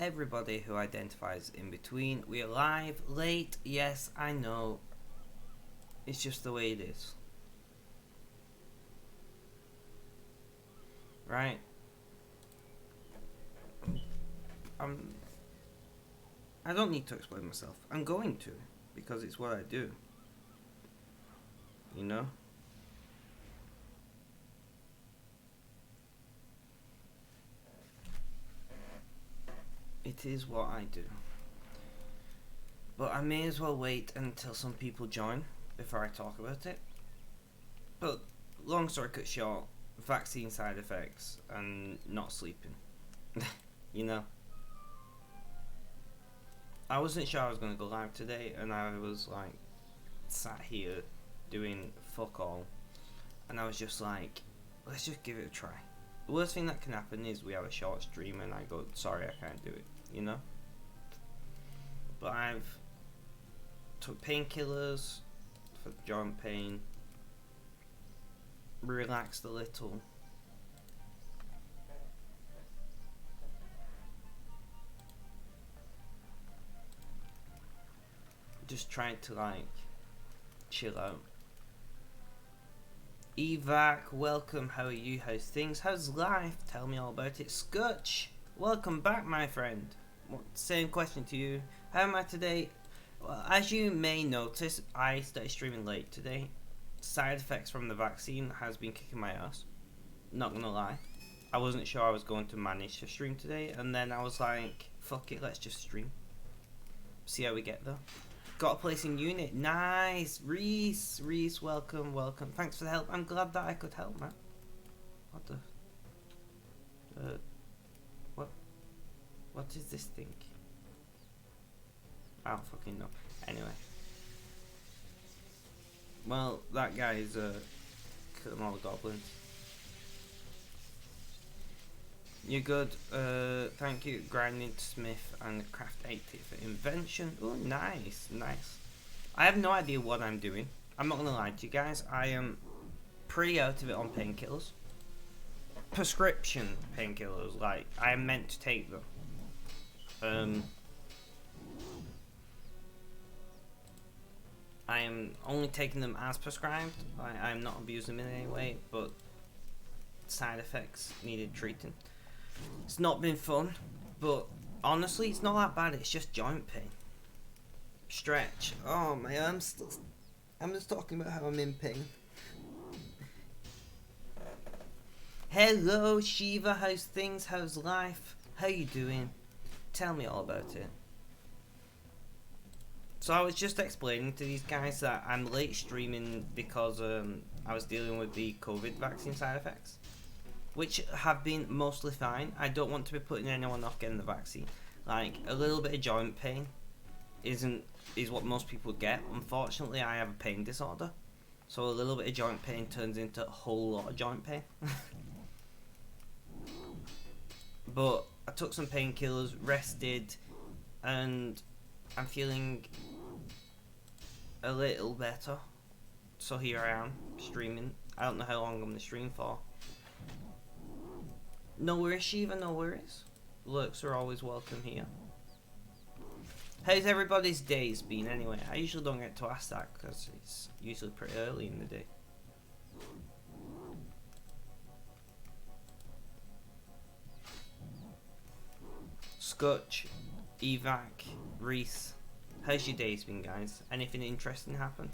everybody who identifies in between. We are live, late, yes, I know. It's just the way it is. Right? I don't need to explain myself. I'm going to, because it's what I do. You know? It is what I do. But I may as well wait until some people join before I talk about it. But long story cut short, vaccine side effects and not sleeping. You know? I wasn't sure I was going to go live today, and I was like sat here doing fuck all, and I was just like, let's just give it a try. The worst thing that can happen is we have a short stream and I go, sorry, I can't do it, you know? But I've took painkillers for joint pain, relaxed a little. Just tried to like chill out. Evac, welcome. How are you? How's things? How's life? Tell me all about it. Scutch, welcome back, my friend. Same question to you. How am I today? Well, as you may notice, I started streaming late today. Side effects from the vaccine has been kicking my ass. Not gonna lie. I wasn't sure I was going to manage to stream today, and then I was like, fuck it, let's just stream. See how we get there. Got a place in unit. Nice. Reese, welcome. Thanks for the help. I'm glad that I could help, man. What the? What is this thing? I don't fucking know. Anyway. Well, that guy is killing all the goblins. You're good. Thank you, Grinding Smith and Craft 80 for invention. Oh, nice. I have no idea what I'm doing. I'm not gonna lie to you guys. I am pretty out of it on painkillers. Prescription painkillers, like I am meant to take them. I am only taking them as prescribed. I'm not abusing them in any way, but side effects needed treating. It's not been fun, but honestly, it's not that bad. It's just joint pain. Stretch. Oh my arms. I'm just talking about how I'm in pain. Hello, Shiva. How's things? How's life? How you doing? Tell me all about it. So I was just explaining to these guys that I'm late streaming because I was dealing with the COVID vaccine side effects, which have been mostly fine. I don't want to be putting anyone off getting the vaccine. Like, a little bit of joint pain is what most people get. Unfortunately, I have a pain disorder, so a little bit of joint pain turns into a whole lot of joint pain. But I took some painkillers, rested, and I'm feeling a little better. So here I am, streaming. I don't know how long I'm going to stream for. No worries, Shiva, no worries. Lurks are always welcome here. How's everybody's days been anyway? I usually don't get to ask that because it's usually pretty early in the day. Scutch, Evac, Reese. How's your days been, guys? Anything interesting happen?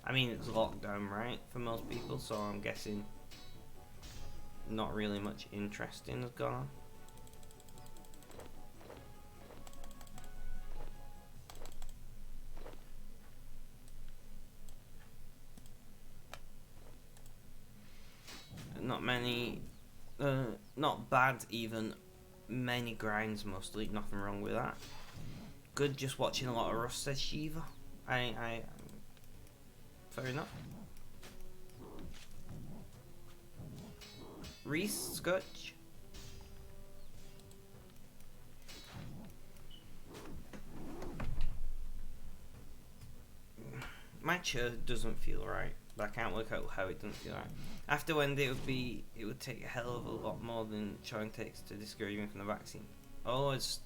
I mean, it's lockdown, right? For most people, so I'm guessing not really much interesting has gone on. Not many, not bad even, many grinds mostly, nothing wrong with that. Good, just watching a lot of Rust, says Shiva. Fair enough. Reese, Scotch. My chair doesn't feel right, but I can't work out how it doesn't feel right. After Wednesday, it would take a hell of a lot more than Sean takes to discourage me from the vaccine. Oh, has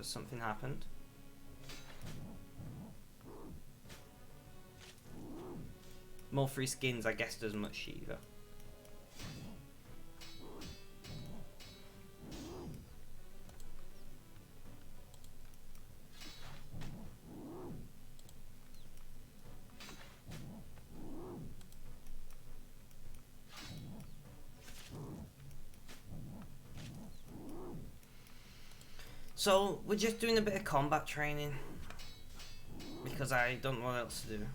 something happened? More free skins, I guess, does much either. So, we're just doing a bit of combat training. Because I don't know what else to do.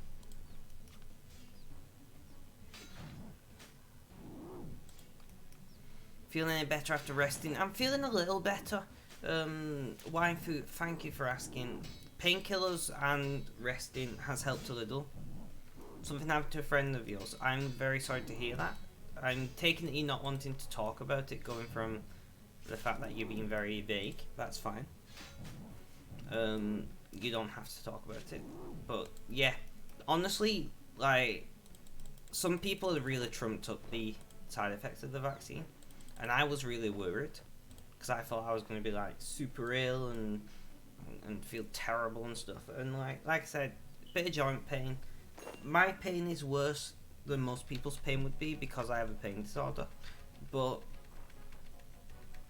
Feeling any better after resting? I'm feeling a little better. Waifu, thank you for asking. Painkillers and resting has helped a little. Something happened to a friend of yours. I'm very sorry to hear that. I'm taking it you're not wanting to talk about it, going from the fact that you're being very vague. That's fine. You don't have to talk about it. But yeah, honestly, like, some people have really trumped up the side effects of the vaccine. And I was really worried. Because I thought I was going to be like super ill and feel terrible and stuff. And like I said, a bit of joint pain. My pain is worse than most people's pain would be because I have a pain disorder. But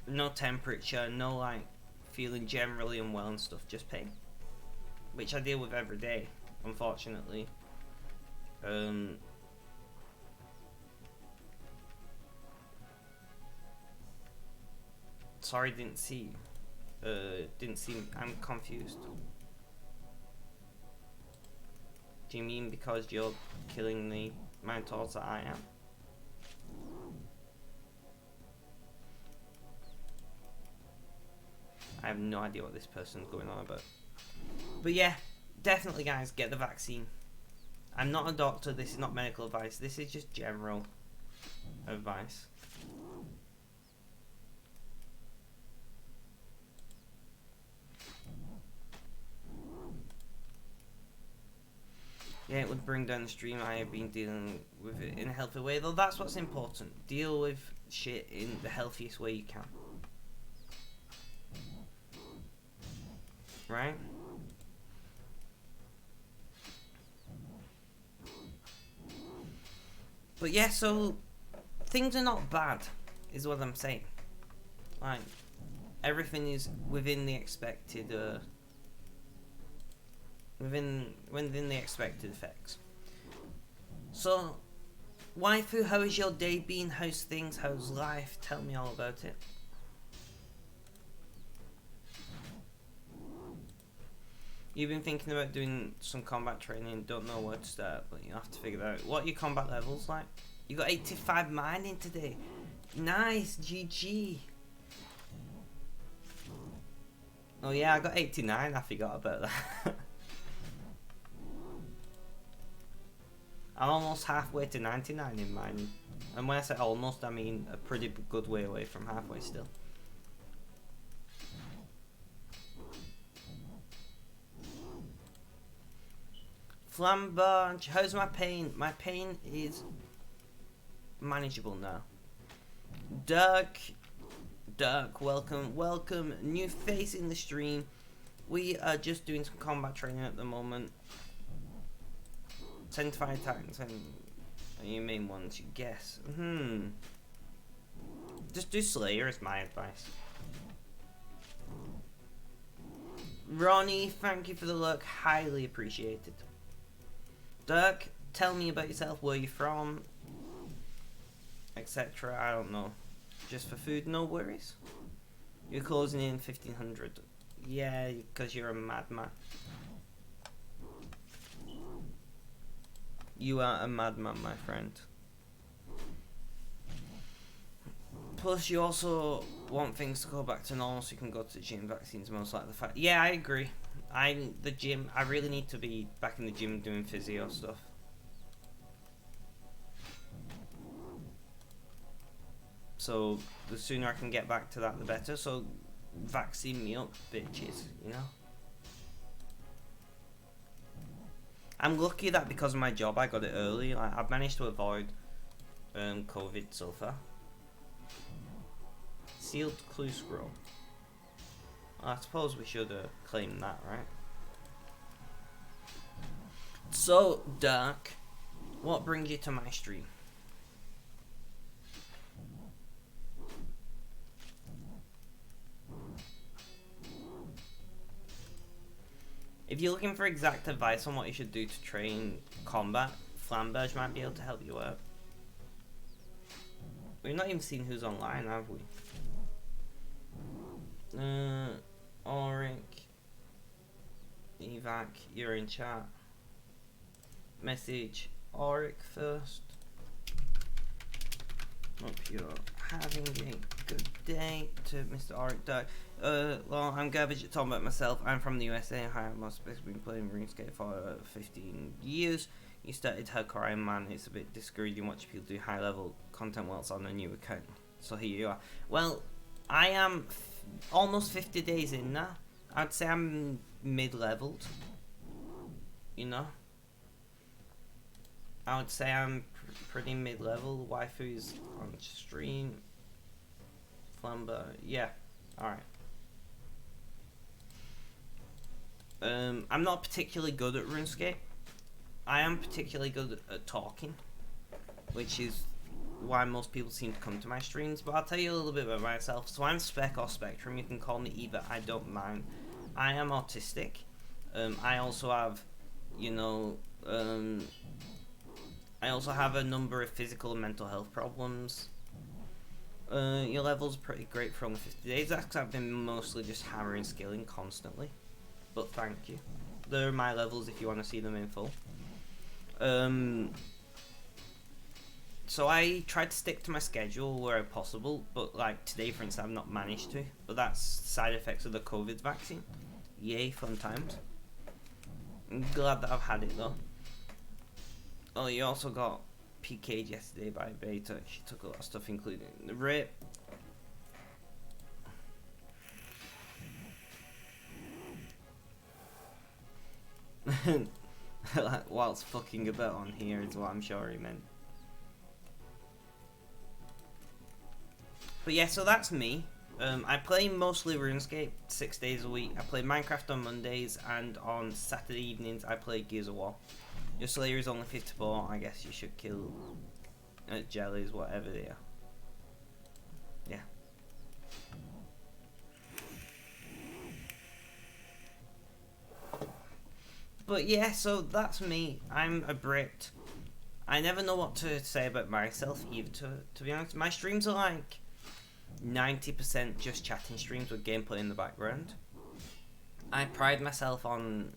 no temperature, no like feeling generally unwell and stuff, just pain. Which I deal with every day, unfortunately. Sorry, didn't see you. Didn't see me. I'm confused. Do you mean because you're killing the Minotaurs that I am? I have no idea what this person's going on about. But yeah, definitely guys, get the vaccine. I'm not a doctor, this is not medical advice, this is just general advice. Yeah, it would bring down the stream. I have been dealing with it in a healthy way, though that's what's important. Deal with shit in the healthiest way you can. Right? But yeah, so things are not bad, is what I'm saying. Like, everything is within the expected, within the expected effects. So, waifu, how has your day been? How's things? How's life? Tell me all about it. You've been thinking about doing some combat training, don't know where to start, but you have to figure that out. What are your combat levels like? You got 85 mining today. Nice, GG. Oh yeah, I got 89, I forgot about that. I'm almost halfway to 99 in mining. And when I say almost, I mean a pretty good way away from halfway still. Flambunch, how's my pain? My pain is manageable now. Dirk, welcome, new face in the stream. We are just doing some combat training at the moment. 10 to 5 times, and your main ones, you guess. Just do Slayer is my advice. Ronnie, thank you for the look, highly appreciated. Dirk, tell me about yourself, where you're from, etc. I don't know. Just for food, no worries. You're closing in 1500. Yeah, because you're a madman. You are a madman, my friend. Plus, you also want things to go back to normal so you can go to the gym. Vaccines most likely the fact. Yeah, I agree. The gym. I really need to be back in the gym doing physio stuff. So the sooner I can get back to that, the better. So vaccine me up, bitches. You know. I'm lucky that because of my job I got it early. Like, I've managed to avoid COVID so far. Sealed clue scroll. I suppose we should claim that, right? So, Dark, what brings you to my stream? If you're looking for exact advice on what you should do to train combat, Flamberge might be able to help you out. We've not even seen who's online, have we? Auric, Evac, you're in chat. Message Auric first. Hope you're having a good day to Mr. Auric Dark. Well, I'm Garbage at talking about myself. I'm from the USA. I've basically been playing RuneScape for 15 years. You started Hardcore Iron Man. It's a bit discouraging watching people do high level content whilst on a new account. So here you are. Well, I am almost 50 days in now. I'd say I'm mid-leveled. You know? I would say I'm pretty mid-level. Waifu's on stream. Flamber, yeah. Alright. I'm not particularly good at RuneScape. I am particularly good at talking, which is why most people seem to come to my streams, but I'll tell you a little bit about myself. So I'm Spec or Spectrum, you can call me either, I don't mind. I am autistic. I also have, you know, I also have a number of physical and mental health problems. Your level's pretty great for only 50 days. That's because I've been mostly just hammering skilling constantly. But thank you. They're my levels if you want to see them in full. So I tried to stick to my schedule where possible, but like today for instance I've not managed to. But that's side effects of the COVID vaccine. Yay, fun times. I'm glad that I've had it though. Oh, you also got PK'd yesterday by Beta. She took a lot of stuff, including the rape. Whilst fucking about on here is what I'm sure he meant. But yeah, so that's me. I play mostly RuneScape 6 days a week. I play Minecraft on Mondays, and on Saturday evenings I play Gears of War. Your Slayer is only 54. I guess you should kill jellies, whatever they are. Yeah. But yeah, so that's me. I'm a Brit. I never know what to say about myself either, to be honest. My streams are like 90% just chatting streams with gameplay in the background. I pride myself on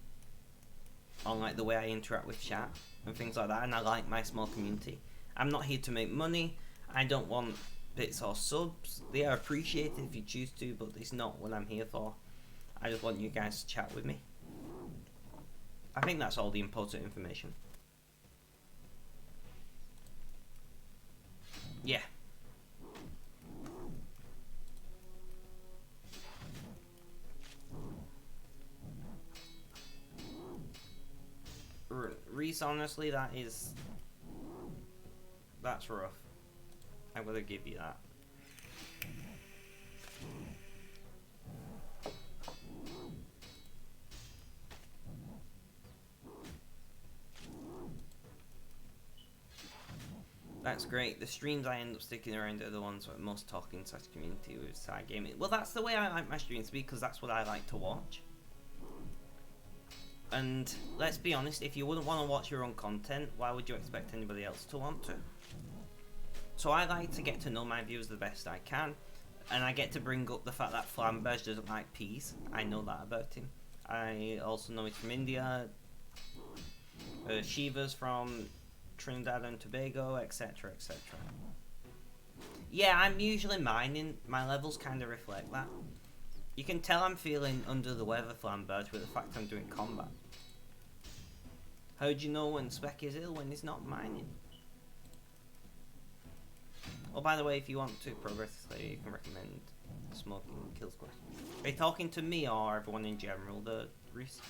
like the way I interact with chat and things like that, and I like my small community. I'm not here to make money. I don't want bits or subs. They are appreciated if you choose to, but it's not what I'm here for. I just want you guys to chat with me. I think that's all the important information. Yeah. Reese, honestly, that's rough. I'm gonna give you that. That's great. The streams I end up sticking around are the ones with most talking / community with side gaming. Well, that's the way I like my streams to be, because that's what I like to watch. And let's be honest, if you wouldn't want to watch your own content, why would you expect anybody else to want to? So I like to get to know my viewers the best I can, and I get to bring up the fact that Flamberge doesn't like peas. I know that about him. I also know he's from India. Shiva's from Trinidad and Tobago, etc, etc. Yeah, I'm usually mining. My levels kind of reflect that. You can tell I'm feeling under the weather, Flamberge, with the fact I'm doing combat. How do you know when Spec is ill when he's not mining? Oh, by the way, if you want to progress this later, you can recommend Smoking Kills Quest. Are you talking to me or everyone in general, the Reese?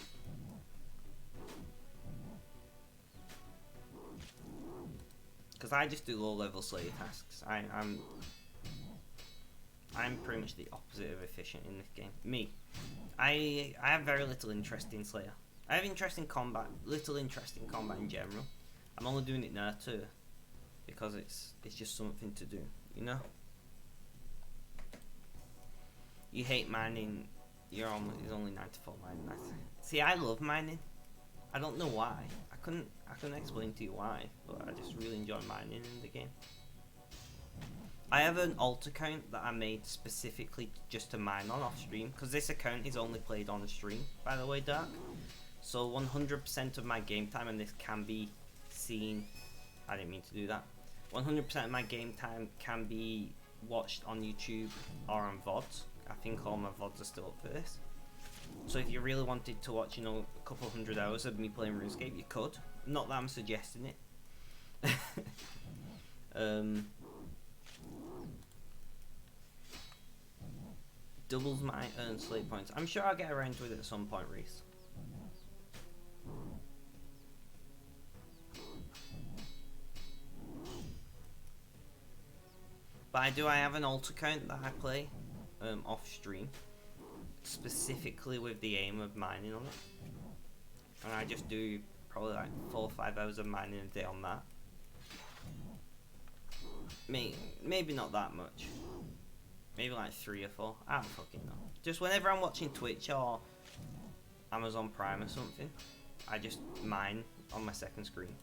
Because I just do low level Slayer tasks. I'm pretty much the opposite of efficient in this game. Me, I have very little interest in Slayer. I have interest in combat, little interest in combat in general. I'm only doing it now too, because it's just something to do, you know. You hate mining. It's only 94 mining. See, I love mining. I don't know why. I couldn't explain to you why, but I just really enjoy mining in the game. I have an alt account that I made specifically just to mine on off stream, because this account is only played on the stream, by the way, Dark. So 100% of my game time, and this can be seen, I didn't mean to do that, 100% of my game time can be watched on YouTube or on VODs. I think all my VODs are still up for this. So if you really wanted to watch, you know, a couple hundred hours of me playing RuneScape, you could. Not that I'm suggesting it. Doubles my earned slate points. I'm sure I'll get around to it at some point, Reese. But I have an alt account that I play off stream, specifically with the aim of mining on it. And I just do probably like 4 or 5 hours of mining a day on that. Maybe not that much. Maybe like 3 or 4. I don't fucking know. Just whenever I'm watching Twitch or Amazon Prime or something, I just mine on my second screen.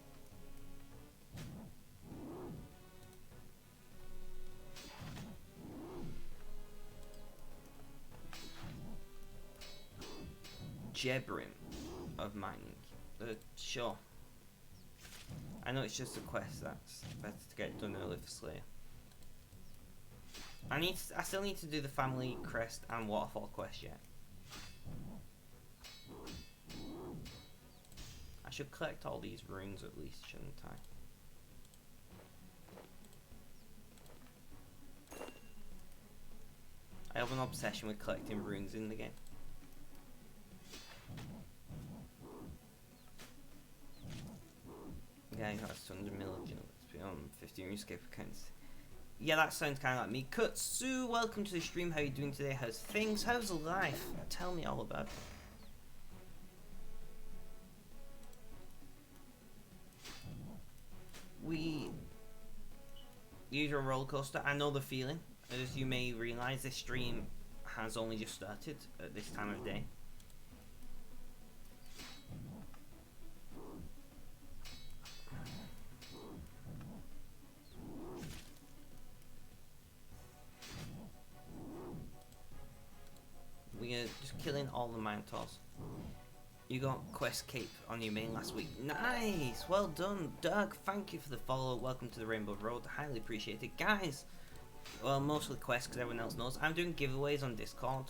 Jebrim of mining. Sure. I know it's just a quest. That's better to get done early for Slayer. I still need to do the family crest and waterfall quest yet. I should collect all these runes at least, shouldn't I? I have an obsession with collecting runes in the game. Yeah, you have 200 million. Let's be on 50 RuneScape accounts. Yeah, that sounds kind of like me. Kutsu, welcome to the stream. How are you doing today? How's things? How's life? Tell me all about it. We use a roller coaster. I know the feeling. As you may realize, this stream has only just started at this time of day. We are just killing all the Minotaurs. You got Quest Cape on your main last week. Nice! Well done, Doug. Thank you for the follow. Welcome to the Rainbow Road. Highly appreciated. Guys, well, mostly Quest because everyone else knows. I'm doing giveaways on Discord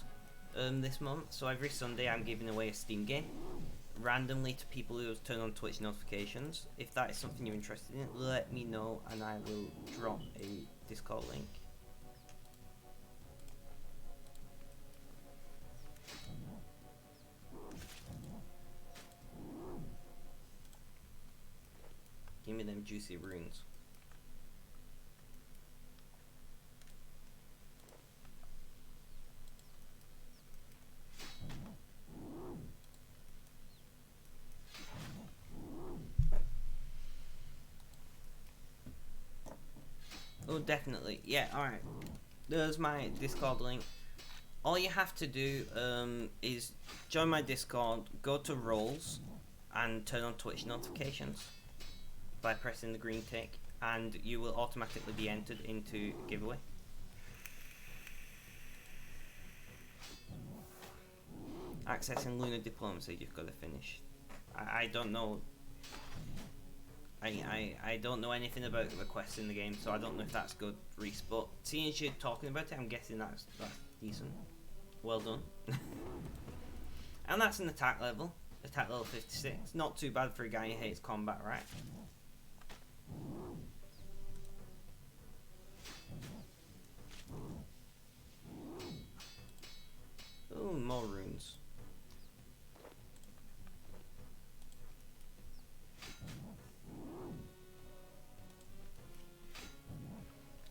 this month. So every Sunday I'm giving away a Steam game randomly to people who have turned on Twitch notifications. If that is something you're interested in, let me know and I will drop a Discord link. Give me them juicy runes. Oh, definitely. Yeah, alright. There's my Discord link. All you have to do is join my Discord, go to roles, and turn on Twitch notifications by pressing the green tick, and you will automatically be entered into a giveaway. Accessing Lunar Diplomacy, you've got to finish. I don't know. I don't know anything about the quests in the game, so I don't know if that's good, Reese. But seeing as you're talking about it, I'm guessing that's decent. Well done. And that's an attack level. Attack level 56. Not too bad for a guy who hates combat, right? Ooh, more runes.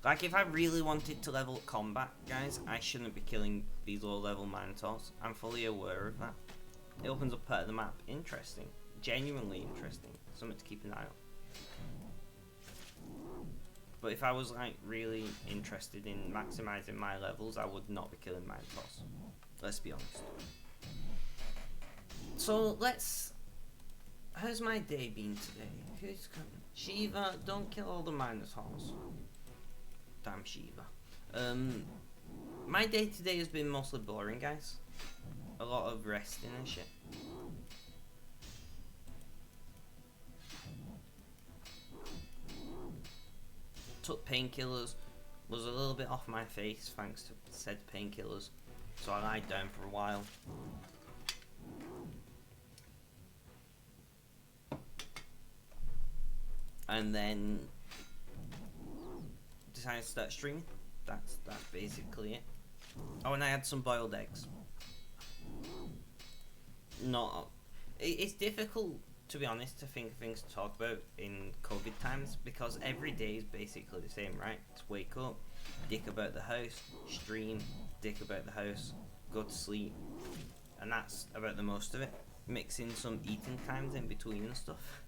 Like, if I really wanted to level up combat, guys, I shouldn't be killing these low level Minotaurs. I'm fully aware of that. It opens up part of the map. Interesting. Genuinely interesting. Something to keep an eye on. But if I was, like, really interested in maximising my levels, I would not be killing Minotaurs. Let's be honest. So, how's my day been today? Who's coming? Shiva, don't kill all the Minotaurs. Damn Shiva. My day today has been mostly boring, guys. A lot of resting and shit. Took painkillers. Was a little bit off my face thanks to said painkillers. So I lied down for a while. And then decided to start streaming. That's basically it. Oh, and I had some boiled eggs. It's difficult, to be honest, to think of things to talk about in COVID times, because every day is basically the same, right? It's wake up, dick about the house, stream, dick about the house, go to sleep, and that's about the most of it. Mix in some eating times in between and stuff.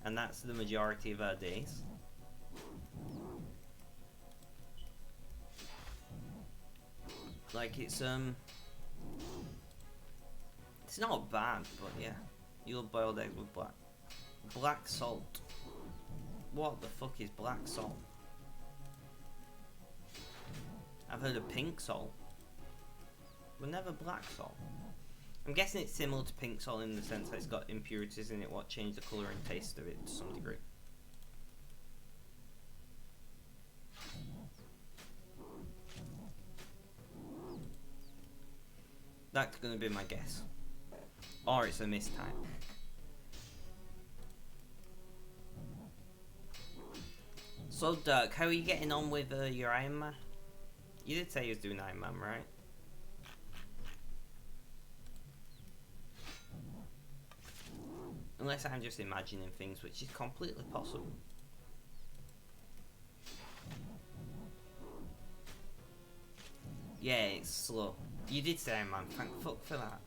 And that's the majority of our days. Like, it's not bad, but yeah. You'll boiled eggs with black salt. What the fuck is black salt? I've heard of pink salt, but never black salt. I'm guessing it's similar to pink salt in the sense that it's got impurities in it what change the colour and taste of it to some degree. That's going to be my guess. Or it's a mistype. So Dirk, how are you getting on with your Iron Man? You did say you was doing Iron Man, right? Unless I'm just imagining things, which is completely possible. Yeah, it's slow. You did say Iron Man, thank fuck for that.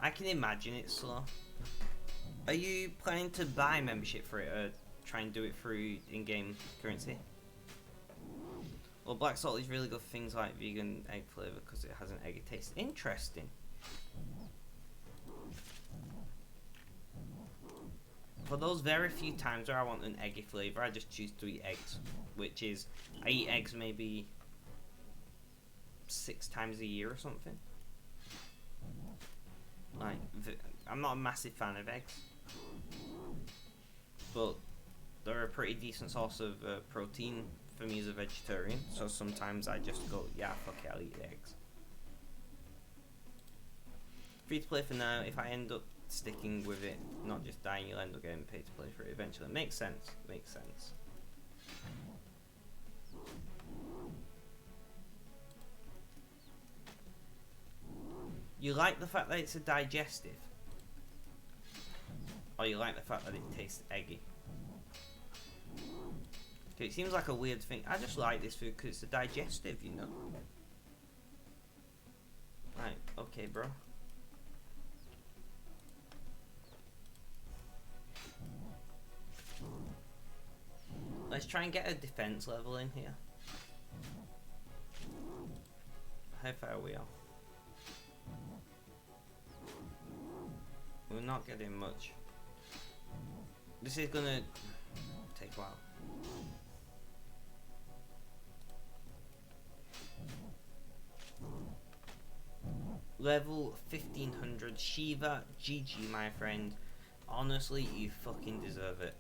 I can imagine it's slow. Are you planning to buy membership for it, or try and do it through in-game currency? Well, black salt is really good for things like vegan egg flavour because it has an eggy taste. Interesting. For those very few times where I want an eggy flavour, I just choose to eat eggs. Which is, I eat eggs maybe 6 times a year or something. Like, I'm not a massive fan of eggs, but they're a pretty decent source of protein for me as a vegetarian, so sometimes I just go, yeah, fuck it, I'll eat eggs. Free to play for now. If I end up sticking with it, not just dying, you'll end up getting paid to play for it eventually. Makes sense, makes sense. You like the fact that it's a digestive? Or you like the fact that it tastes eggy? Okay, it seems like a weird thing. I just like this food because it's a digestive, you know? Right, okay, bro. Let's try and get a defense level in here. How far are we off? We're not getting much. This is gonna take a while. Level 1500 Shiva, GG my friend. Honestly, you fucking deserve it.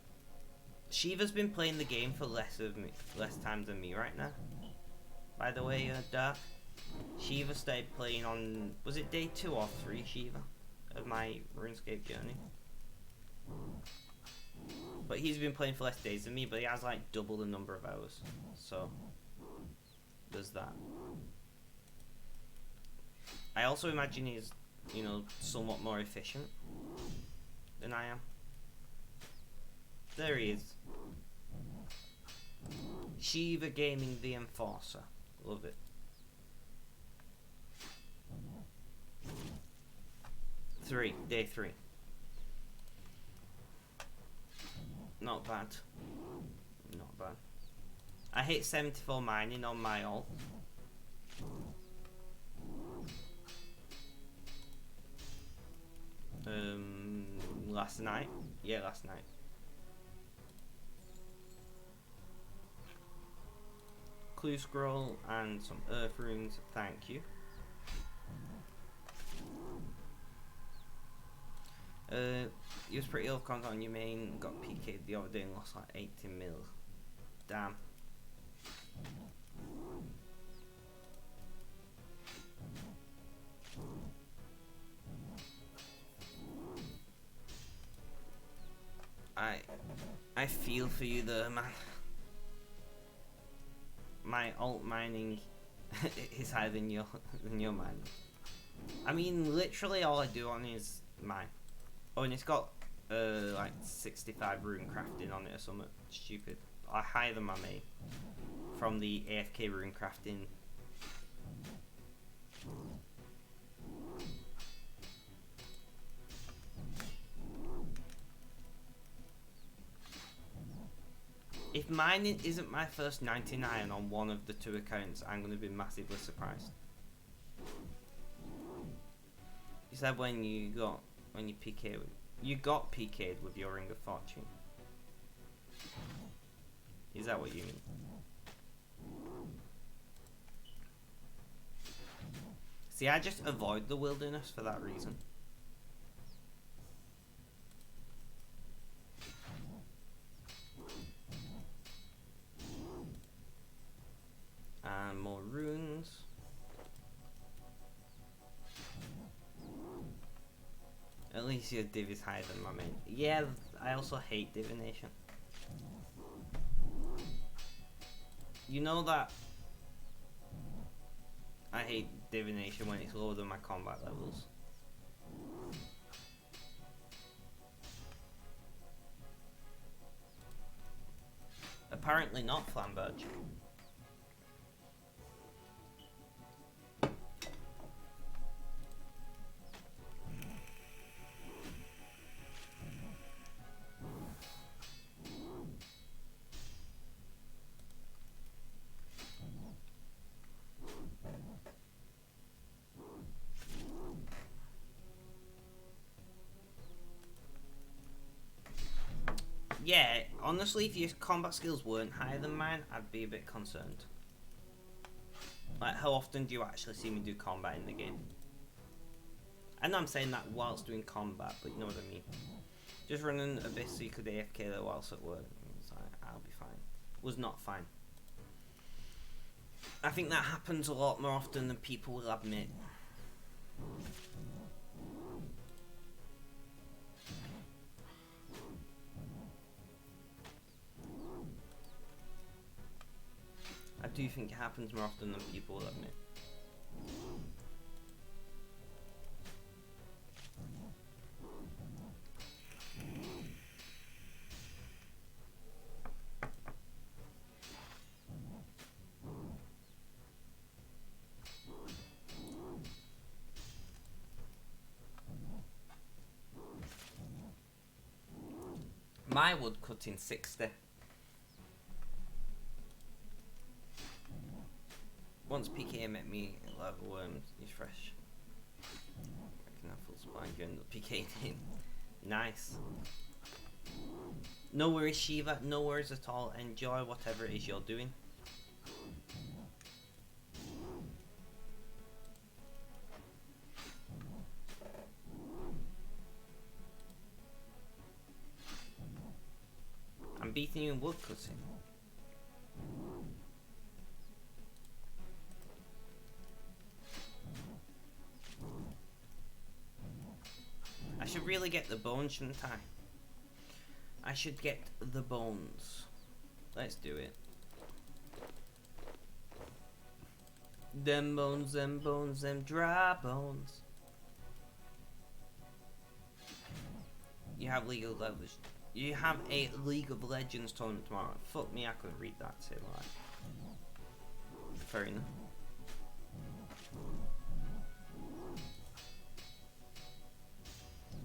Shiva's been playing the game for less time than me right now. By the way, Dark, Shiva stayed playing on, was it day 2 or 3, Shiva, of my RuneScape journey? But he's been playing for less days than me, but he has like double the number of hours. So, there's that. I also imagine he's, you know, somewhat more efficient than I am. There he is. Shiva Gaming the Enforcer. Love it. Day 3. Not bad. Not bad. I hit 74 mining on my alt. Last night. Yeah, last night. Clue scroll and some earth runes. Thank you. You was pretty ill content on your main, got PK'd the other day and lost like 80 mil. Damn. I feel for you there, man. My alt mining is higher than your mining. I mean, literally all I do on is mine. Oh, and it's got like 65 rune crafting on it or something stupid. I higher than my main from the AFK rune crafting. If mine isn't my first 99 on one of the 2 accounts, I'm going to be massively surprised. You said when you PK'd, you got PK'd with your Ring of Fortune. Is that what you mean? See, I just avoid the wilderness for that reason. And more runes. At least your div is higher than my main. Yeah, I also hate divination. You know that I hate divination when it's lower than my combat levels. Apparently not, Flamberge. Yeah, honestly, if your combat skills weren't higher than mine, I'd be a bit concerned. Like, how often do you actually see me do combat in the game? I know I'm saying that whilst doing combat, but you know what I mean. Just running Abyss so you could AFK there whilst at work. It's like, I'll be fine. Was not fine. I think that happens a lot more often than people will admit. I do think it happens more often than people will admit. My wood cut in 60. Once PK met me like worms, he's fresh. I can have full spine, you end up PK'ing him. Nice. No worries, Shiva, no worries at all. Enjoy whatever it is you're doing. I'm beating you in woodcutting. I should really get the bones, shouldn't I? I should get the bones. Let's do it. Them bones, them dry bones. You have legal leverage. You have a League of Legends tournament tomorrow. Fuck me, I couldn't read that. Say lie. Fair enough.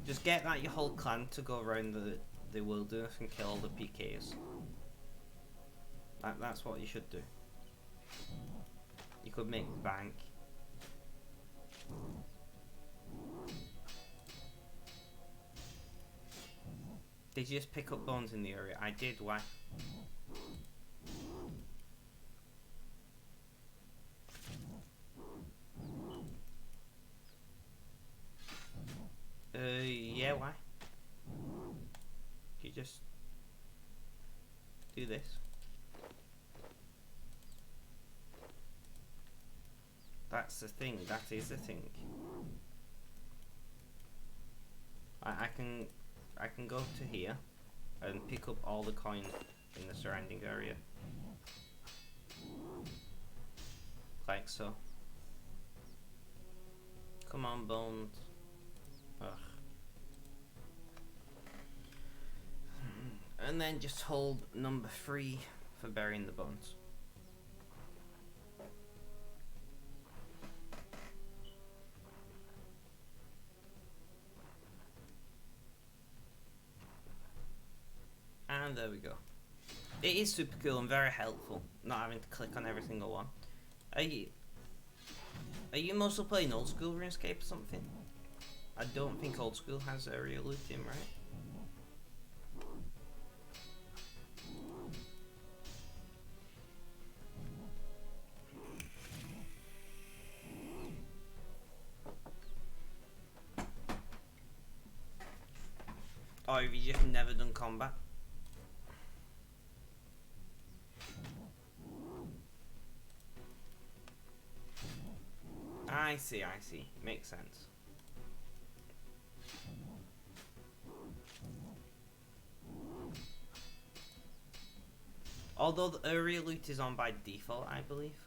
Just get that your whole clan to go around the wilderness and kill all the PKs. That's what you should do. You could make bank. Did you just pick up bones in the area? I did, why? Yeah, why? You just do this. That's the thing, that is the thing. I can go to here and pick up all the coins in the surrounding area. Like so. Come on, bones. Ugh. And then just hold number 3 for burying the bones. And there we go. It is super cool and very helpful, not having to click on every single one. Are you mostly playing old school RuneScape or something? I don't think old school has area looting, right? Or have you just never done combat? I see, makes sense. Although the area loot is on by default, I believe.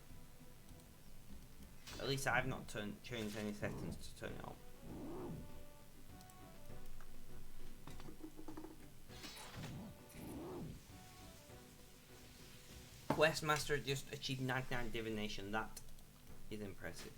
At least I've not changed any settings to turn it on. Questmaster just achieved 99 divination. That is impressive.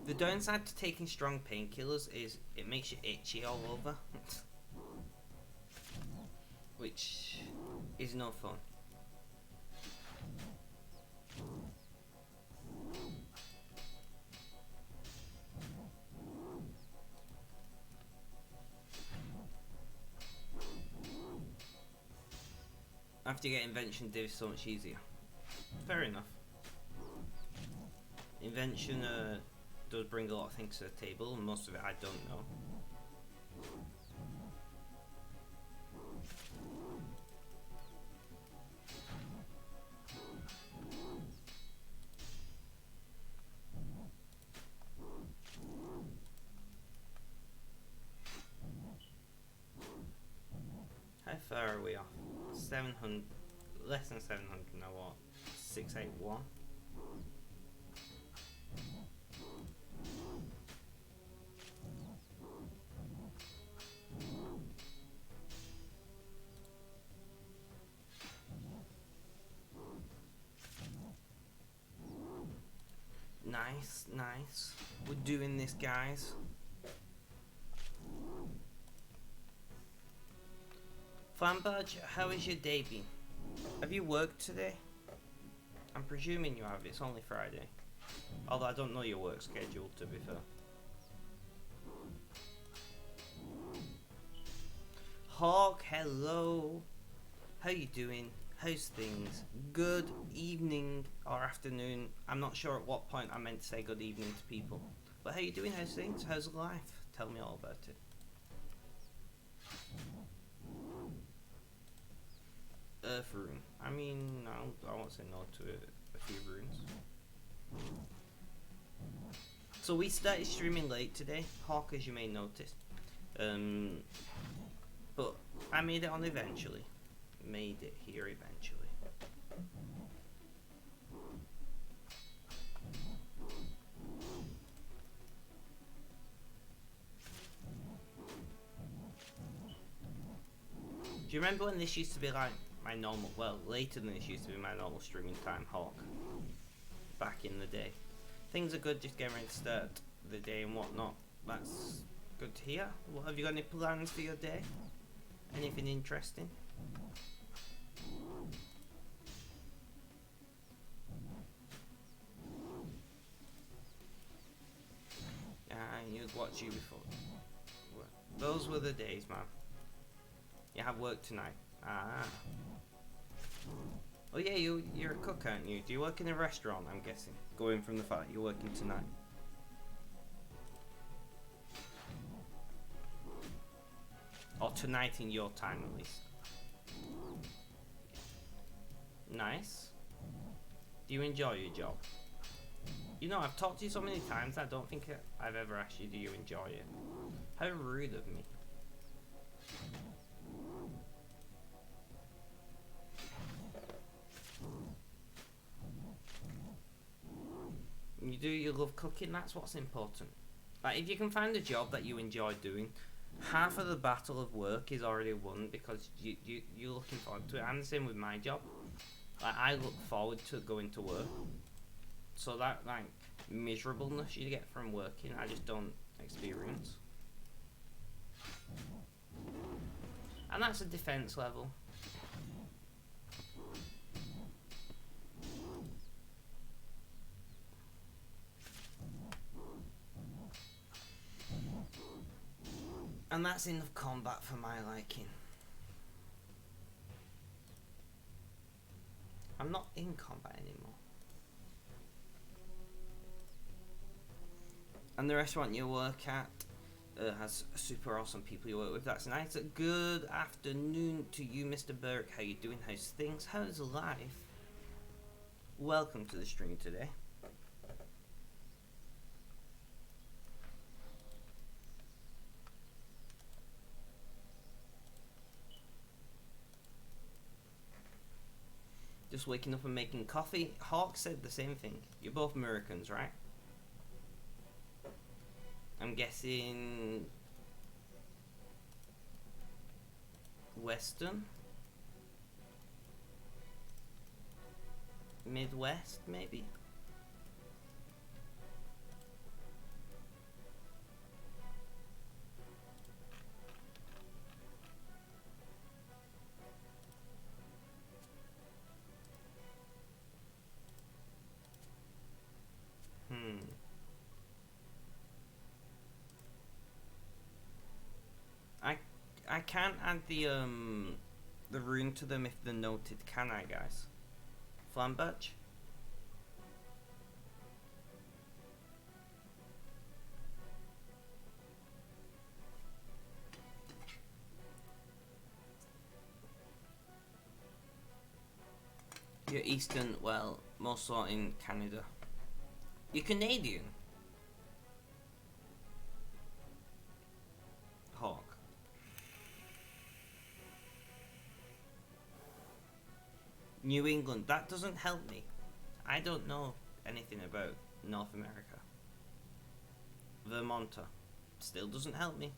The downside to taking strong painkillers is it makes you itchy all over. Which is no fun. After you get invention, div is so much easier. Fair enough. Invention does bring a lot of things to the table, and most of it I don't know. How far are we off? 700, less than 700 now, what? 681? Nice. We're doing this, guys. Fanbudge, how has your day been? Have you worked today? I'm presuming you have, it's only Friday. Although I don't know your work schedule, to be fair. Hawk, hello. How you doing? How's things? Good evening or afternoon. I'm not sure at what point I meant to say good evening to people. But how you doing? How's things? How's life? Tell me all about it. Earth rune. I mean, I won't say no to a few runes. So we started streaming late today, Hawk, as you may notice. But I made it on eventually. Made it here eventually. you remember when this used to be like my normal, well, later than this used to be my normal streaming time, Hawk? Back in the day. Things are good, just getting ready to start the day and whatnot. That's good to hear. What, have you got any plans for your day? Anything interesting? I used to watch you before. Those were the days, man. You have work tonight. Ah. Oh yeah, you're a cook, aren't you? Do you work in a restaurant, I'm guessing? Going from the fact you're working tonight. Or tonight in your time, at least. Nice. Do you enjoy your job? You know, I've talked to you so many times, I don't think I've ever asked you, do you enjoy it? How rude of me. You love cooking, that's what's important. Like, if you can find a job that you enjoy doing, half of the battle of work is already won because you're looking forward to it. I'm the same with my job. Like, I look forward to going to work. So that, like, miserableness you get from working, I just don't experience. And that's a defense level. And that's enough combat for my liking. I'm not in combat anymore. And the restaurant you work at has super awesome people you work with. That's nice. Good afternoon to you, Mr. Burke. How you doing? How's things? How's life? Welcome to the stream today. Just waking up and making coffee. Hawk said the same thing. You're both Americans, right? I'm guessing Western? Midwest, maybe? I can't add the rune to them if they're noted, can I, guys? Flamberge? You're Eastern, well, more so in Canada. You're Canadian? Hawk. New England, that doesn't help me. I don't know anything about North America. Vermonter, still doesn't help me.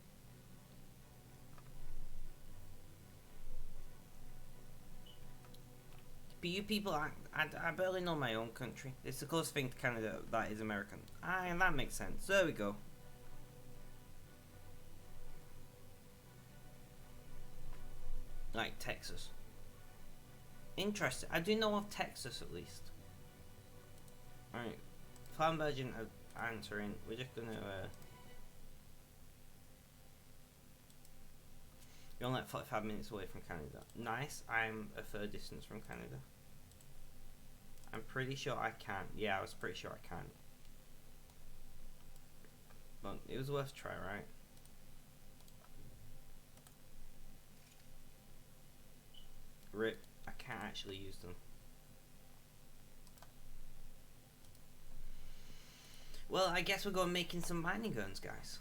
But you people, I barely know my own country. It's the closest thing to Canada that is American. And that makes sense. There we go. Like Texas. Interesting. I do know of Texas at least. Alright. Flamberge answering. We're just gonna you're only like 45 minutes away from Canada. Nice. I'm a fur distance from Canada. I'm pretty sure I can. Yeah, I was pretty sure I can. But it was worth a try, right? Rip. I can't actually use them. Well, I guess we're going making some mining guns, guys.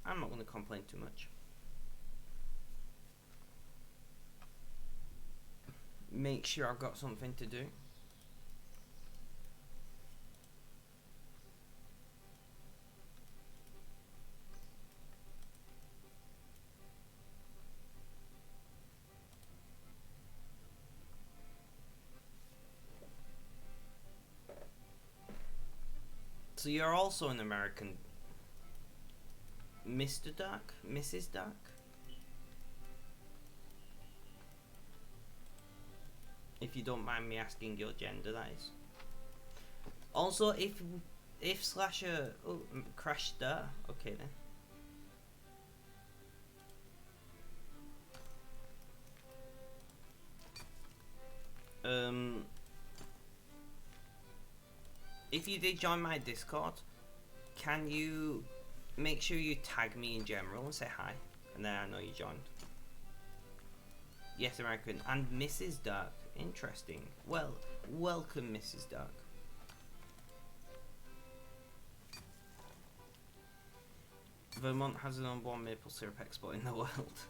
I'm not going to complain too much. Make sure I've got something to do. so you're also an American. Mr. Dark? Mrs. Dark? If you don't mind me asking your gender, that is. Also, if slasher crash star, okay then. If you did join my Discord, can you make sure you tag me in general and say hi, and then I know you joined. Yes, American and Mrs. Dark. Interesting. Well, welcome, Mrs. Dark. Vermont has the number one maple syrup export in the world.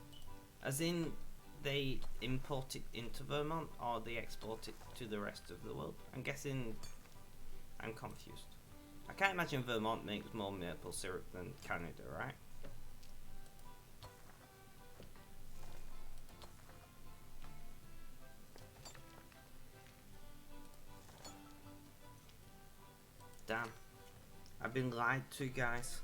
As in, they import it into Vermont or they export it to the rest of the world? I'm guessing. I'm confused. I can't imagine Vermont makes more maple syrup than Canada, right? Damn. I've been lied to, guys.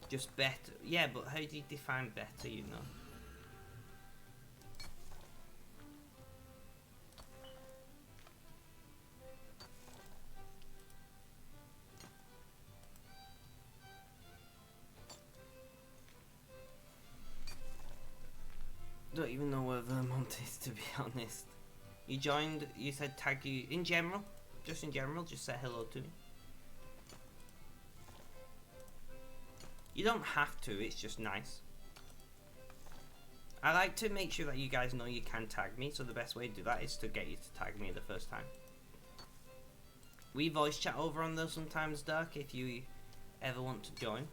Just better. Yeah, but how do you define better, you know? Don't even know where Vermont is, to be honest. You joined, you said tag you, in general, just say hello to me. You don't have to, it's just nice. I like to make sure that you guys know you can tag me, so the best way to do that is to get you to tag me the first time. We voice chat over on those sometimes, Dark, if you ever want to join.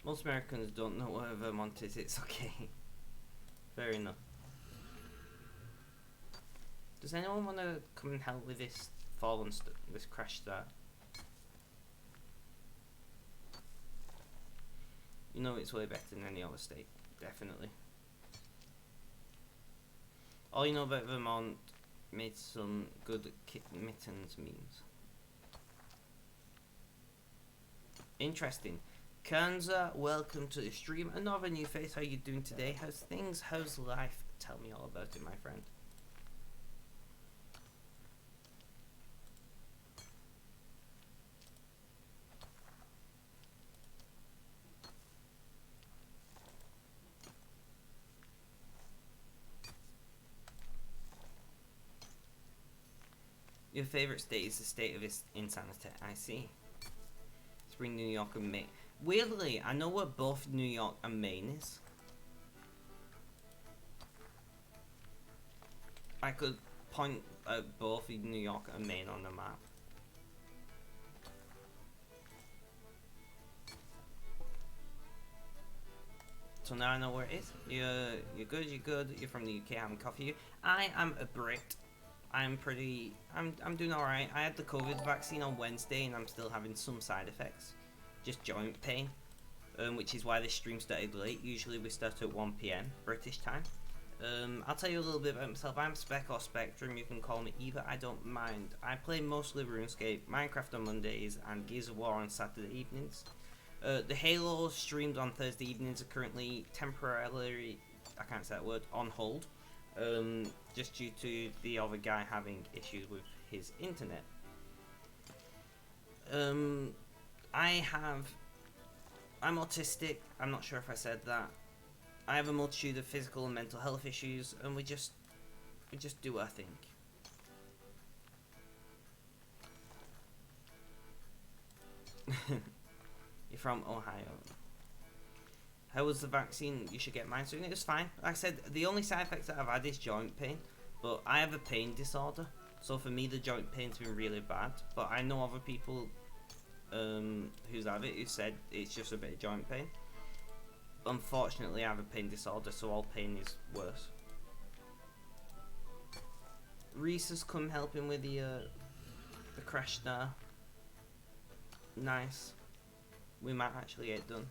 Most Americans don't know where Vermont is, it's okay. Fair enough. Does anyone want to come and help with this this crash start? You know it's way better than any other state, definitely. All you know about Vermont made some good mittens memes. Interesting. Kanza, welcome to the stream. Another new face. How you doing today? How's things? How's life? Tell me all about it, my friend. Your favorite state is the state of insanity. I see. Spring, New York, and Maine. Weirdly, I know what both New York and Maine is. I could point out both New York and Maine on the map. So now I know where it is. You're good. You're from the UK. I'm coffee you. I am a Brit. I'm doing alright. I had the COVID vaccine on Wednesday and I'm still having some side effects. Just joint pain, which is why this stream started late. Usually we start at 1 PM British time. I'll tell you a little bit about myself. I'm Spec or Spectrum, you can call me either, I don't mind. I play mostly RuneScape, Minecraft on Mondays, and Gears of War on Saturday evenings. The Halo streams on Thursday evenings are currently temporarily, I can't say that word, on hold. Just due to the other guy having issues with his internet. I'm autistic, I'm not sure if I said that. I have a multitude of physical and mental health issues, and we just do our thing. You're from Ohio. How was the vaccine? You should get mine soon. It was fine. Like I said, the only side effects that I've had is joint pain, but I have a pain disorder, so for me the joint pain's been really bad. But I know other people who's had it who said it's just a bit of joint pain. Unfortunately, I have a pain disorder, so all pain is worse. Reese has come helping with the crash now. Nice. We might actually get it done.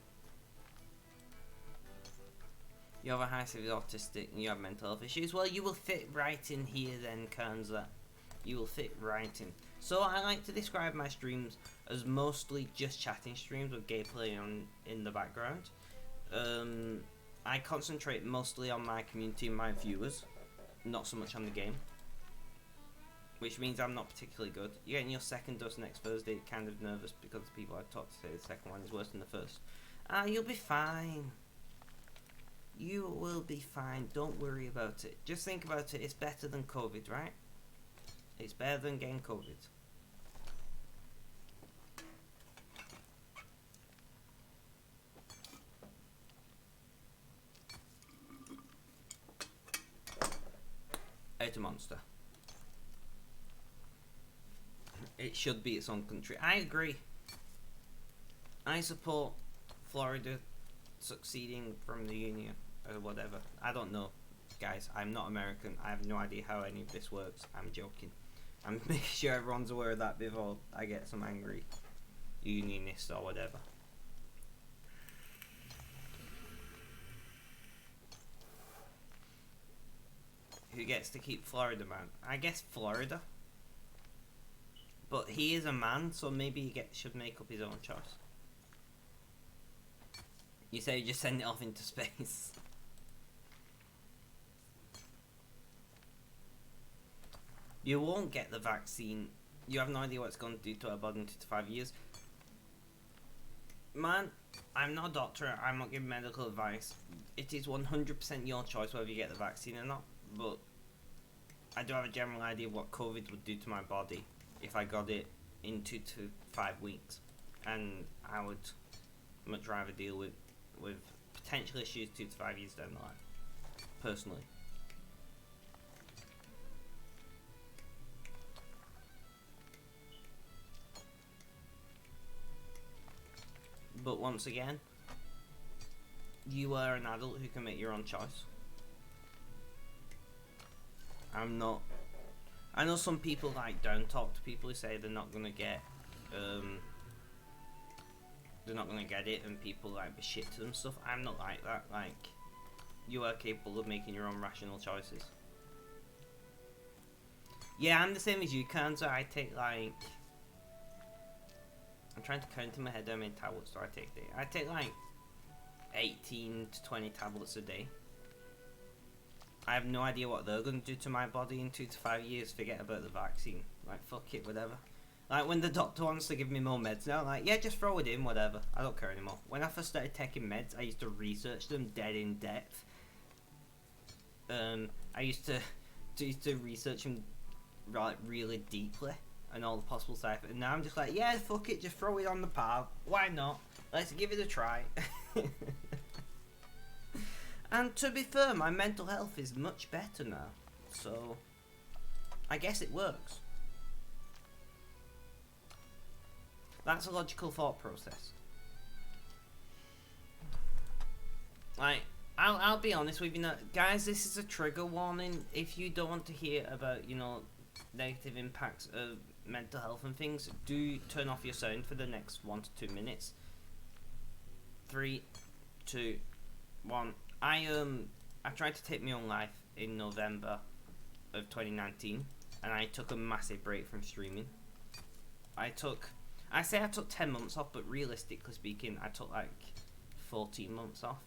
You have a high severe autistic and you have mental health issues. Well, you will fit right in here then, Kanza. You will fit right in. So I like to describe my streams as mostly just chatting streams with gameplay on in the background. I concentrate mostly on my community and my viewers, not so much on the game. Which means I'm not particularly good. You're getting your second dose next Thursday, kind of nervous because the people I've talked to say the second one is worse than the first. You'll be fine. You will be fine. Don't worry about it. Just think about it. It's better than COVID, right? It's better than getting COVID. It's a monster. It should be its own country. I agree. I support Florida succeeding from the Union or whatever. I don't know, guys. I'm not American. I have no idea how any of this works. I'm joking. I'm making sure everyone's aware of that before I get some angry unionists or whatever. Who gets to keep Florida, man? I guess Florida. But he is a man, so maybe he should make up his own choice. You say you just send it off into space. You won't get the vaccine. You have no idea what it's going to do to our body in 2 to 5 years. Man, I'm not a doctor. I'm not giving medical advice. It is 100% your choice whether you get the vaccine or not. But I do have a general idea of what COVID would do to my body if I got it in 2 to 5 weeks. And I would much rather deal with potential issues 2 to 5 years down the line. Personally. But once again, you are an adult who can make your own choice. I'm not. I know some people like down talk to people who say they're not gonna get it, and people like be shit to them and stuff. I'm not like that. Like, you are capable of making your own rational choices. Yeah, I'm the same as you, can. So I take like, I'm trying to count in my head how many tablets do I take a day. I take like 18 to 20 tablets a day. I have no idea what they're going to do to my body in 2 to 5 years. Forget about the vaccine. Like, fuck it, whatever. Like, when the doctor wants to give me more meds now, I'm like, yeah, just throw it in, whatever. I don't care anymore. When I first started taking meds, I used to research them dead in depth. I used to research them like really deeply and all the possible side effects. And now I'm just like, yeah, fuck it, just throw it on the pile. Why not? Let's give it a try. And to be fair, my mental health is much better now, so I guess it works. That's a logical thought process. Like, I'll be honest with you now, guys, this is a trigger warning. If you don't want to hear about, you know, negative impacts of mental health and things, do turn off your sound for the next 1 to 2 minutes. 3, 2, 1. I tried to take my own life in November of 2019, and I took a massive break from streaming. I say I took 10 months off, but realistically speaking, I took like 14 months off.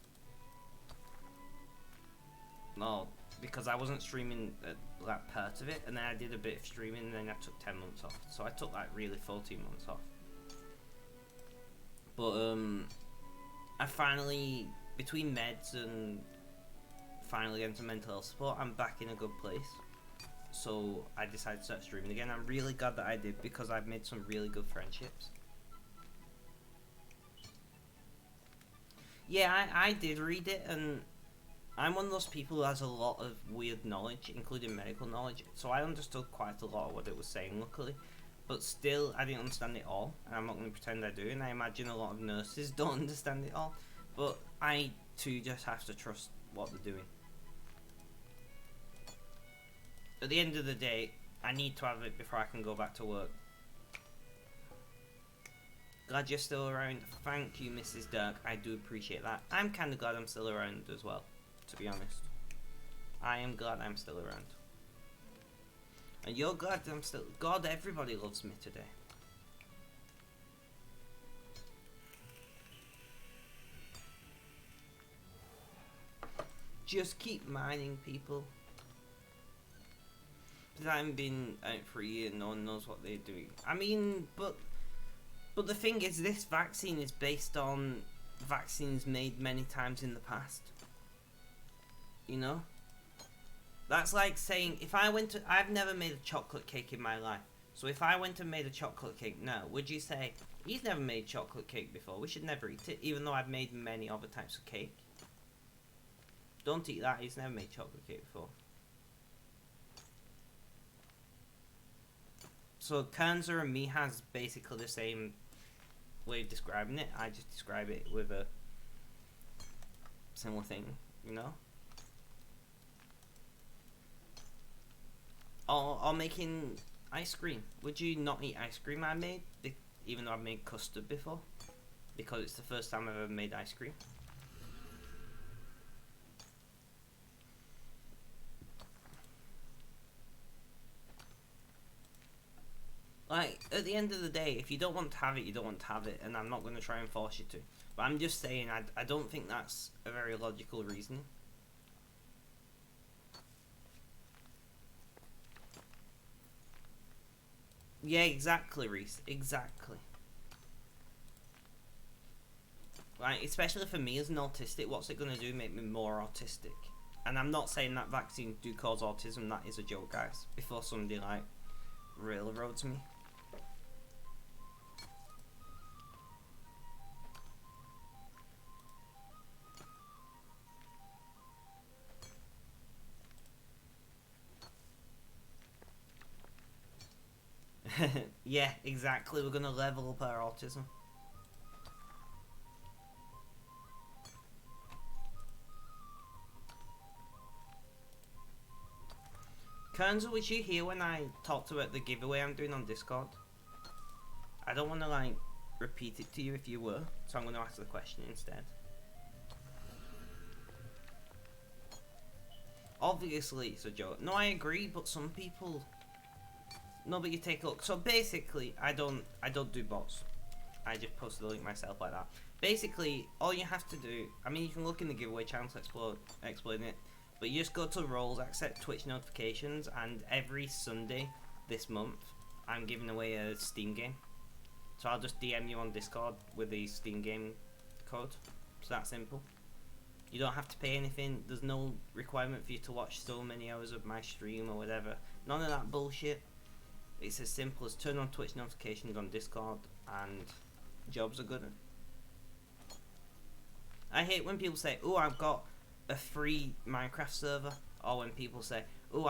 No, because I wasn't streaming that part of it, and then I did a bit of streaming, and then I took 10 months off. So I took like really 14 months off. But I finally, between meds and finally getting some mental health support, I'm back in a good place. So I decided to start streaming again. I'm really glad that I did, because I've made some really good friendships. Yeah, I did read it, and I'm one of those people who has a lot of weird knowledge, including medical knowledge, so I understood quite a lot of what it was saying, luckily. But still, I didn't understand it all, and I'm not going to pretend I do, and I imagine a lot of nurses don't understand it all. But I, too, just have to trust what they're doing. At the end of the day, I need to have it before I can go back to work. Glad you're still around. Thank you, Mrs. Dirk. I do appreciate that. I'm kind of glad I'm still around as well, to be honest. I am glad I'm still around. And you're glad I'm still... God, everybody loves me today. Just keep mining, people. Because I haven't been out for a year, no one knows what they're doing. I mean, but the thing is, this vaccine is based on vaccines made many times in the past. You know? That's like saying, if I went to... I've never made a chocolate cake in my life. So if I went and made a chocolate cake now, would you say, he's never made chocolate cake before, we should never eat it, even though I've made many other types of cake? Don't eat that, he's never made chocolate cake before. So Kanza and me has basically the same way of describing it. I just describe it with a similar thing, you know? Or making ice cream. Would you not eat ice cream I made? Even though I've made custard before? Because it's the first time I've ever made ice cream. Like, at the end of the day, if you don't want to have it, you don't want to have it, and I'm not going to try and force you to. But I'm just saying, I don't think that's a very logical reasoning. Yeah, exactly, Reese. Exactly. Like, especially for me as an autistic, what's it going to do? Make me more autistic? And I'm not saying that vaccines do cause autism. That is a joke, guys. Before somebody, like, railroads me. Yeah, exactly. We're gonna level up our autism. Kenzo, was you here when I talked about the giveaway I'm doing on Discord? I don't want to, like, repeat it to you if you were, so I'm going to ask the question instead. Obviously, it's a joke. No, I agree, but some people... No, but you take a look. So basically, I don't do bots. I just post the link myself like that. Basically, all you have to do... I mean, you can look in the giveaway channel to explain it. But you just go to roles, accept Twitch notifications, and every Sunday this month, I'm giving away a Steam game. So I'll just DM you on Discord with the Steam game code. It's that simple. You don't have to pay anything. There's no requirement for you to watch so many hours of my stream or whatever. None of that bullshit. It's as simple as turn on Twitch notifications on Discord and jobs are good. I hate when people say, oh, I've got a free Minecraft server, or when people say, oh,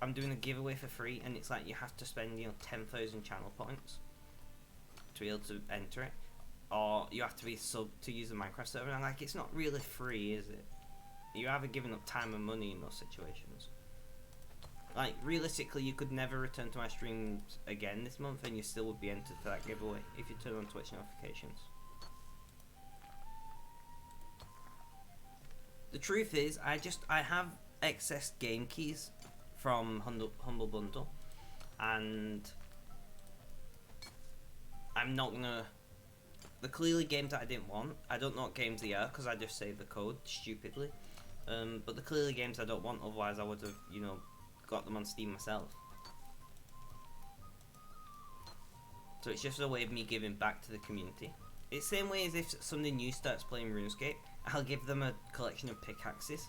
I'm doing a giveaway for free, and it's like you have to spend, 10,000 channel points to be able to enter it, or you have to be sub to use the Minecraft server, and I'm like, it's not really free, is it? You're either giving up time and money in those situations. Like, realistically, you could never return to my streams again this month, and you still would be entered for that giveaway if you turn on Twitch notifications. The truth is, I have excess game keys from Humble Bundle, and I'm not gonna... The clearly games that I didn't want, I don't know what games they are, because I just saved the code stupidly. But the clearly games I don't want, otherwise I would have, got them on Steam myself. So it's just a way of me giving back to the community. It's the same way as if somebody new starts playing RuneScape, I'll give them a collection of pickaxes.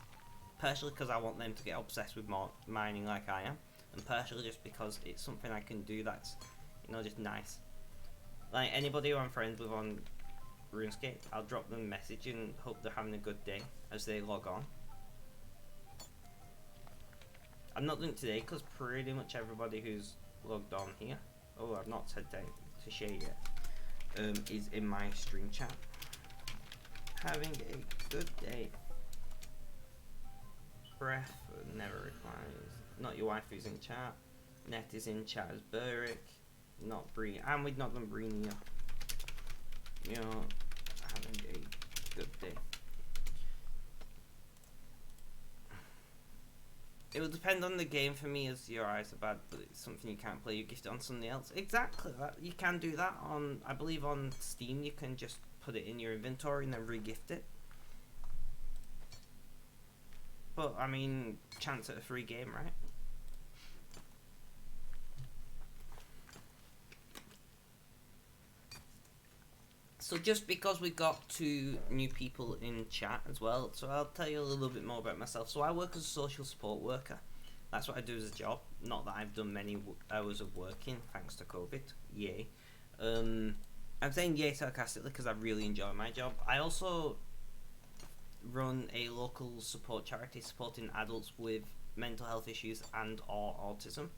Partially because I want them to get obsessed with more mining like I am, and partially just because it's something I can do that's, just nice. Like, anybody who I'm friends with on RuneScape. I'll drop them a message and hope they're having a good day as they log on. I'm not doing it today because pretty much everybody who's logged on here, oh, I've not said that to share yet, is in my stream chat. Having a good day. Breath never replies. Not your wife who's in chat. Net is in chat as Burick. Not Bree. And we've not done Breen yet. You're having a good day. It will depend on the game for me, as your eyes are bad, but it's something you can't play. You gift it on something else. Exactly. That you can do that on. I believe on Steam you can just put it in your inventory and then re-gift it. But I mean, chance at a free game, right? So just because we got 2 new people in chat as well, so I'll tell you a little bit more about myself. So I work as a social support worker. That's what I do as a job. Not that I've done many hours of working thanks to COVID. Yay. I'm saying yay sarcastically because I really enjoy my job. I also run a local support charity supporting adults with mental health issues and or autism.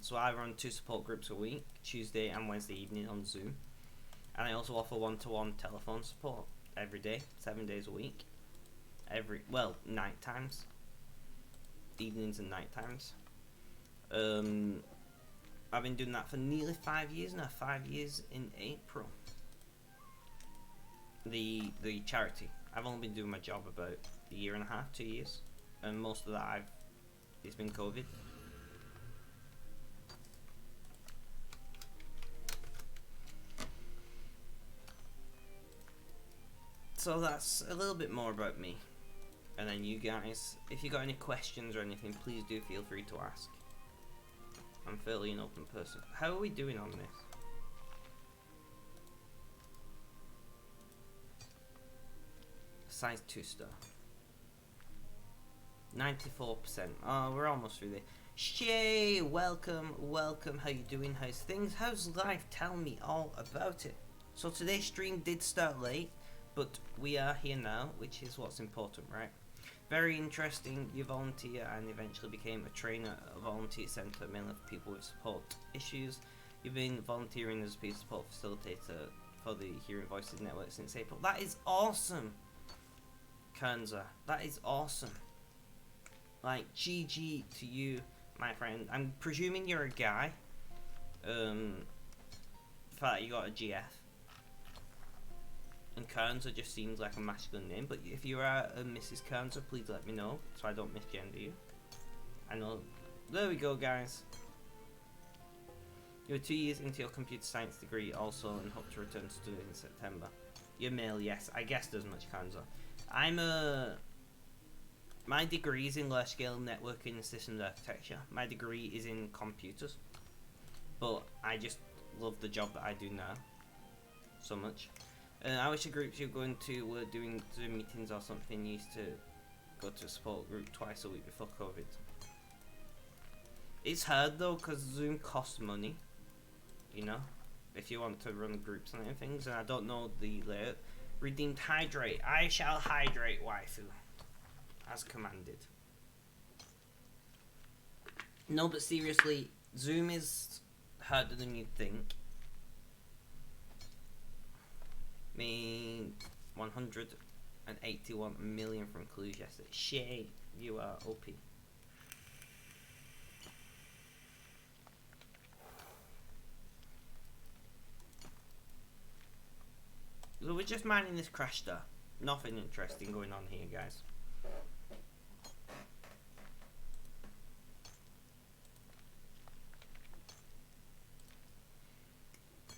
So I run 2 support groups a week, Tuesday and Wednesday evening on Zoom. And I also offer one-to-one telephone support every day, 7 days a week. Night times. Evenings and night times. I've been doing that for nearly 5 years now. 5 years in April. The charity. I've only been doing my job about a year and a half, 2 years. And most of that it's been COVID. So that's a little bit more about me. And then you guys, if you got any questions or anything, please do feel free to ask. I'm fairly an open person. How are we doing on this? Size 2 star. 94%. Oh, we're almost through there. Shay, welcome. How you doing? How's things? How's life? Tell me all about it. So today's stream did start late, but we are here now, which is what's important, right? Very interesting. You volunteer and eventually became a trainer at a volunteer centre, mainly for people with support issues. You've been volunteering as a peer support facilitator for the Hearing Voices Network since April. That is awesome, Kanza. That is awesome. Like, GG to you, my friend. I'm presuming you're a guy. The fact that you got a GF. And Kernza just seems like a masculine name, but if you are a Mrs. Kernza, please let me know so I don't misgender you. I know. There we go, guys. You're 2 years into your computer science degree also and hope to return to study in September. You're male, yes. I guessed as much, Kernza. My degree is in large scale networking and systems architecture. My degree is in computers. But I just love the job that I do now so much. I wish the groups you're going to were doing Zoom meetings or something. You used to go to a support group twice a week before COVID. It's hard though, because Zoom costs money, you know, if you want to run groups and things, and I don't know the layout. Redeemed hydrate. I shall hydrate, waifu. As commanded. No, but seriously, Zoom is harder than you'd think. Me 181 million from clues yesterday. Shay, you are OP. So we're just mining this crash star. Nothing interesting going on here, guys.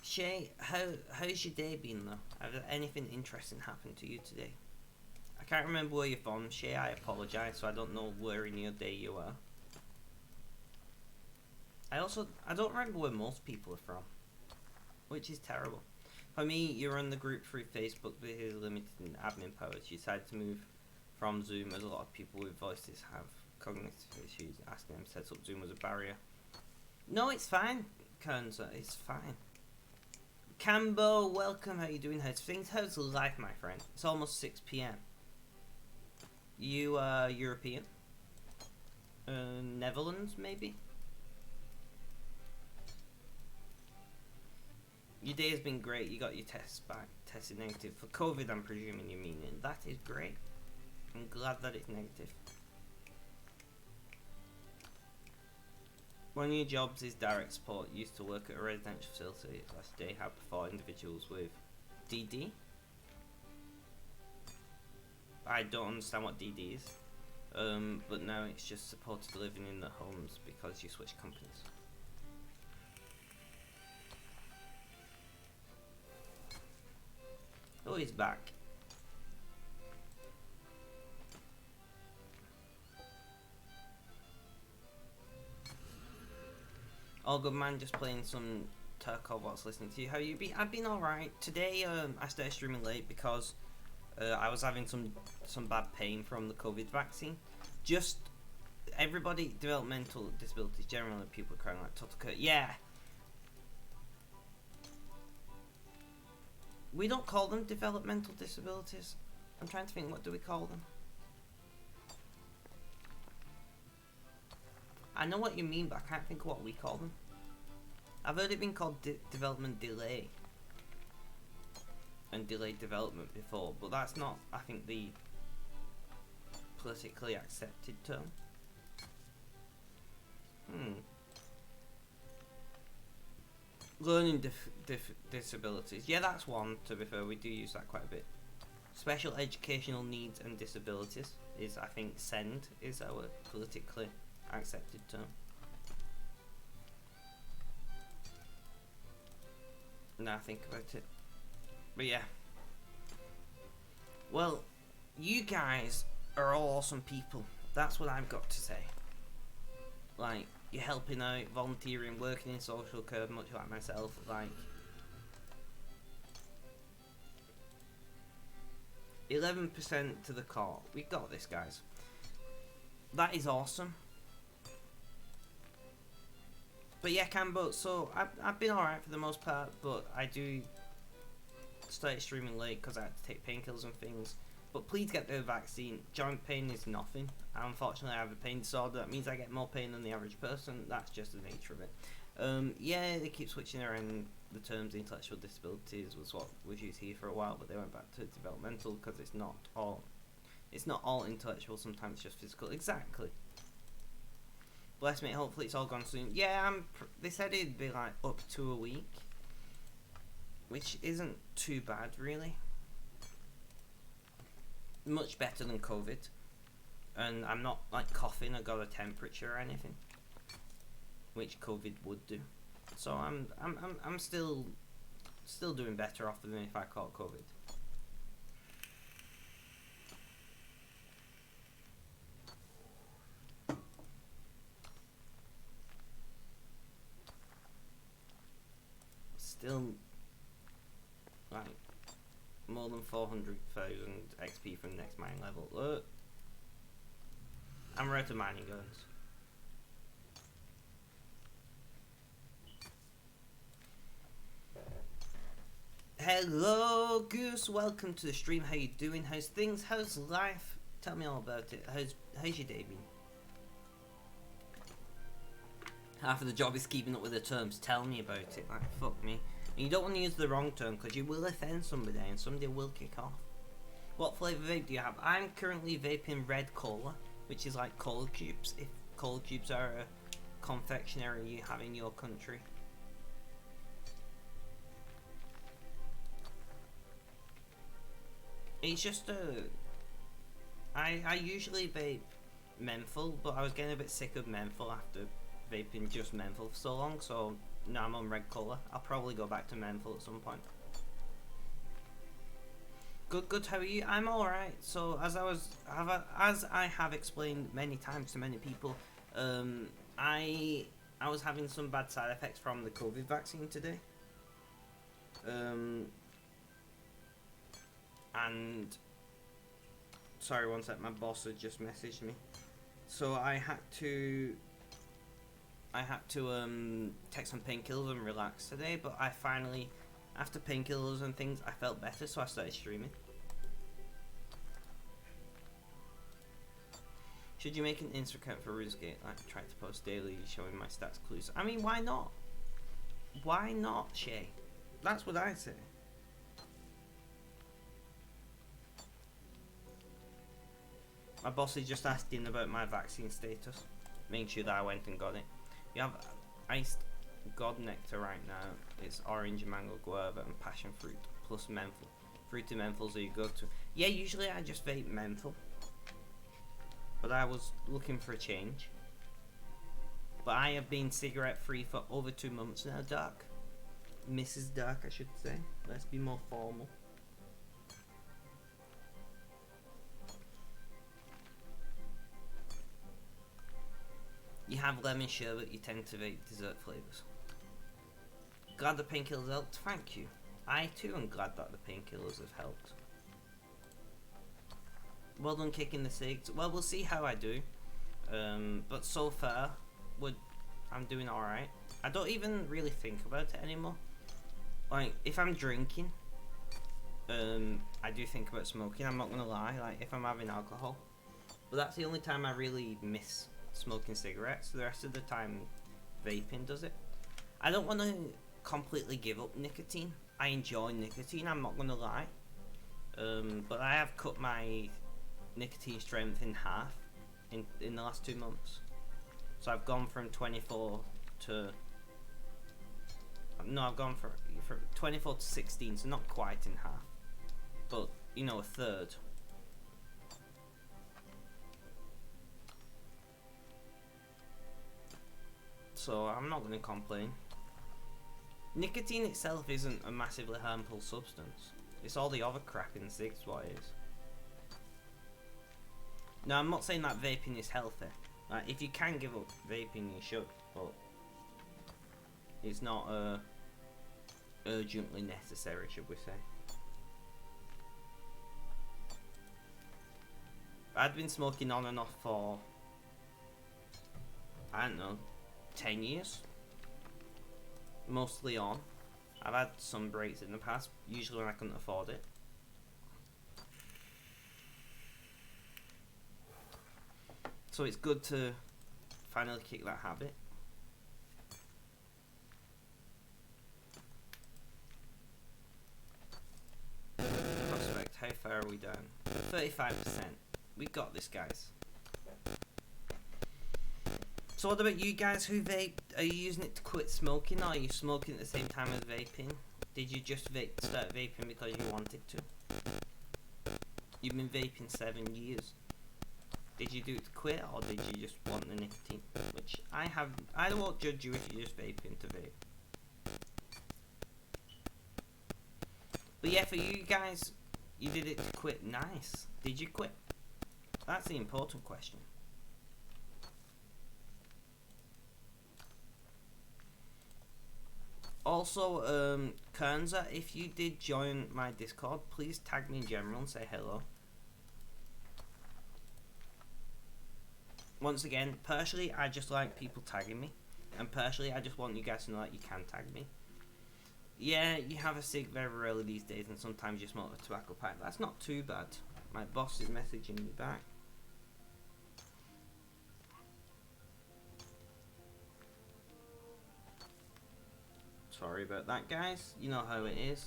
Shay, how's your day been though? Has anything interesting happened to you today? I can't remember where you're from, Shay. I apologise, so I don't know where in your day you are. I don't remember where most people are from, which is terrible. For me, you're in the group through Facebook, but it is limited in admin powers. You decided to move from Zoom, as a lot of people with voices have cognitive issues. Asking them to set up Zoom was a barrier. No, it's fine, Kernza. It's fine. Cambo, welcome. How you doing? How's things? How's life, my friend? It's almost 6 p.m. You European? Netherlands, maybe? Your day has been great. You got your tests back, tested negative for COVID. I'm presuming you mean it. That is great. I'm glad that it's negative. One of your jobs is direct support. Used to work at a residential facility. Last day helped for individuals with DD. I don't understand what DD is. But now it's just supported living in the homes because you switch companies. Oh, he's back. All good, man. Just playing some Tarkov whilst listening to you. How you been? I've been alright. Today, I started streaming late because I was having some bad pain from the COVID vaccine. Just everybody, developmental disabilities, generally people crying like Totaka. Yeah. We don't call them developmental disabilities. I'm trying to think, what do we call them? I know what you mean, but I can't think of what we call them. I've heard it being called development delay and delayed development before, but that's not, I think, the politically accepted term. Learning disabilities. Yeah, that's one, to be fair. We do use that quite a bit. Special educational needs and disabilities is, I think, SEND is our politically accepted term. Now I think about it. But yeah. Well, you guys are all awesome people. That's what I've got to say. Like, you're helping out, volunteering, working in social care, much like myself. Like, 11% to the call. We got this, guys. That is awesome. But yeah, Cambo, so I've been alright for the most part, but I do start streaming late because I had to take painkillers and things. But please get the vaccine. Joint pain is nothing. Unfortunately, I have a pain disorder. That means I get more pain than the average person. That's just the nature of it. Yeah, they keep switching around the terms. Intellectual disabilities was what was used here for a while, but they went back to developmental because it's not all intellectual. Sometimes it's just physical. Exactly. Bless me. Hopefully, it's all gone soon. Yeah, they said it'd be like up to a week, which isn't too bad, really. Much better than COVID, and I'm not like coughing or got a temperature or anything, which COVID would do. So I'm still doing better off than if I caught COVID. Still, like, more than 400,000 XP from the next mining level. I'm out of mining guns. Hello, Goose. Welcome to the stream. How you doing? How's things? How's life? Tell me all about it. How's your day been? Half of the job is keeping up with the terms. Tell me about it. Like, fuck me. And you don't want to use the wrong term because you will offend somebody and somebody will kick off. What flavour vape do you have? I'm currently vaping red cola, which is like cola cubes, if cola cubes are a confectionery you have in your country. It's just I usually vape menthol, but I was getting a bit sick of menthol after vaping just menthol for so long, so now I'm on red cola. I'll probably go back to menthol at some point. Good, how are you? I'm alright. So as I have explained many times to many people, I was having some bad side effects from the COVID vaccine today. And sorry, one sec, my boss had just messaged me. So I had to take some painkillers and relax today, but I finally After painkillers and things, I felt better, so I started streaming. Should you make an Instagram for RuneScape? Like, try to post daily showing my stats clues. I mean, why not? Why not, Shay? That's what I say. My boss is just asking about my vaccine status, making sure that I went and got it. We have iced god nectar right now. It's orange, mango, guava, and passion fruit, plus menthol. Fruity menthols are you go to. Yeah, usually I just vape menthol, but I was looking for a change. But I have been cigarette free for over 2 months now, Dark. Mrs. Dark, I should say. Let's be more formal. You have lemon sherbet, you tend to vape dessert flavours. Glad the painkillers helped, thank you. I too am glad that the painkillers have helped. Well done kicking the cigs. Well, we'll see how I do. But so far, I'm doing alright. I don't even really think about it anymore. Like, if I'm drinking, I do think about smoking, I'm not gonna lie, like if I'm having alcohol. But that's the only time I really miss smoking cigarettes. The rest of the time, vaping does it. I don't want to completely give up nicotine. I enjoy nicotine, I'm not gonna lie. But I have cut my nicotine strength in half in the last 2 months. So I've gone from 24 to... No, I've gone from 24 to 16, so not quite in half. But, you know, a third. So I'm not going to complain. Nicotine itself isn't a massively harmful substance. It's all the other crap in cigs what it is. Now, I'm not saying that vaping is healthy. Like, if you can give up vaping, you should, but it's not urgently necessary, should we say. I'd been smoking on and off for, I don't know, 10 years. Mostly on. I've had some breaks in the past, usually when I couldn't afford it. So it's good to finally kick that habit. Prospect, how far are we down? 35%. We got this, guys. So what about you guys who vape? Are you using it to quit smoking, or are you smoking at the same time as vaping? Did you just start vaping because you wanted to? You've been vaping 7 years. Did you do it to quit, or did you just want the nicotine? Which I won't judge you if you just vaping to vape. But yeah, for you guys, you did it to quit. Nice. Did you quit? That's the important question. Also, Kernza, if you did join my Discord, please tag me in general and say hello. Once again, personally, I just like people tagging me. And personally, I just want you guys to know that you can tag me. Yeah, you have a cig very rarely these days, and sometimes you smoke a tobacco pipe. That's not too bad. My boss is messaging me back. Sorry about that, guys. You know how it is.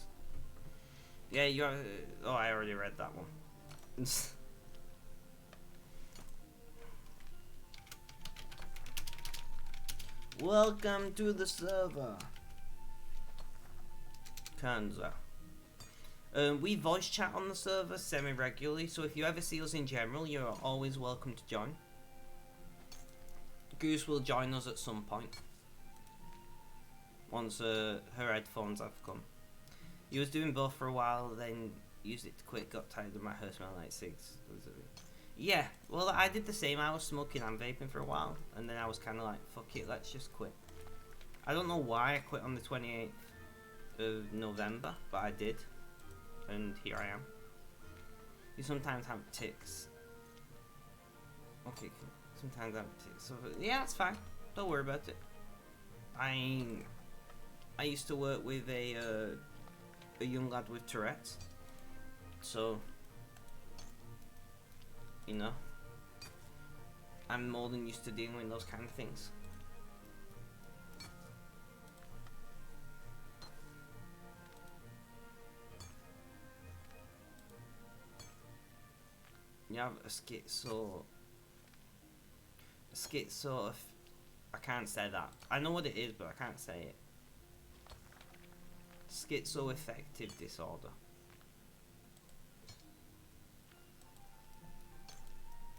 Yeah, you have... Oh, I already read that one. Welcome to the server. Kanza. We voice chat on the server semi-regularly, so if you ever see us in general, you're always welcome to join. Goose will join us at some point. Once her headphones have come. He was doing both for a while, then used it to quit, got tired of my hair smelling like cigs. Yeah, well, I did the same. I was smoking and vaping for a while, and then I was kind of like, fuck it, let's just quit. I don't know why I quit on the 28th of November, but I did, and here I am. You sometimes have tics. Okay, sometimes I have tics. So, yeah, it's fine. Don't worry about it. I used to work with a a young lad with Tourette's, so you know, I'm more than used to dealing with those kind of things. You have a schizo. I can't say that. I know what it is, but I can't say it. Schizoaffective disorder.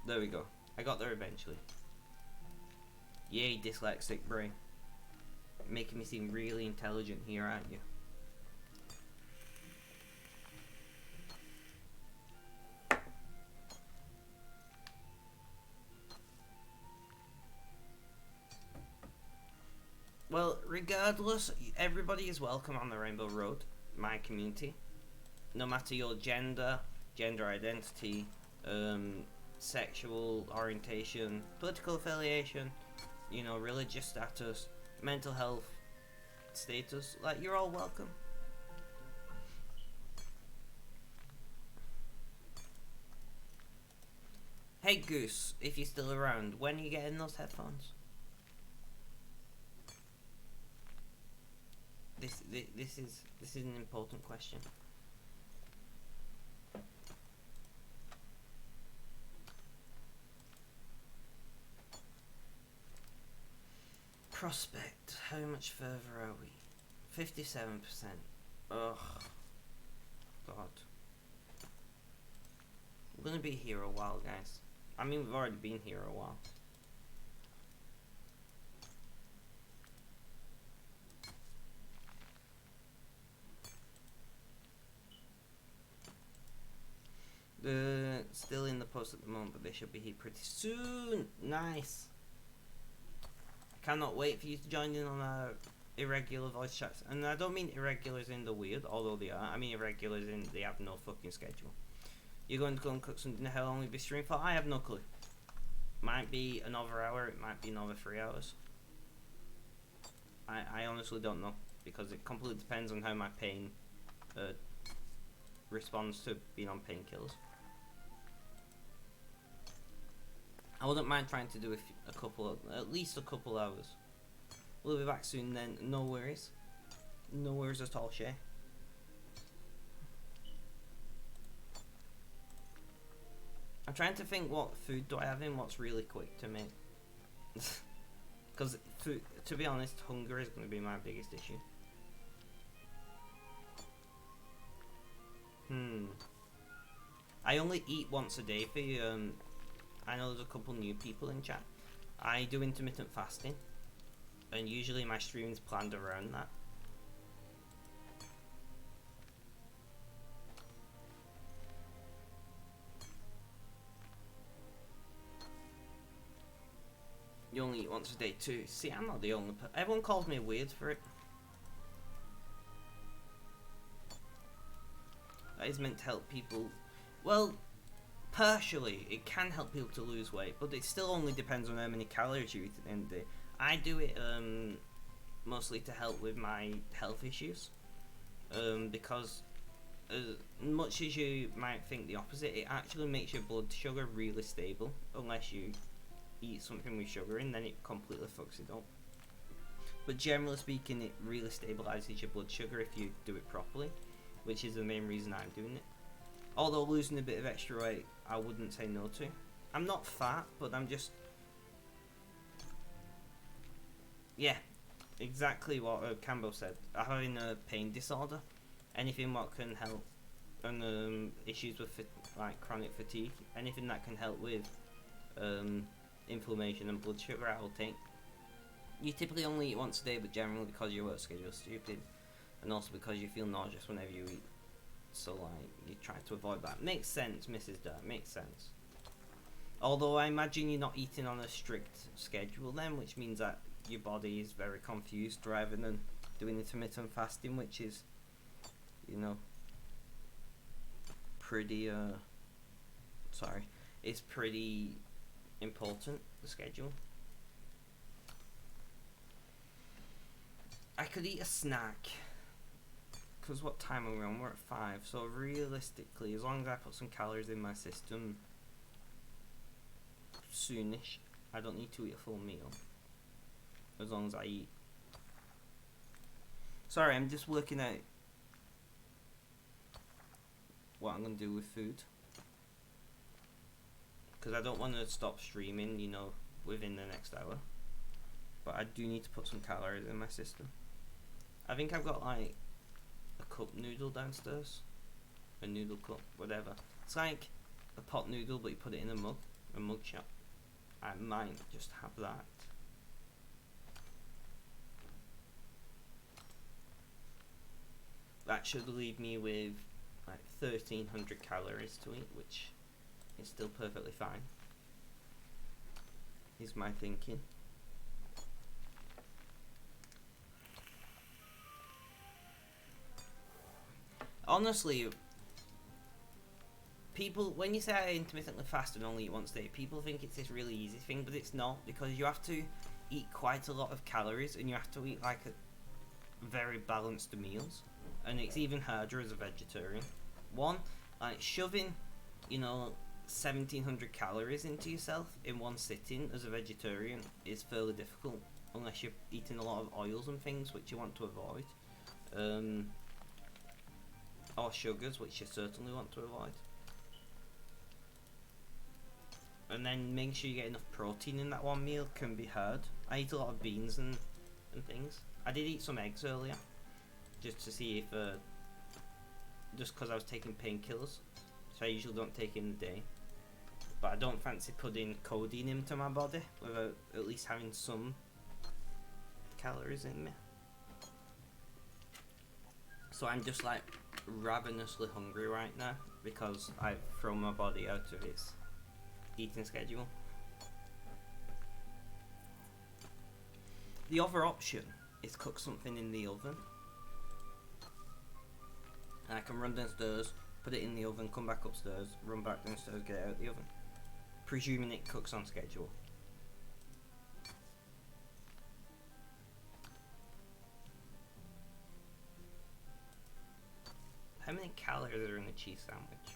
There we go. I got there eventually. Yay, dyslexic brain. Making me seem really intelligent here, aren't you? Well, regardless, everybody is welcome on the Rainbow Road, my community. No matter your gender, gender identity, sexual orientation, political affiliation, you know, religious status, mental health status, like, you're all welcome. Hey Goose, if you're still around, when are you getting those headphones? This is an important question. Prospect, how much further are we? 57%. Ugh. God. We're gonna be here a while, guys. I mean, we've already been here a while. Still in the post at the moment, but they should be here pretty soon. Nice. Cannot wait for you to join in on our irregular voice chats. And I don't mean irregulars in the weird, although they are. I mean irregulars in they have no fucking schedule. You're going to go and cook some dinner. How long will you be streaming for? I have no clue. Might be another hour. It might be another 3 hours. I honestly don't know, because it completely depends on how my pain responds to being on painkillers. I wouldn't mind trying to do at least a couple hours. We'll be back soon then, no worries. No worries at all, Shay. I'm trying to think what food do I have in what's really quick to make. Because, to be honest, hunger is going to be my biggest issue. I only eat once a day for you. I know there's a couple new people in chat. I do intermittent fasting, and usually my stream's planned around that. You only eat once a day too. See, I'm not the only everyone calls me weird for it. That is meant to help people. Well, partially, it can help people to lose weight, but it still only depends on how many calories you eat at the end of the day. I do it mostly to help with my health issues, because as much as you might think the opposite, it actually makes your blood sugar really stable. Unless you eat something with sugar in, then it completely fucks it up. But generally speaking, it really stabilizes your blood sugar if you do it properly, which is the main reason I'm doing it. Although losing a bit of extra weight, I wouldn't say no to. I'm not fat, but I'm just... Yeah, exactly what Cambo said. I'm having a pain disorder. Anything what can help, and issues with like chronic fatigue, anything that can help with inflammation and blood sugar, I will take. You typically only eat once a day, but generally because your work schedule is stupid, and also because you feel nauseous whenever you eat. So like, you try to avoid that. Makes sense, Mrs. Dirt, makes sense. Although I imagine you're not eating on a strict schedule then, which means that your body is very confused rather than doing intermittent fasting, which is, you know, pretty, sorry, it's pretty important, the schedule. I could eat a snack. because what time are we on? We're at 5, so realistically, as long as I put some calories in my system soonish, I don't need to eat a full meal. As long as I eat. Sorry, I'm just working out what I'm going to do with food. Because I don't want to stop streaming, you know, within the next hour. But I do need to put some calories in my system. I think I've got like a cup noodle downstairs. A noodle cup, whatever. It's like a pot noodle, but you put it in a mug shop. I might just have that. That should leave me with like 1,300 calories to eat, which is still perfectly fine. Is my thinking. Honestly, people, when you say I intermittently fast and only eat once a day, people think it's this really easy thing, but it's not, because you have to eat quite a lot of calories and you have to eat like a very balanced meals, and it's even harder as a vegetarian. One, like shoving, you know, 1,700 calories into yourself in one sitting as a vegetarian is fairly difficult, unless you're eating a lot of oils and things which you want to avoid. Or sugars, which you certainly want to avoid. And then making sure you get enough protein in that one meal can be hard. I eat a lot of beans and things. I did eat some eggs earlier, just to see if, just because I was taking painkillers, so I usually don't take in the day. But I don't fancy putting codeine into my body without at least having some calories in me. So I'm just like ravenously hungry right now because I've thrown my body out of its eating schedule. The other option is cook something in the oven, and I can run downstairs, put it in the oven, come back upstairs, run back downstairs, get it out of the oven, presuming it cooks on schedule. How many calories are in a cheese sandwich?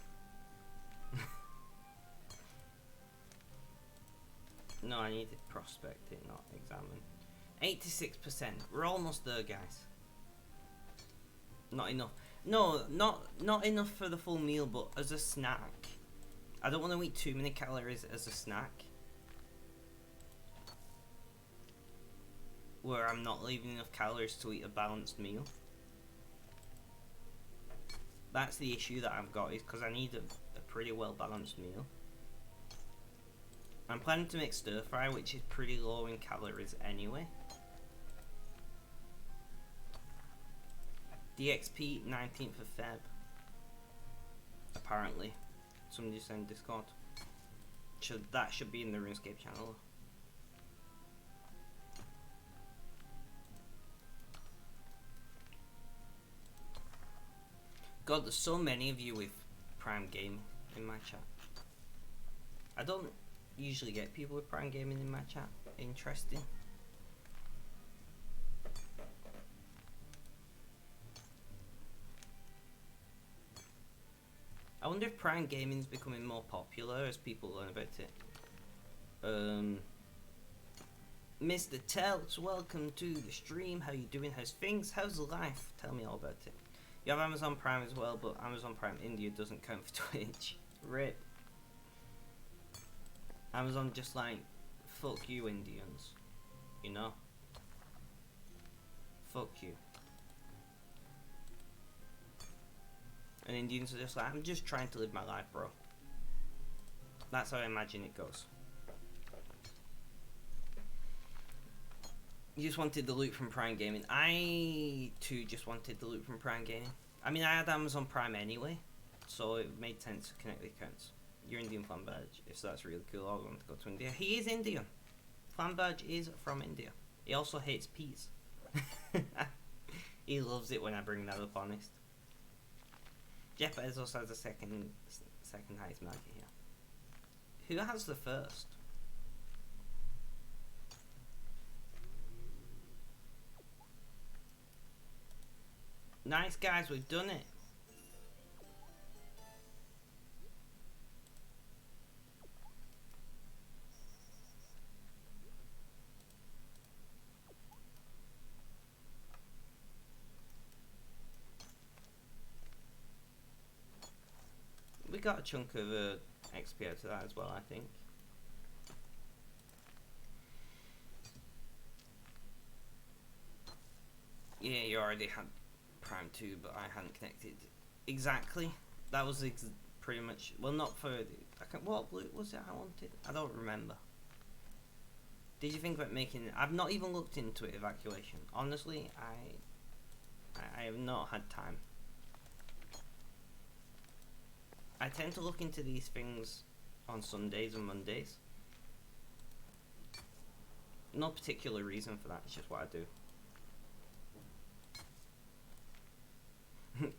No, I need to prospect it, not examine. 86%. We're almost there, guys. Not enough. No, not enough for the full meal, but as a snack. I don't want to eat too many calories as a snack, where I'm not leaving enough calories to eat a balanced meal. That's the issue that I've got, is because I need a pretty well balanced meal. I'm planning to make stir fry, which is pretty low in calories anyway. DXP 19th of Feb. Apparently. Somebody just sent Discord. That should be in the RuneScape channel. God, there's so many of you with Prime Gaming in my chat. I don't usually get people with Prime Gaming in my chat. Interesting. I wonder if Prime Gaming is becoming more popular as people learn about it. Mr. Telts, welcome to the stream. How you doing? How's things? How's life? Tell me all about it. You have Amazon Prime as well, but Amazon Prime India doesn't count for Twitch. RIP. Amazon just like, fuck you Indians. You know? Fuck you. And Indians are just like, I'm just trying to live my life, bro. That's how I imagine it goes. You just wanted the loot from Prime Gaming. I too just wanted the loot from Prime Gaming. I mean, I had Amazon Prime anyway, so it made sense to connect the accounts. You're Indian, Flambadge. If that's really cool, I want to go to India. He is Indian. Flambadge is from India. He also hates peas. He loves it when I bring that up, honest. Jeff Bezos has the second highest market here. Who has the first? Nice guys, we've done it. We got a chunk of XP out of that as well, I think. Yeah, you already had Prime 2, but I hadn't connected. Exactly. That was pretty much... Well, not for... what was it I wanted? I don't remember. Did you think about making... I've not even looked into it, evacuation. Honestly, I have not had time. I tend to look into these things on Sundays and Mondays. No particular reason for that, it's just what I do.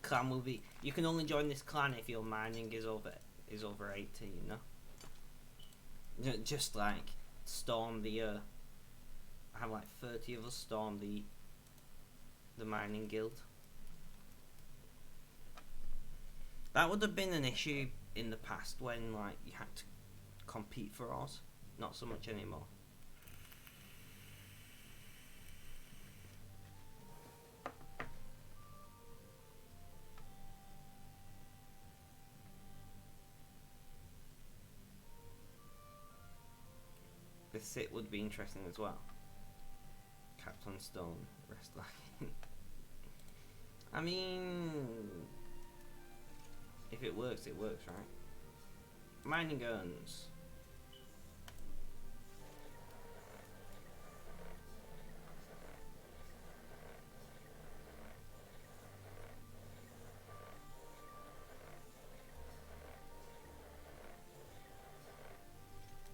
Clan will be... You can only join this clan if your mining is over 80, you know? Just like storm the... I have like 30 of us storm the mining guild. That would have been an issue in the past when like you had to compete for ours. Not so much anymore. The sit would be interesting as well. Capped on stone, rest like. I mean, if it works, right? Mining guns.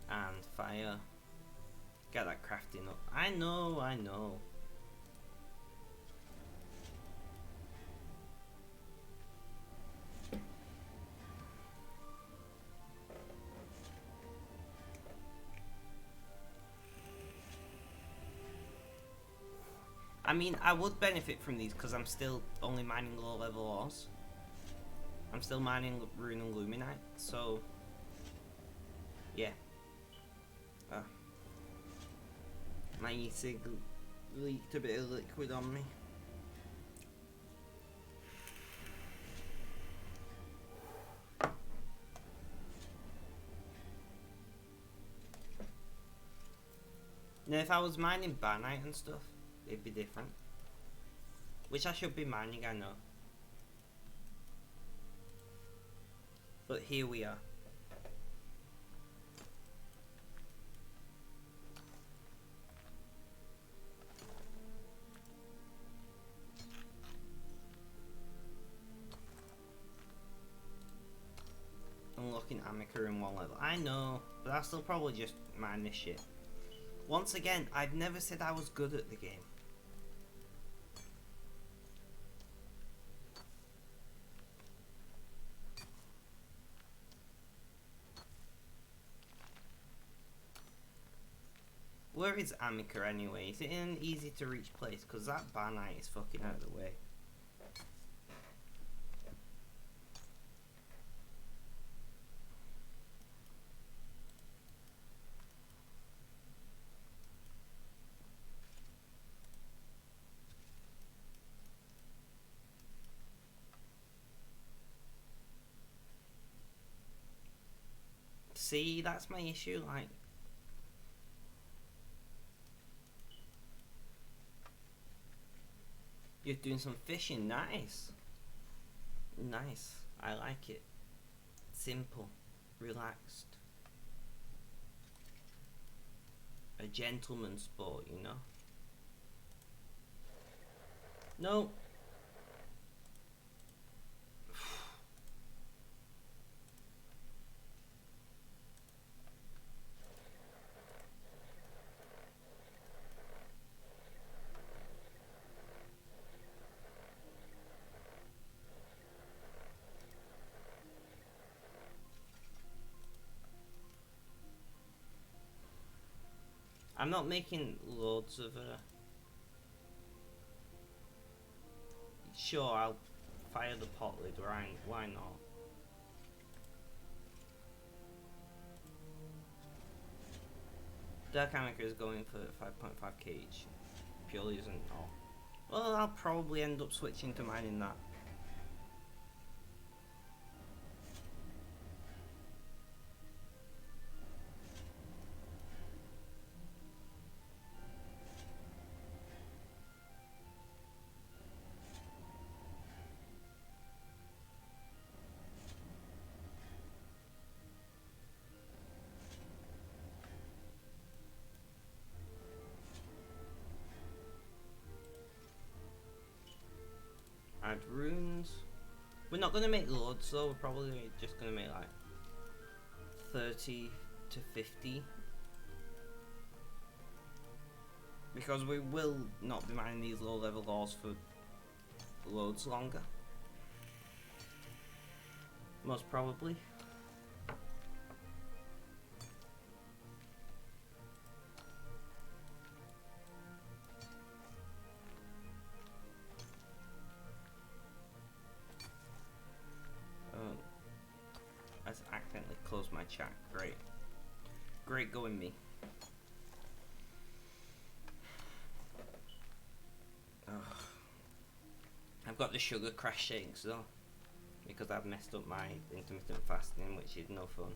And fire. Get that crafting up. I know. I mean, I would benefit from these because I'm still only mining low level ores. I'm still mining Rune and Luminite, so yeah. My e-cig leaked a bit of liquid on me. Now if I was mining Banite and stuff, it'd be different. Which I should be mining, I know. But here we are. Unlocking Amica in one level. I know, but I'll still probably just mine this shit. Once again, I've never said I was good at the game. Where is Amica anyway? Is it in an easy to reach place? Because that Banite is fucking out of the way. See, that's my issue, like... You're doing some fishing, nice. Nice, I like it. Simple, relaxed. A gentleman's sport, you know? No. I'm not making loads of Sure, I'll fire the pot lid, right? Why not? Dark Anarchy is going for 5.5k each. Purely isn't all. Well, I'll probably end up switching to mining that. Add runes. We're not going to make loads though, we're probably just going to make like 30 to 50. Because we will not be mining these low level ores for loads longer. Most probably. I accidentally closed my chat. Great. Great going me. Ugh. I've got the sugar crash shakes though. Because I've messed up my intermittent fasting, which is no fun.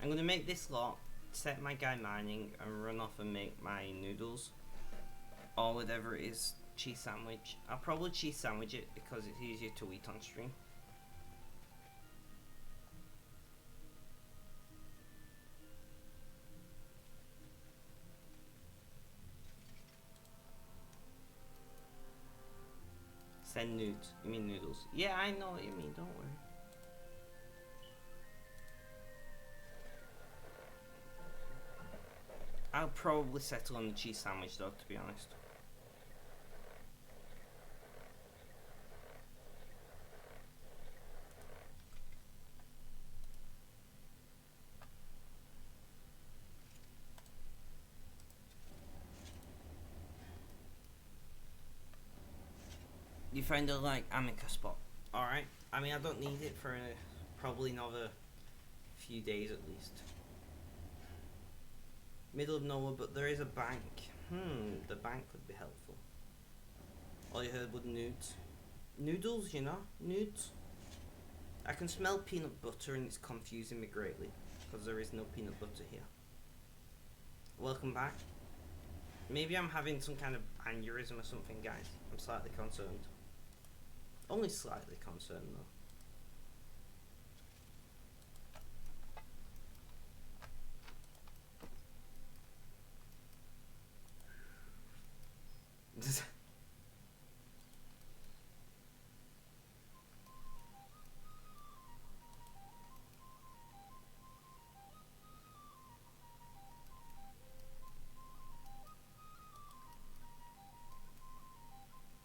I'm going to make this lot, set my guy mining, and run off and make my noodles. Or whatever it is, cheese sandwich. I'll probably cheese sandwich it because it's easier to eat on stream. Send nudes. You mean noodles? Yeah, I know what you mean, don't worry. I'll probably settle on the cheese sandwich though, to be honest. You find a like Amica spot. Alright. I mean, I don't need it for probably another few days at least. Middle of nowhere, but there is a bank. The bank would be helpful. All you heard was nudes. Noodles, you know? Nudes. I can smell peanut butter and it's confusing me greatly. Because there is no peanut butter here. Welcome back. Maybe I'm having some kind of aneurysm or something, guys. I'm slightly concerned. Only slightly concerned, though.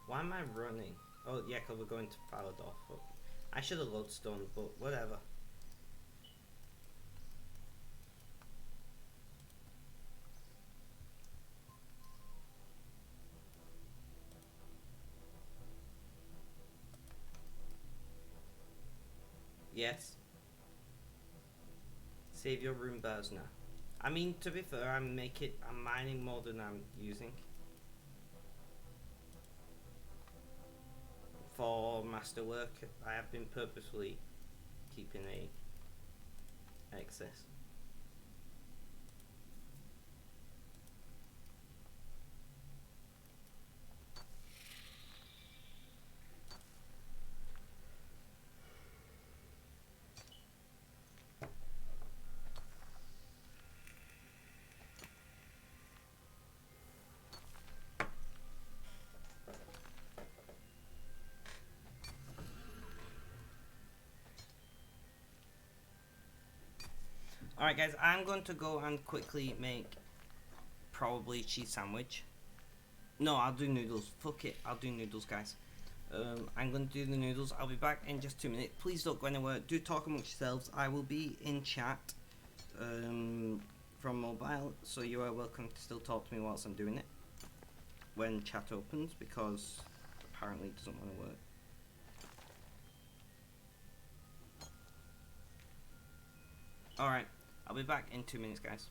Why am I running? Oh yeah, because we're going to Faladorf. I should have lodestone, but whatever. Yes. Save your rune bars now. I mean, to be fair, I'm mining more than I'm using. For masterwork, I have been purposefully keeping a excess. Alright guys, I'm going to go and quickly make probably cheese sandwich. No, I'll do noodles. Fuck it, I'll do noodles, guys. I'm going to do the noodles. I'll be back in just 2 minutes. Please don't go anywhere. Do talk amongst yourselves. I will be in chat from mobile, so you are welcome to still talk to me whilst I'm doing it when chat opens, because apparently it doesn't want to work. Alright, I'll be back in 2 minutes, guys.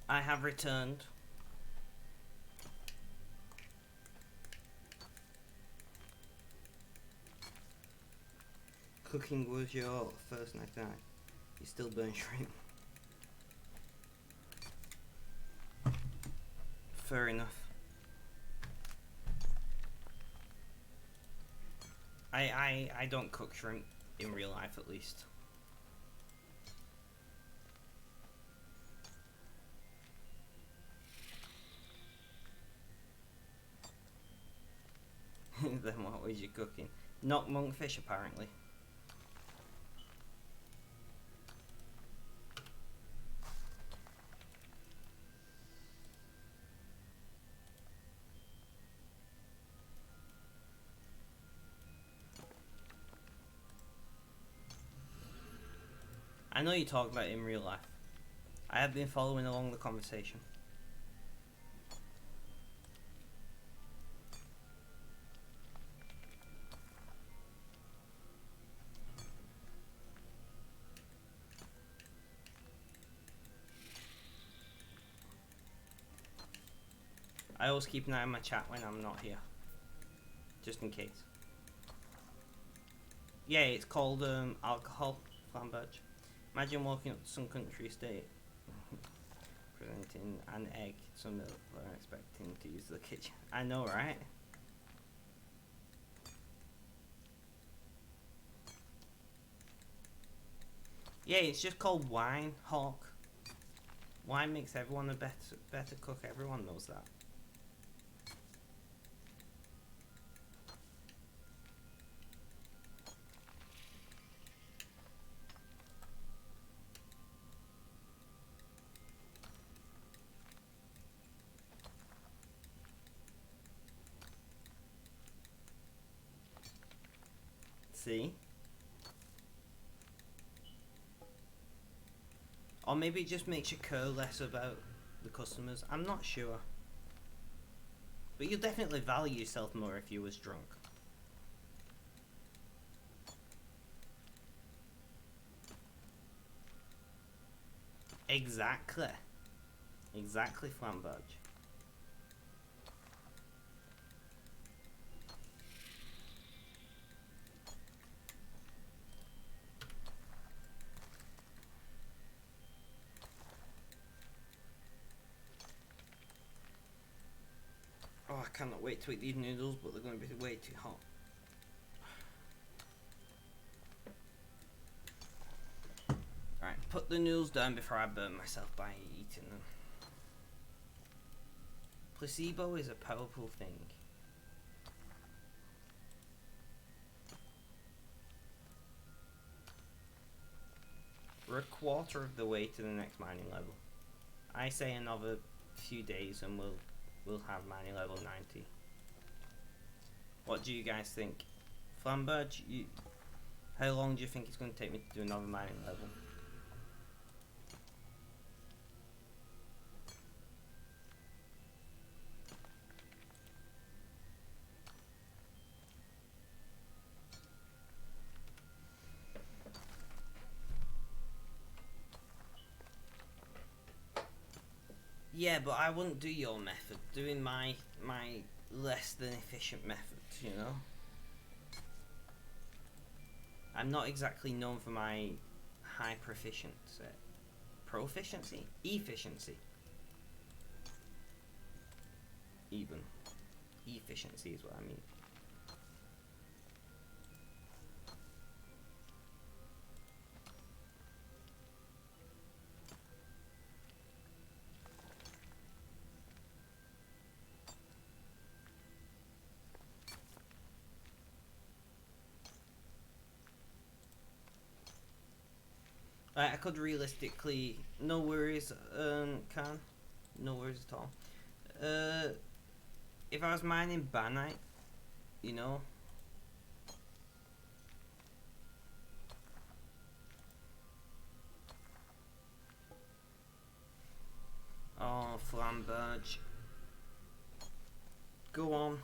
I have returned. Cooking was your first night out. You still burn shrimp. Fair enough. I don't cook shrimp in real life, at least. Then what was you cooking? Not monkfish, apparently. I know you talk about it in real life. I have been following along the conversation. I always keep an eye on my chat when I'm not here, just in case. Yeah, it's called alcohol, Flamberge. Imagine walking up to some country estate, presenting an egg, some milk, they're expecting to use the kitchen. I know, right? Yeah, it's just called wine, Hawk. Wine makes everyone a better cook. Everyone knows that. See? Or maybe it just makes you care less about the customers. I'm not sure. But you'll definitely value yourself more if you was drunk. Exactly. Exactly, Flamberge. Oh, I cannot wait to eat these noodles, but they're going to be way too hot. Alright, put the noodles down before I burn myself by eating them. Placebo is a powerful thing. We're a quarter of the way to the next mining level. I say another few days and we'll have mining level 90. What do you guys think? Flamberge, how long do you think it's going to take me to do another mining level? Yeah, but I wouldn't do your method. Doing my less than efficient method, you know? I'm not exactly known for my high proficiency. Proficiency? Efficiency. Even. Efficiency is what I mean. I could realistically, no worries, Khan, no worries at all. If I was mining Banite, you know, oh, Flamberge, go on.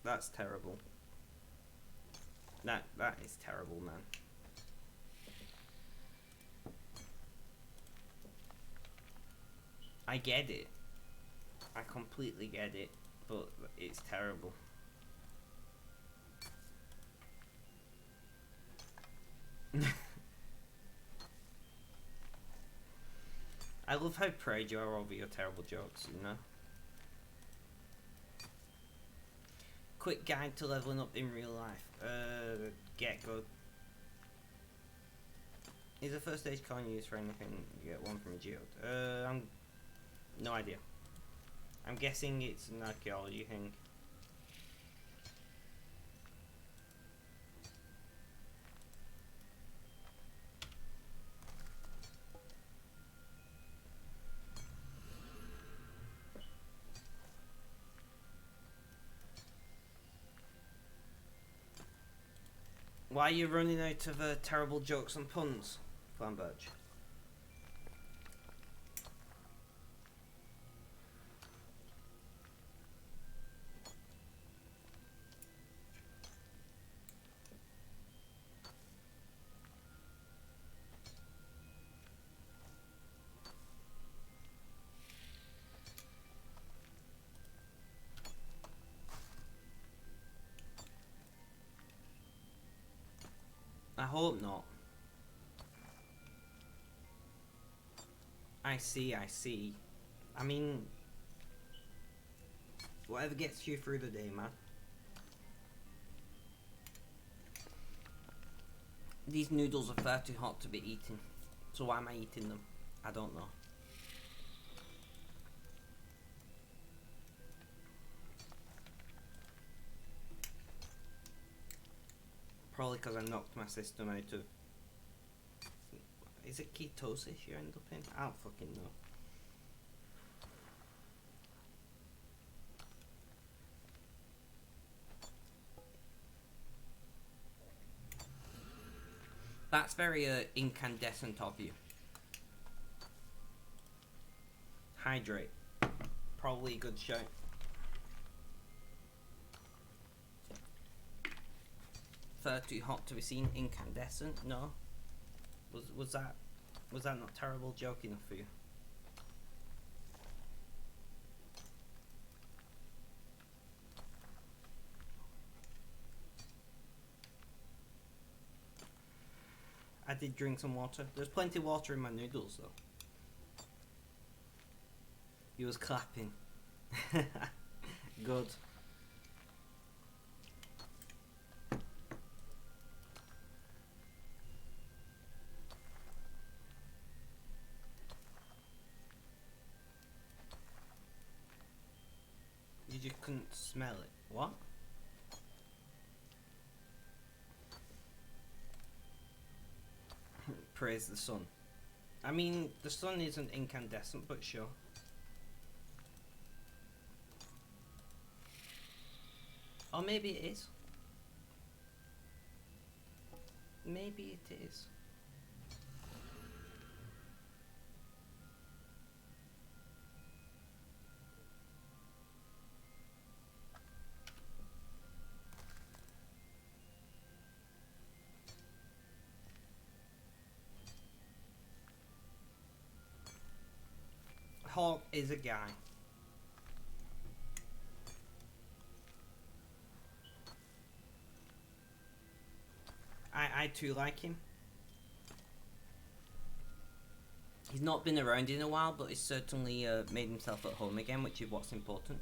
That's terrible. That is terrible, man. I get it. I completely get it, but it's terrible. I love how proud you are over your terrible jokes, you know? Quick guide to leveling up in real life. Get good. Is a first stage coin used for anything? You get one from a geode. I'm no idea. I'm guessing it's an archaeology thing. Why are you running out of terrible jokes and puns, Flamberge? I hope not. I see. I mean, whatever gets you through the day, man. These noodles are far too hot to be eaten. So why am I eating them? I don't know. Probably because I knocked my system out of... Is it ketosis you end up in? I don't fucking know. That's very incandescent of you. Hydrate. Probably a good shout. Fur too hot to be seen. Incandescent? No. Was that not terrible joke enough for you? I did drink some water. There's plenty of water in my noodles though. He was clapping. Good. You just couldn't smell it. What? Praise the sun. I mean, the sun isn't incandescent, but sure. Or maybe it is. Maybe it is. Hawk is a guy. I too like him. He's not been around in a while, but he's certainly made himself at home again, which is what's important.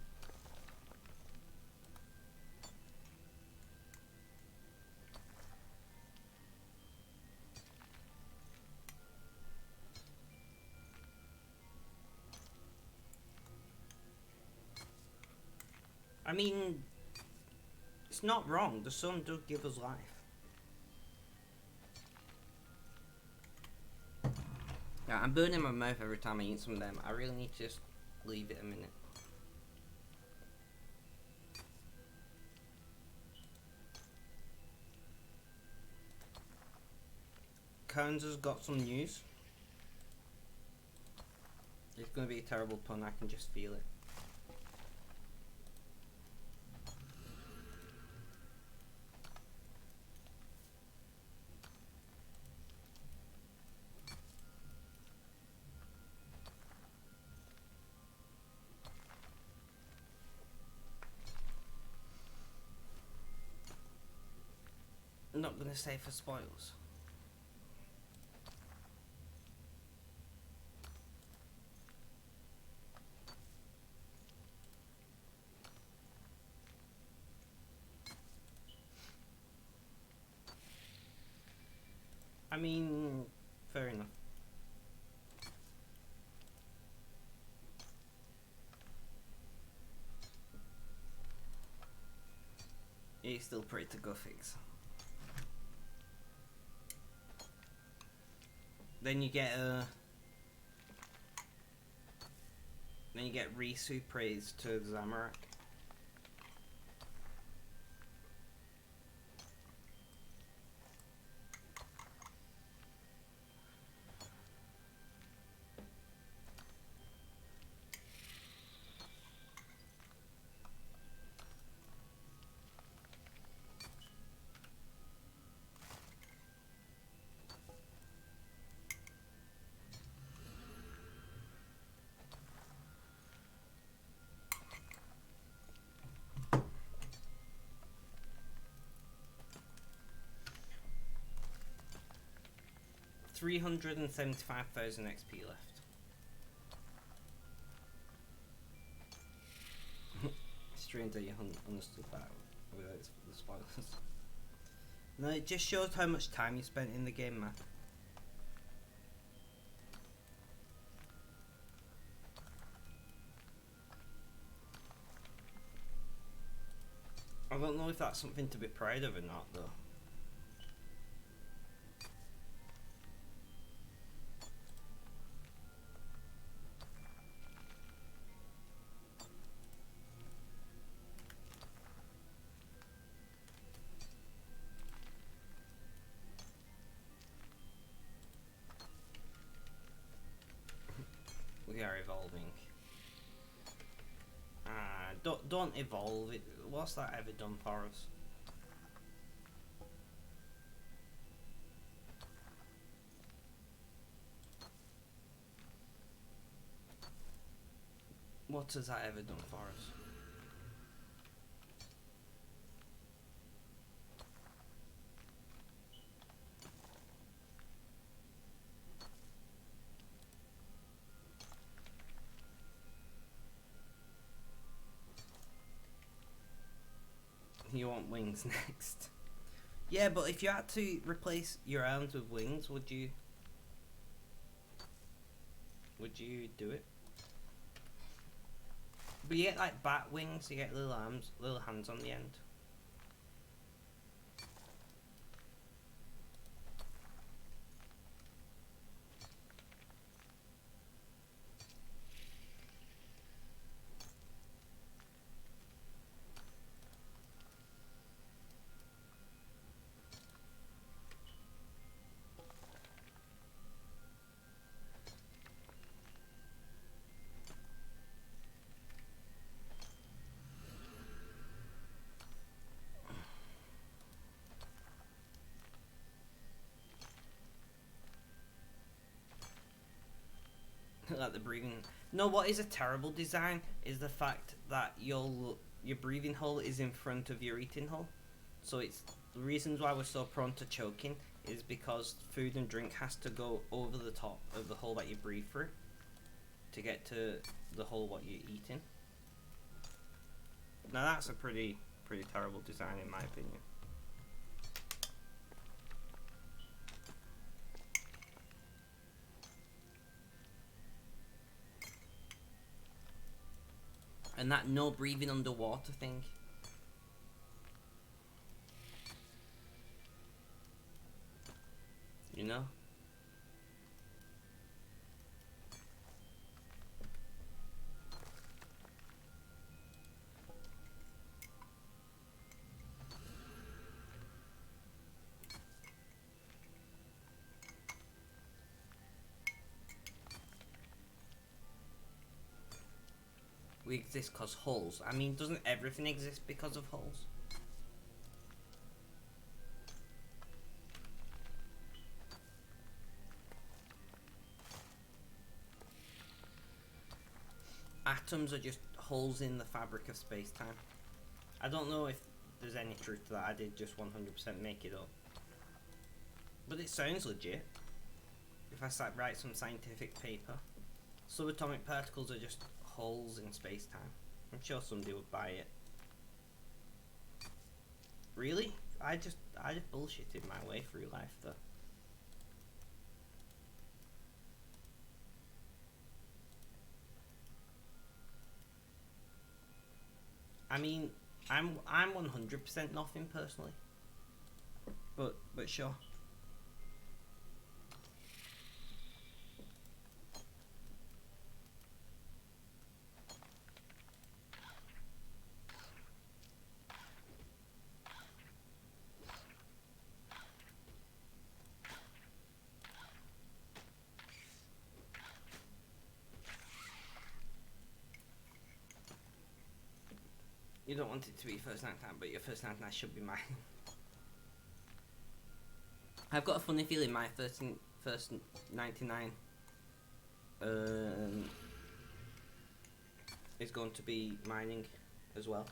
I mean, it's not wrong. The sun does give us life. Yeah, I'm burning my mouth every time I eat some of them. I really need to just leave it a minute. Cones has got some news. It's going to be a terrible pun, I can just feel it. I'm not going to say for spoilers. I mean, fair enough. It's still pretty to go fix. Then you get Risu praise to Zamorak. $375,000 XP left. Strange that you understood that without the spoilers. No, it just shows how much time you spent in the game, man. I don't know if that's something to be proud of or not, though. Don't evolve it. What's that ever done for us? What has that ever done for us? You want wings next? Yeah, but if you had to replace your arms with wings, would you? Would you do it? But you get like bat wings, you get little arms, little hands on the end. Like the breathing. No, what is a terrible design is the fact that your breathing hole is in front of your eating hole. So it's the reasons why we're so prone to choking is because food and drink has to go over the top of the hole that you breathe through to get to the hole what you're eating. Now that's a pretty terrible design in my opinion. And that no breathing underwater thing. You know? We exist because holes. I mean, doesn't everything exist because of holes? Atoms are just holes in the fabric of space-time. I don't know if there's any truth to that. I did just 100% make it up. But it sounds legit. If I write some scientific paper. Subatomic particles are just holes in space-time. I'm sure somebody would buy it. Really? I just bullshitted my way through life though. I mean, I'm 100% nothing personally. But sure. You don't want it to be your first night time, but your first night should be mine. I've got a funny feeling my first 99 is going to be mining as well.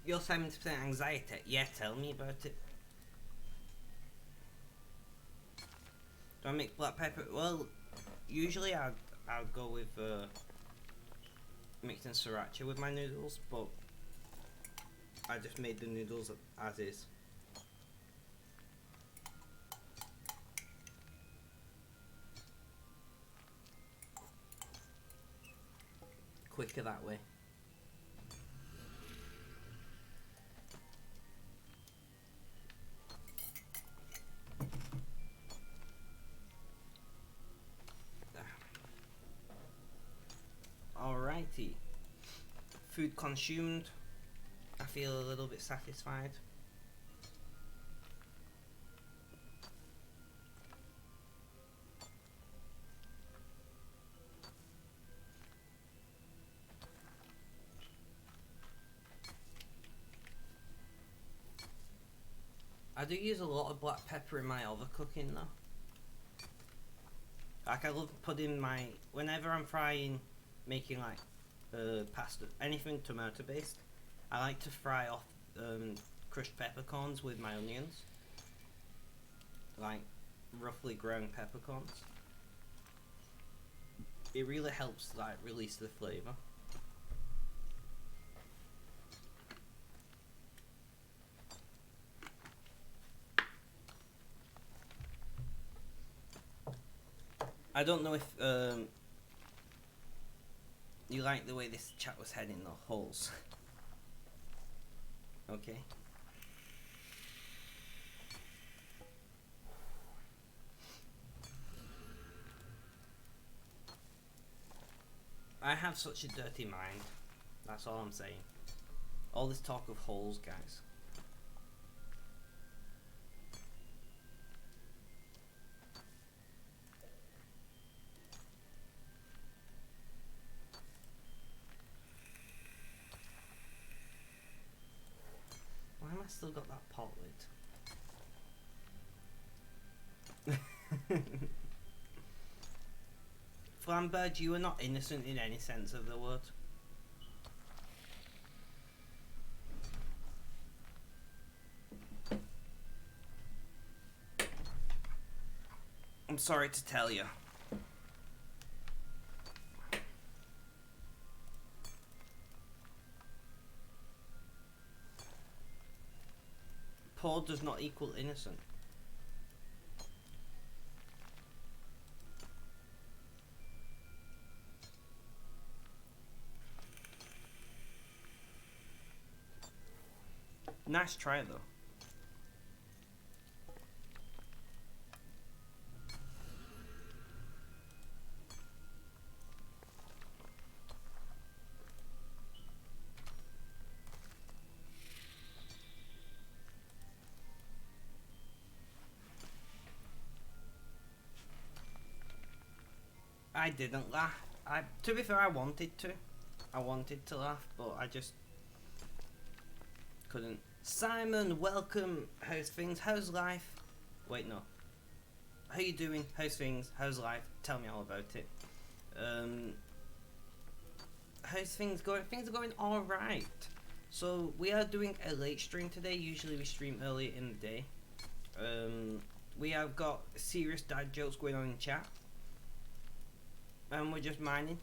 Your 70% anxiety? Yeah, tell me about it. Do I make black pepper? Well, usually I'd go with mixing sriracha with my noodles, but I just made the noodles as is. quicker that way. Alrighty. Food consumed. I feel a little bit satisfied. I do use a lot of black pepper in my overcooking though. Like I love putting my, whenever I'm frying, making like pasta, anything tomato based, I like to fry off crushed peppercorns with my onions. Like roughly ground peppercorns. It really helps like release the flavour. I don't know if you like the way this chat was heading the holes. Okay. I have such a dirty mind. That's all I'm saying. All this talk of holes, guys. Why am I still got that pot lid? Flambird, you are not innocent in any sense of the word. I'm sorry to tell you. Poor does not equal innocent. Nice try though. I didn't laugh. To be fair, I wanted to. I wanted to laugh, but I just couldn't. Simon, welcome. How's things? How's life? Wait, no. How you doing? How's things? How's life? Tell me all about it. How's things going? Things are going all right. So we are doing a late stream today. Usually we stream early in the day. We have got serious dad jokes going on in chat. And we're just minding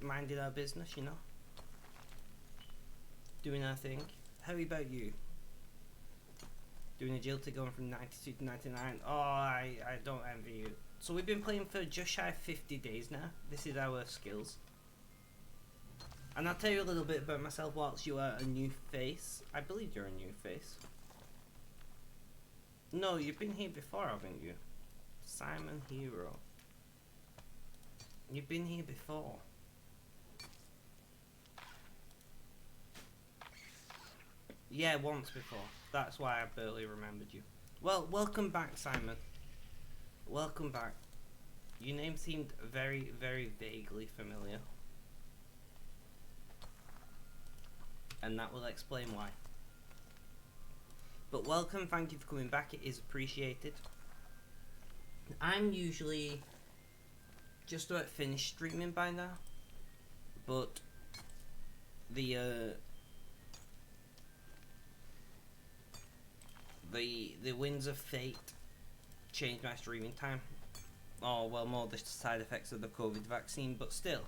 our business, you know. Doing our thing. How about you? Doing agility going from 92 to 99. Oh, I don't envy you. So we've been playing for just shy of 50 days now. This is our skills. And I'll tell you a little bit about myself whilst you are a new face. I believe you're a new face. No, you've been here before, haven't you? Simon Hero. You've been here before. Yeah, once before. That's why I barely remembered you. Well, welcome back, Simon. Welcome back. Your name seemed very, very vaguely familiar. And that will explain why. But welcome, thank you for coming back, it is appreciated. I'm usually just about finished streaming by now, but the winds of fate changed my streaming time. Oh, well, more the side effects of the COVID vaccine, but still.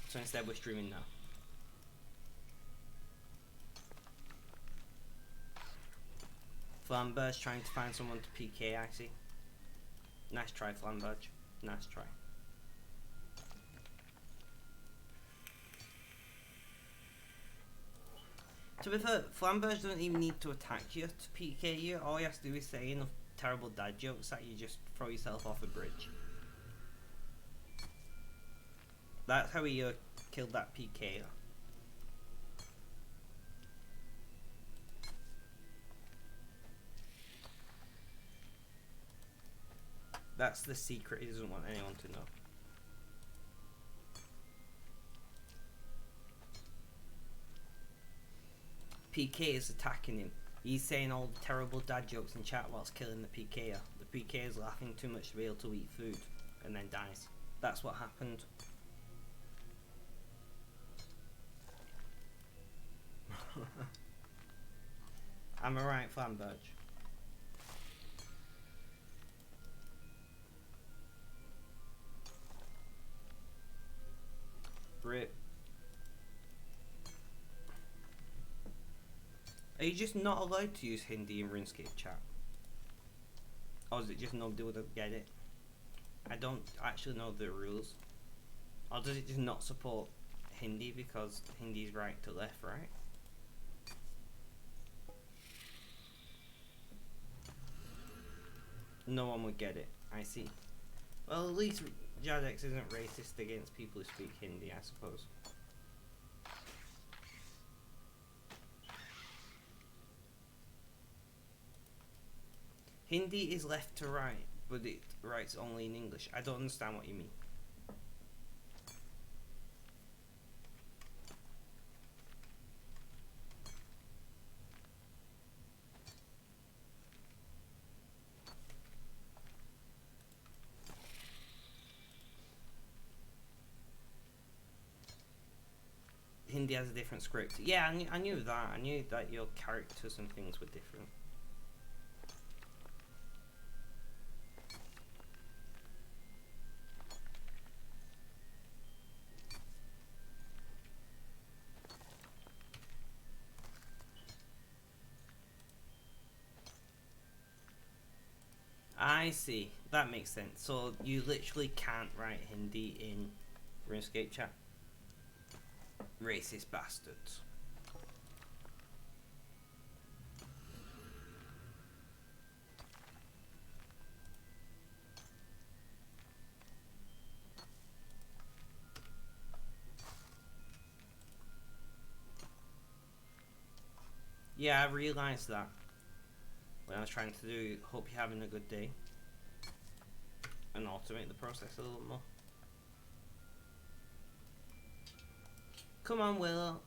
So instead we're streaming now. Flamberge trying to find someone to PK, I see. Nice try, Flamberge. Nice try. To be fair, Flamberge doesn't even need to attack you to PK you. All he has to do is say enough terrible dad jokes that you just throw yourself off a bridge. That's how he killed that PK. That's the secret he doesn't want anyone to know. PK is attacking him. He's saying all the terrible dad jokes in chat whilst killing the PKer. The PK is laughing too much to be able to eat food and then dies. That's what happened. Am I right, Flamberge? Rip. Are you just not allowed to use Hindi in RuneScape chat? Or is it just nobody would get it? I don't actually know the rules. Or does it just not support Hindi because Hindi's right to left, right? No one would get it. I see. Well, at least Jadex isn't racist against people who speak Hindi, I suppose. Hindi is left to right, but it writes only in English. I don't understand what you mean. Hindi has a different script. Yeah, I knew that. I knew that your characters and things were different. I see. That makes sense. So you literally can't write Hindi in RuneScape chat. Racist bastards. Yeah, I realised that when I was trying to do hope you're having a good day and automate the process a little more. Come on, Willow.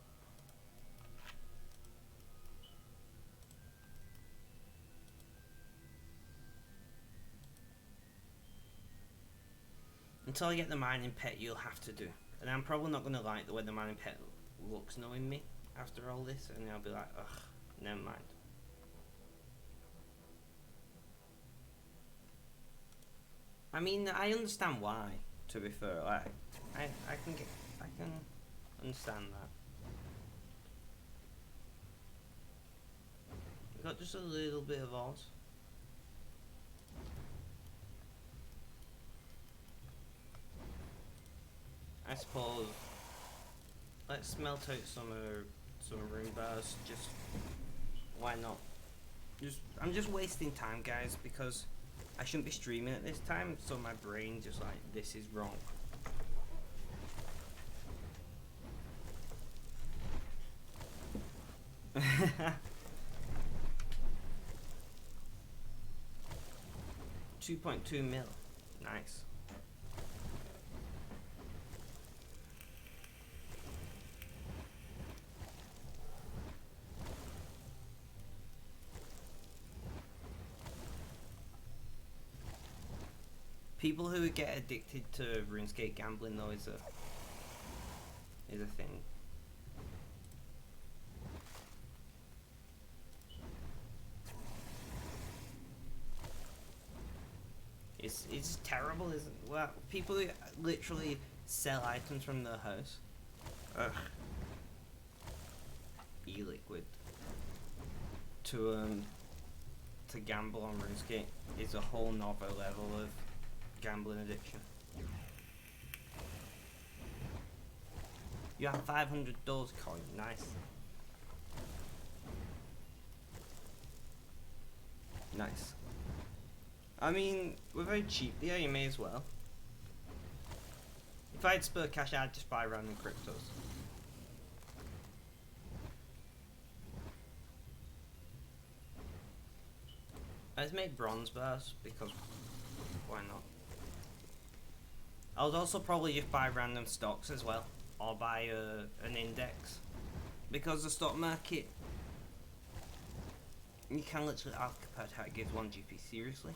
Until I get the mining pet, you'll have to do. And I'm probably not going to like the way the mining pet looks knowing me after all this, and I'll be like, ugh, never mind. I mean, I understand why, to be fair. Like, I can understand that. We got just a little bit of Oz. I suppose let's smelt out some rune bars. Just why not? I'm just wasting time, guys, because I shouldn't be streaming at this time. So my brain just like, this is wrong. $2.2 mil, nice. People who get addicted to RuneScape gambling though is a thing. It's terrible, isn't it? Well, people who literally sell items from their house. Ugh. E-liquid. To gamble on RuneScape is a whole nother level of gambling addiction. You have $500 coin, nice. Nice. I mean, we're very cheap here, you may as well. If I had spare cash, I'd just buy random cryptos. Let's make bronze bars, because why not? I would also probably just buy random stocks as well, or buy an index. Because the stock market, you can literally ask compared how it gives 1 GP, seriously?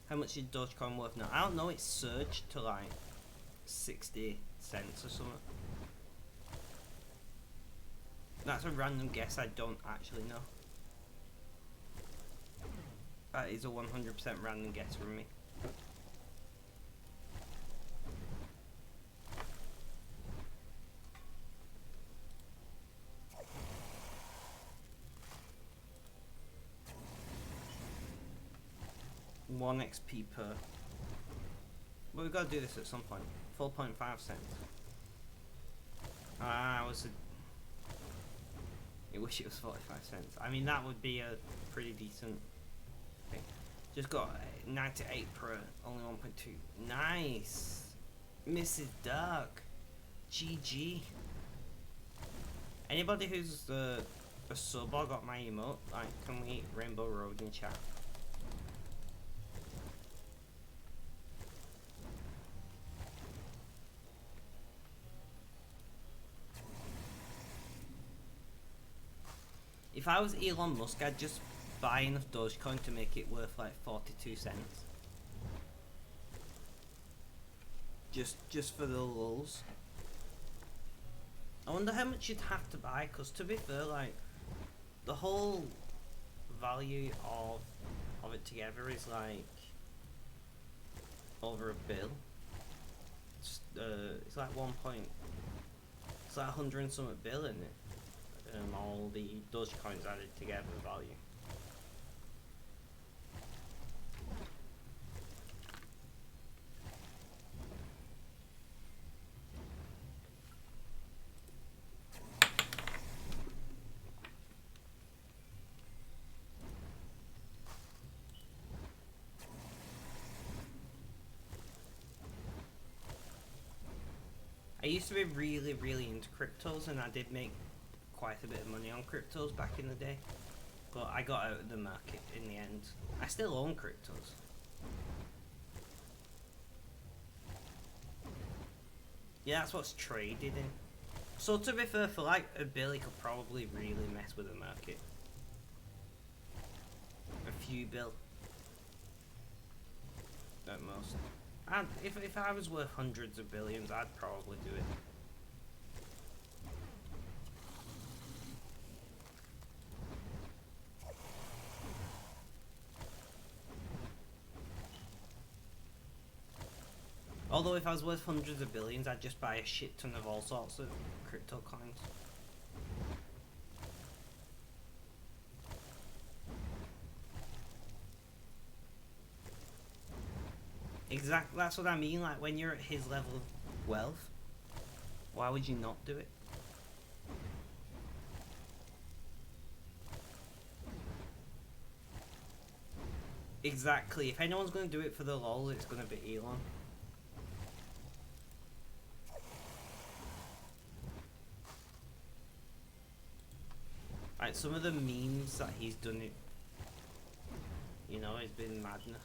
How much is Dogecoin worth now? I don't know, it's surged to like 60 cents or something. That's a random guess, I don't actually know. That is a 100% random guess from me. One XP per. But we've got to do this at some point. 4.5 cents. I wish it was 45 cents. I mean, that would be a pretty decent thing. Just got 98 per, only 1.2. Nice! Mrs. Dark. GG. Anybody who's a sub or got my emote, like, can we Rainbow Road in chat? If I was Elon Musk, I'd just buy enough Dogecoin to make it worth like 42 cents. Just for the lulz. I wonder how much you'd have to buy, because to be fair, like, the whole value of it together is like over $1 billion. It's like it's like 100 and something billion. All the Dogecoins added together value. I used to be really into cryptos, and I did make quite a bit of money on cryptos back in the day, but I got out of the market in the end. I still own cryptos. Yeah, that's what's traded in. So to be fair, for like $1 billion, could probably really mess with the market. A few bill at most. And if I was worth hundreds of billions, I'd probably do it. Although if I was worth hundreds of billions, I'd just buy a shit ton of all sorts of crypto coins. Exactly, that's what I mean, like when you're at his level of wealth, why would you not do it? Exactly, if anyone's going to do it for the lol, it's going to be Elon. Like, some of the memes that he's done, it, you know, it's been madness.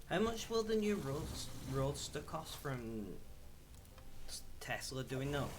How much will the new Roadster cost from Tesla, do we know?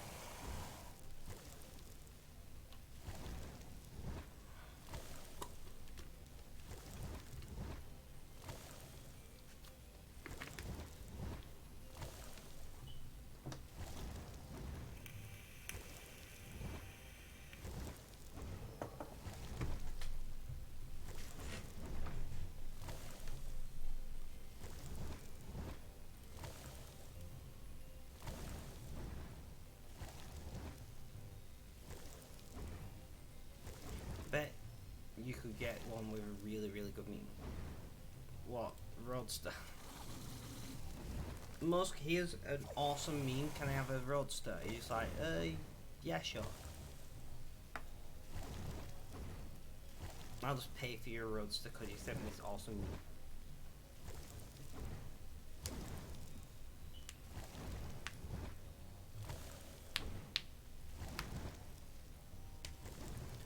could get one with a really, really good meme. What? Roadster. Musk, here's an awesome meme. Can I have a Roadster? He's like, yeah, sure. I'll just pay for your Roadster because you sent me this awesome meme.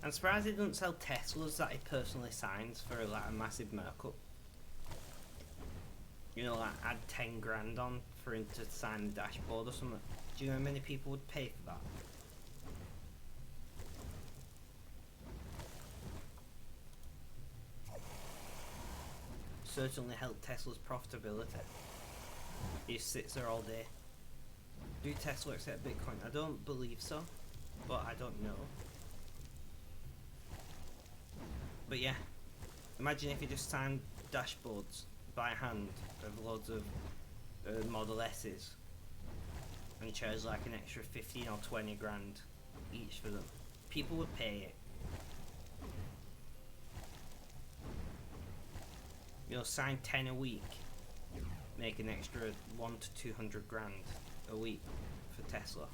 I'm surprised he doesn't sell Teslas that he personally signs for like a massive markup. You know, like add 10 grand on for him to sign the dashboard or something. Do you know how many people would pay for that? Certainly help Tesla's profitability. He just sits there all day. Do Tesla accept Bitcoin? I don't believe so, but I don't know. But yeah, imagine if you just signed dashboards by hand of loads of Model S's and charged like an extra 15 or 20 grand each for them. People would pay it. You know, sign 10 a week, make an extra 100 to 200 grand a week for Tesla.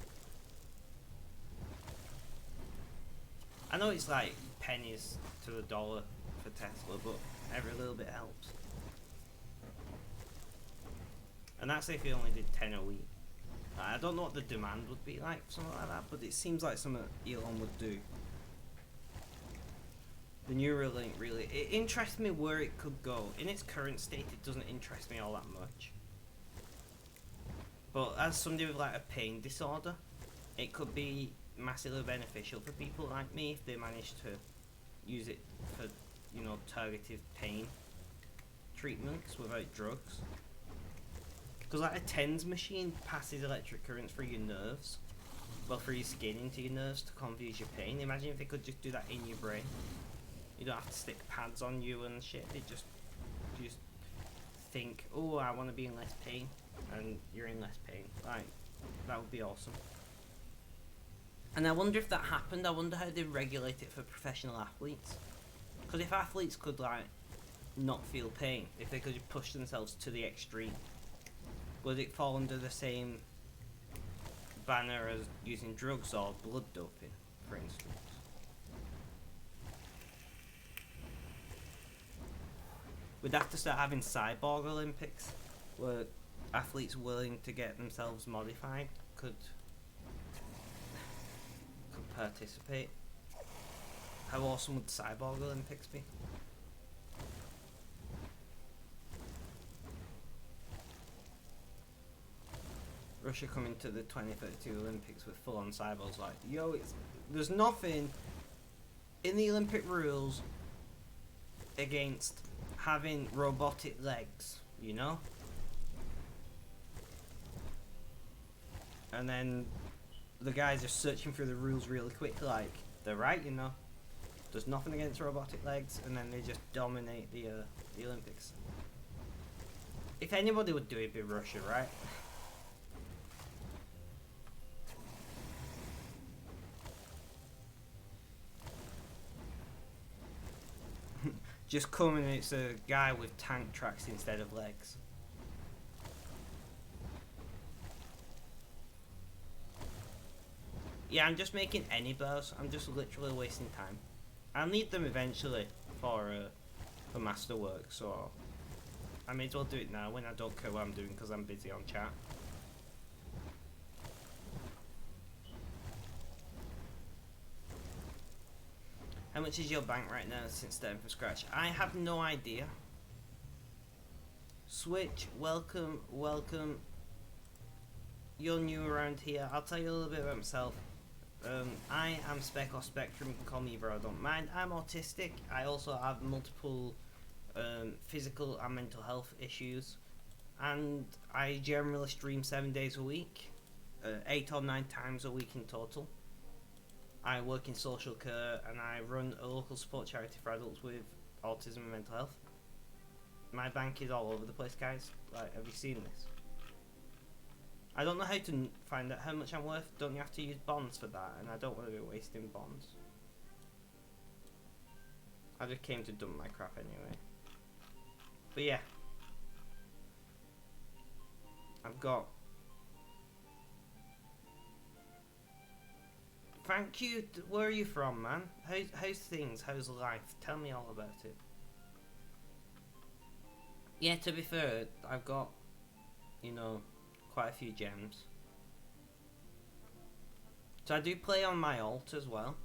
I know it's like pennies to the dollar for Tesla, but every little bit helps. And that's if you only did 10 a week. I don't know what the demand would be like for something like that, but it seems like something Elon would do. The Neuralink really, it interests me where it could go. In its current state, it doesn't interest me all that much. But as somebody with like a pain disorder, it could be massively beneficial for people like me if they manage to use it for, you know, targeted pain treatments without drugs. Because like a TENS machine passes electric currents through your nerves, well, through your skin into your nerves to confuse your pain. Imagine if they could just do that in your brain. You don't have to stick pads on you and shit. It just think, oh, I want to be in less pain, and you're in less pain. Like, that would be awesome. And I wonder if that happened. I wonder how they regulate it for professional athletes. Because if athletes could like not feel pain, if they could just push themselves to the extreme, would it fall under the same banner as using drugs or blood doping, for instance? We'd have to start having cyborg Olympics, where athletes willing to get themselves modified could participate. How awesome would cyborg Olympics be? Russia coming to the 2032 Olympics with full-on cyborgs, like, yo, there's nothing in the Olympic rules against having robotic legs, you know? And then the guys are searching through the rules really quick, like, they're right, you know? There's nothing against robotic legs, and then they just dominate the Olympics. If anybody would do it, it'd be Russia, right? Just come and it's a guy with tank tracks instead of legs. Yeah, I'm just making any bows. I'm just literally wasting time. I'll need them eventually for masterwork, so I may as well do it now when I don't care what I'm doing because I'm busy on chat. How much is your bank right now since starting from scratch? I have no idea. Switch, welcome, welcome. You're new around here. I'll tell you a little bit about myself. I am Spec or Spectrum. You can call me either, I don't mind. I'm autistic. I also have multiple physical and mental health issues. And I generally stream 7 days a week. 8 or 9 times a week in total. I work in social care and I run a local support charity for adults with autism and mental health. My bank is all over the place, guys. Like, have you seen this? I don't know how to find out how much I'm worth. Don't you have to use bonds for that? And I don't want to be wasting bonds. I just came to dump my crap anyway. But yeah. I've got... Thank you. Where are you from, man? How's things? How's life? Tell me all about it. Yeah, to be fair, I've got, you know, quite a few gems. So I do play on my alt as well.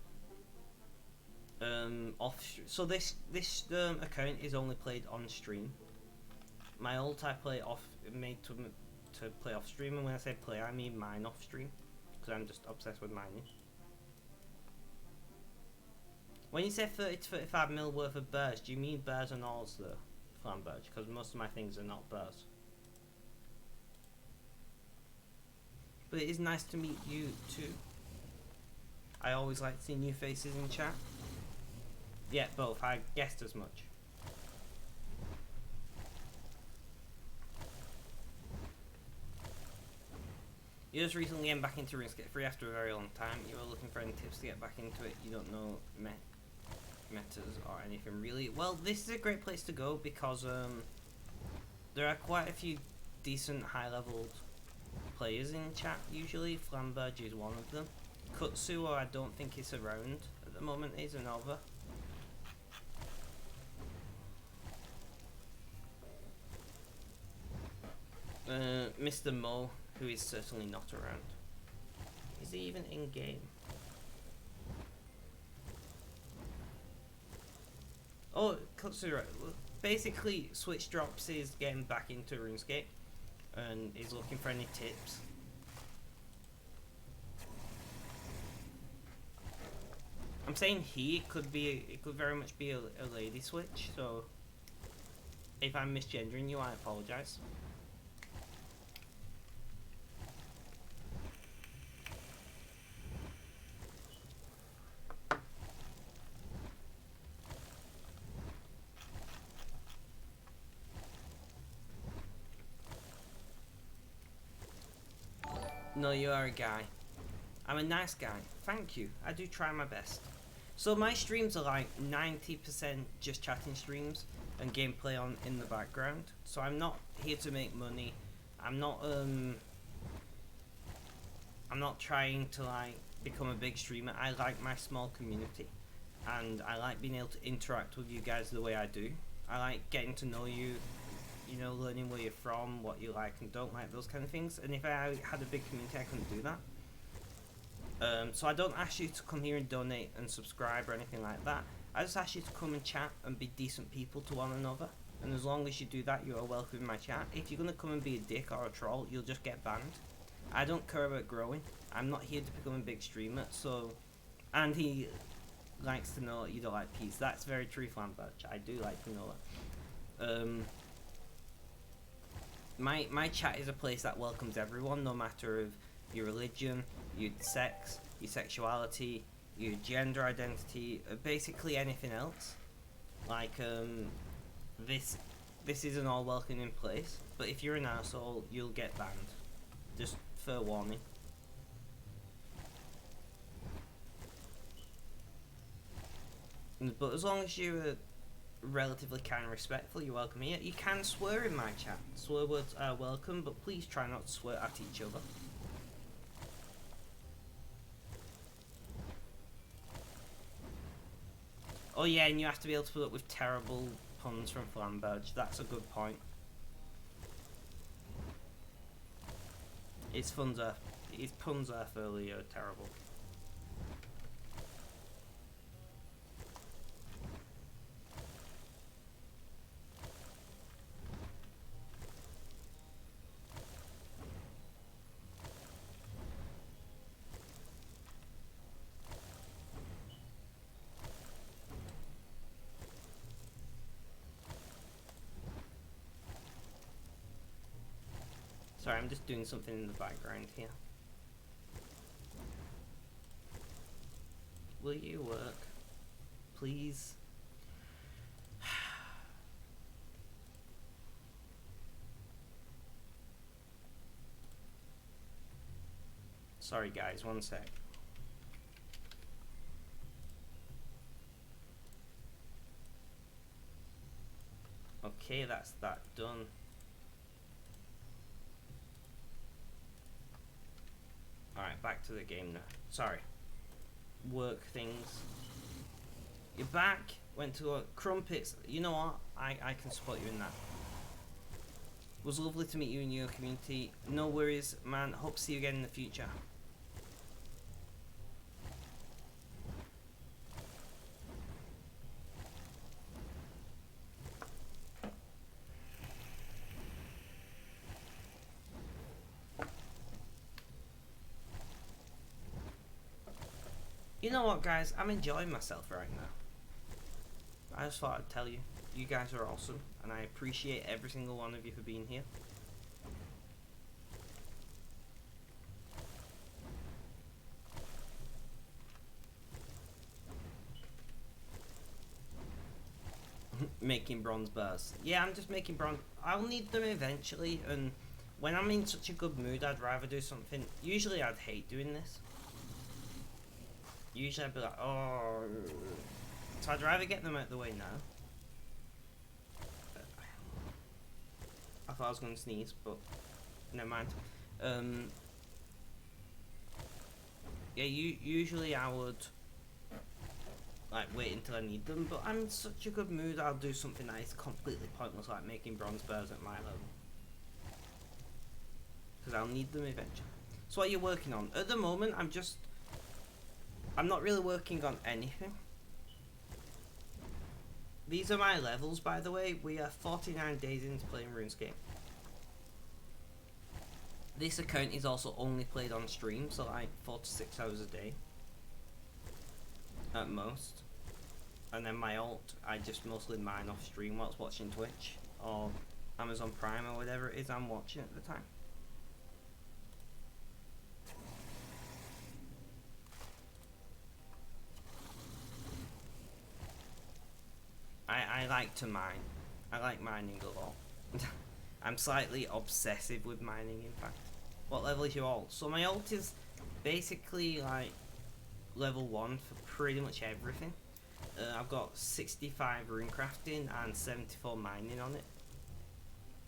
So this account is only played on stream. My alt I play off, made to play off stream, and when I say play, I mean mine off stream, because I'm just obsessed with mining. When you say 30 to 35 mil worth of bears, do you mean bears and alls though, Flamberge? Because most of my things are not bears. But it is nice to meet you too. I always like to see new faces in chat. Yeah, both. I guessed as much. You're just recently getting back into RuneScape free after a very long time. You were looking for any tips to get back into it. You don't know metas or anything really. Well, this is a great place to go because there are quite a few decent high-level players in chat usually. Flamberge is one of them. Kutsuo I don't think is around at the moment, is another. Mr. Mo, who is certainly not around. Is he even in game? Oh, Kutsuo, basically Switch Drops is getting back into RuneScape and is looking for any tips. I'm saying he, it could very much be a lady Switch, so if I'm misgendering you, I apologise. No, you are a guy. I'm a nice guy. Thank you. I do try my best. So my streams are like 90% just chatting streams and gameplay on in the background. So I'm not here to make money. I'm not trying to like become a big streamer. I like my small community and I like being able to interact with you guys the way I do. I like getting to know you, you know, learning where you're from, what you like and don't like, those kind of things. And if I had a big community, I couldn't do that. So I don't ask you to come here and donate and subscribe or anything like that. I just ask you to come and chat and be decent people to one another. And as long as you do that, you are welcome in my chat. If you're going to come and be a dick or a troll, you'll just get banned. I don't care about growing. I'm not here to become a big streamer, so... And he likes to know that you don't like peace. That's very true, Flamberge. I do like to know that. My chat is a place that welcomes everyone, no matter of your religion, your sex, your sexuality, your gender identity, basically anything else. Like, this is an all welcoming place, but if you're an asshole, you'll get banned. Just fair warning. But as long as you're relatively kind and respectful, you're welcome here. You can swear in my chat. Swear words are welcome, but please try not to swear at each other. Oh yeah, and you have to be able to put up with terrible puns from Flamberge. That's a good point. His puns are fairly terrible. Sorry, I'm just doing something in the background here. Will you work? Please? Sorry guys, one sec. Okay, that's that done. Alright, back to the game now. Sorry. Work things. You're back. Went to Crumpets. You know what? I can support you in that. It was lovely to meet you in your community. No worries, man. Hope to see you again in the future. You know what, guys? I'm enjoying myself right now. I just thought I'd tell you. You guys are awesome, and I appreciate every single one of you for being here. Making bronze bars. Yeah, I'm just making bronze. I'll need them eventually, and when I'm in such a good mood, I'd rather do something. Usually, I'd hate doing this. Usually, I'd be like, oh. So I'd rather get them out of the way now. I thought I was going to sneeze, but never mind. Yeah, usually I would like wait until I need them, but I'm in such a good mood, I'll do something that is completely pointless, like making bronze bars at my level. Because I'll need them eventually. So what are you working on? At the moment, I'm not really working on anything. These are my levels, by the way. We are 49 days into playing RuneScape. This account is also only played on stream, so like 4 to 6 hours a day. At most. And then my alt, I just mostly mine off stream whilst watching Twitch or Amazon Prime or whatever it is I'm watching at the time. I like to mine. I like mining a lot. I'm slightly obsessive with mining, in fact. What level is your alt? So my alt is basically like level 1 for pretty much everything. I've got 65 rune crafting and 74 mining on it.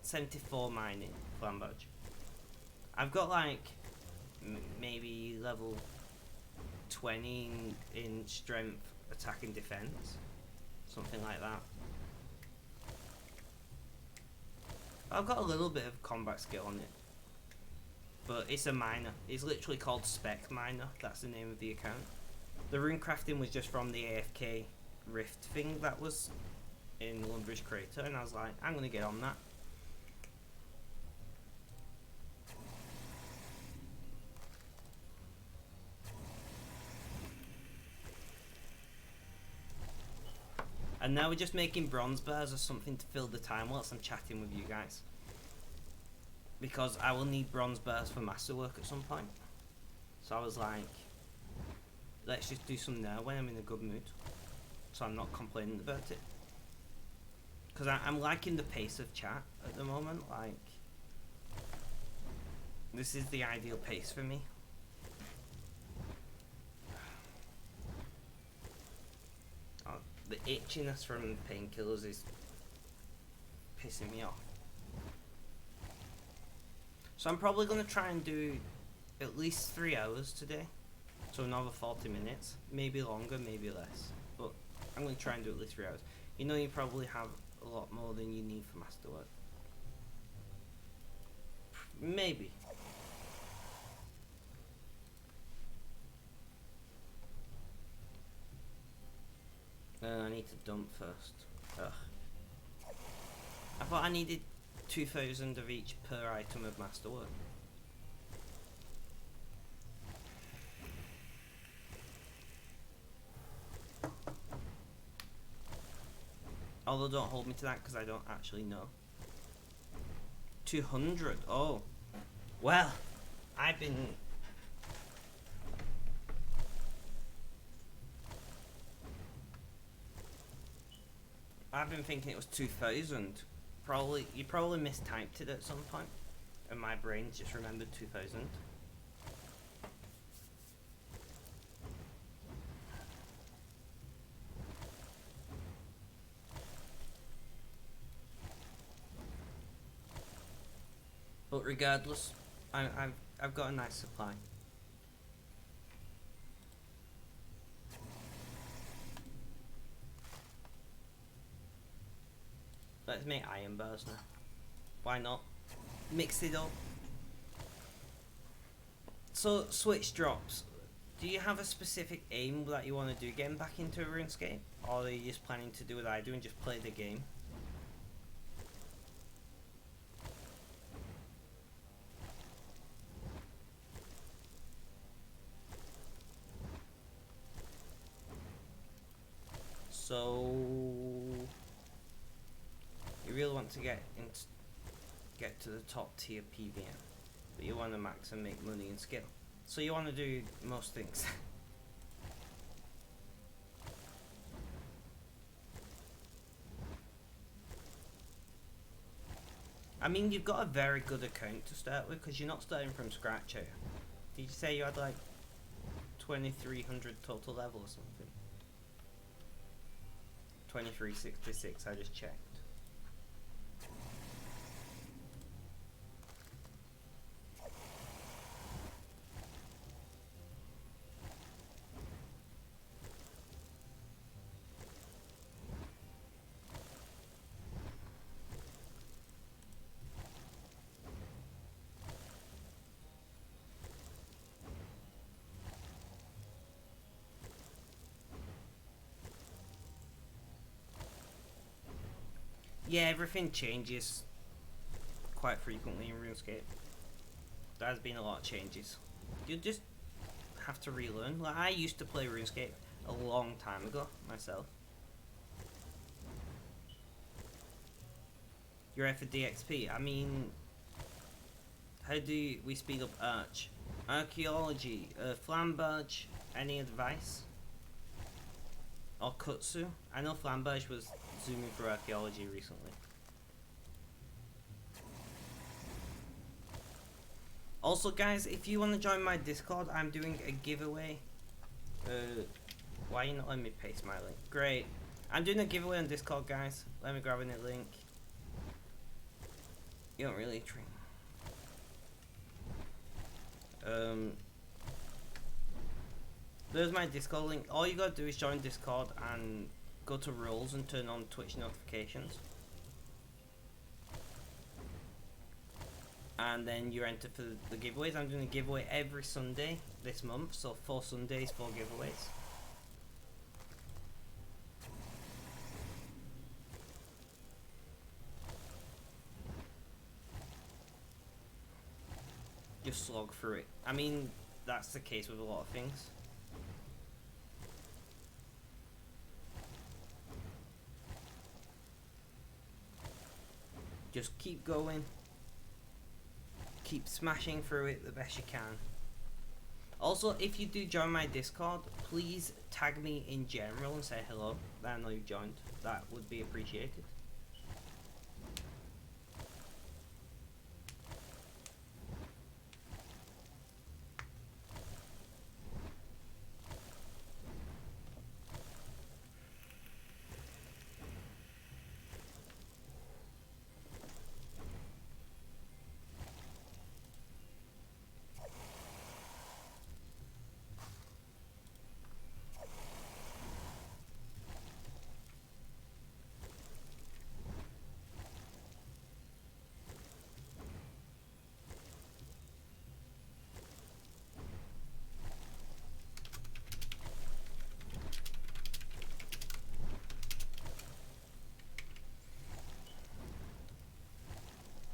74 mining, Flambodge. I've got like maybe level 20 in strength, attack and defense. Something like that. I've got a little bit of combat skill on it. But it's a miner. It's literally called Spec Miner. That's the name of the account. The rune crafting was just from the AFK rift thing that was in Lumbridge Crater, and I was like, I'm gonna get on that. And now we're just making bronze bars or something to fill the time whilst I'm chatting with you guys. Because I will need bronze bars for masterwork at some point. So I was like, let's just do some now when I'm in a good mood. So I'm not complaining about it. Because I'm liking the pace of chat at the moment. Like, this is the ideal pace for me. Oh, the itchiness from painkillers is pissing me off. So I'm probably going to try and do at least 3 hours today. So another 40 minutes. Maybe longer, maybe less. But I'm going to try and do at least 3 hours. You know, you probably have a lot more than you need for masterwork. Maybe. I need to dump first. Ugh. I thought I needed 2,000 of each per item of masterwork. Although don't hold me to that because I don't actually know. 200. Oh. Well, I've been thinking it was 2,000. You probably mistyped it at some point, and my brain just remembered 2,000. But regardless, I've got a nice supply. Let's make iron bars now. Why not? Mix it up. So, switch drops. Do you have a specific aim that you want to do getting back into RuneScape? Or are you just planning to do what I do and just play the game? So you really want to get to the top tier PVM, but you want to max and make money and skill. So you want to do most things. I mean, you've got a very good account to start with because you're not starting from scratch here. Did you say you had like 2300 total level or something? 2366, I just checked. Yeah, everything changes quite frequently in RuneScape. There has been a lot of changes. You just have to relearn. Like, I used to play RuneScape a long time ago myself. You're F for DXP. I mean, how do we speed up Arch? Archaeology, Flamberge, any advice? Or Kutsu? I know Flamberge was zooming through archaeology recently. Also guys, if you want to join my Discord, I'm doing a giveaway. Why are you not letting me paste my link? Great. I'm doing a giveaway on Discord, guys. Let me grab a link. You don't really drink. There's my Discord link. All you gotta do is join Discord and go to rules and turn on Twitch notifications. And then you're entered for the giveaways. I'm doing a giveaway every Sunday this month, so 4 Sundays, 4 giveaways. Just slog through it. I mean, that's the case with a lot of things. Just keep going. Keep smashing through it the best you can. Also, if you do join my Discord, please tag me in general and say hello that I know you've joined. That would be appreciated.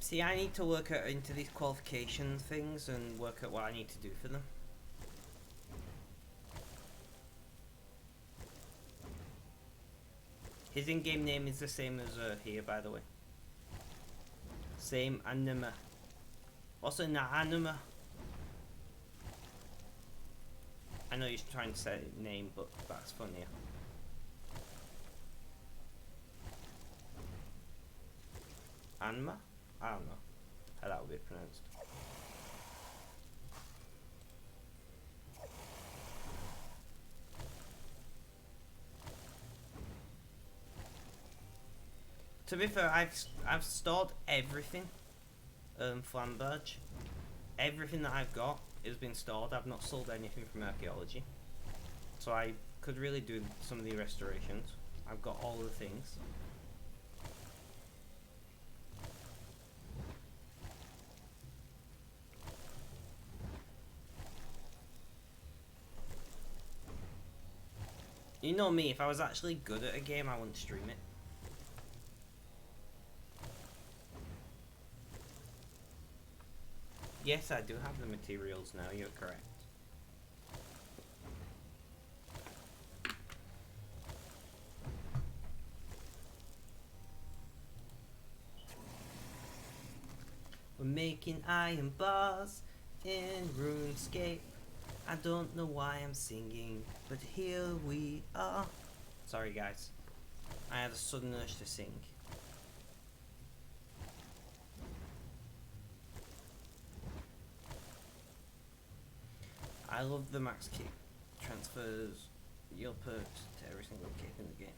See, I need to work out into these qualification things and work out what I need to do for them. His in-game name is the same as here, by the way. Same anima. Also, na anima. I know you're trying to say name, but that's funnier. Anima? I don't know how that would be pronounced. To be fair, I've stored everything Flamberge. Everything that I've got has been stored. I've not sold anything from archaeology, so I could really do some of the restorations. I've got all the things. You know me, if I was actually good at a game, I wouldn't stream it. Yes, I do have the materials now, you're correct. We're making iron bars in RuneScape. I don't know why I'm singing, but here we are. Sorry guys, I had a sudden urge to sing. I love the max kick transfers your perks to every single kick in the game.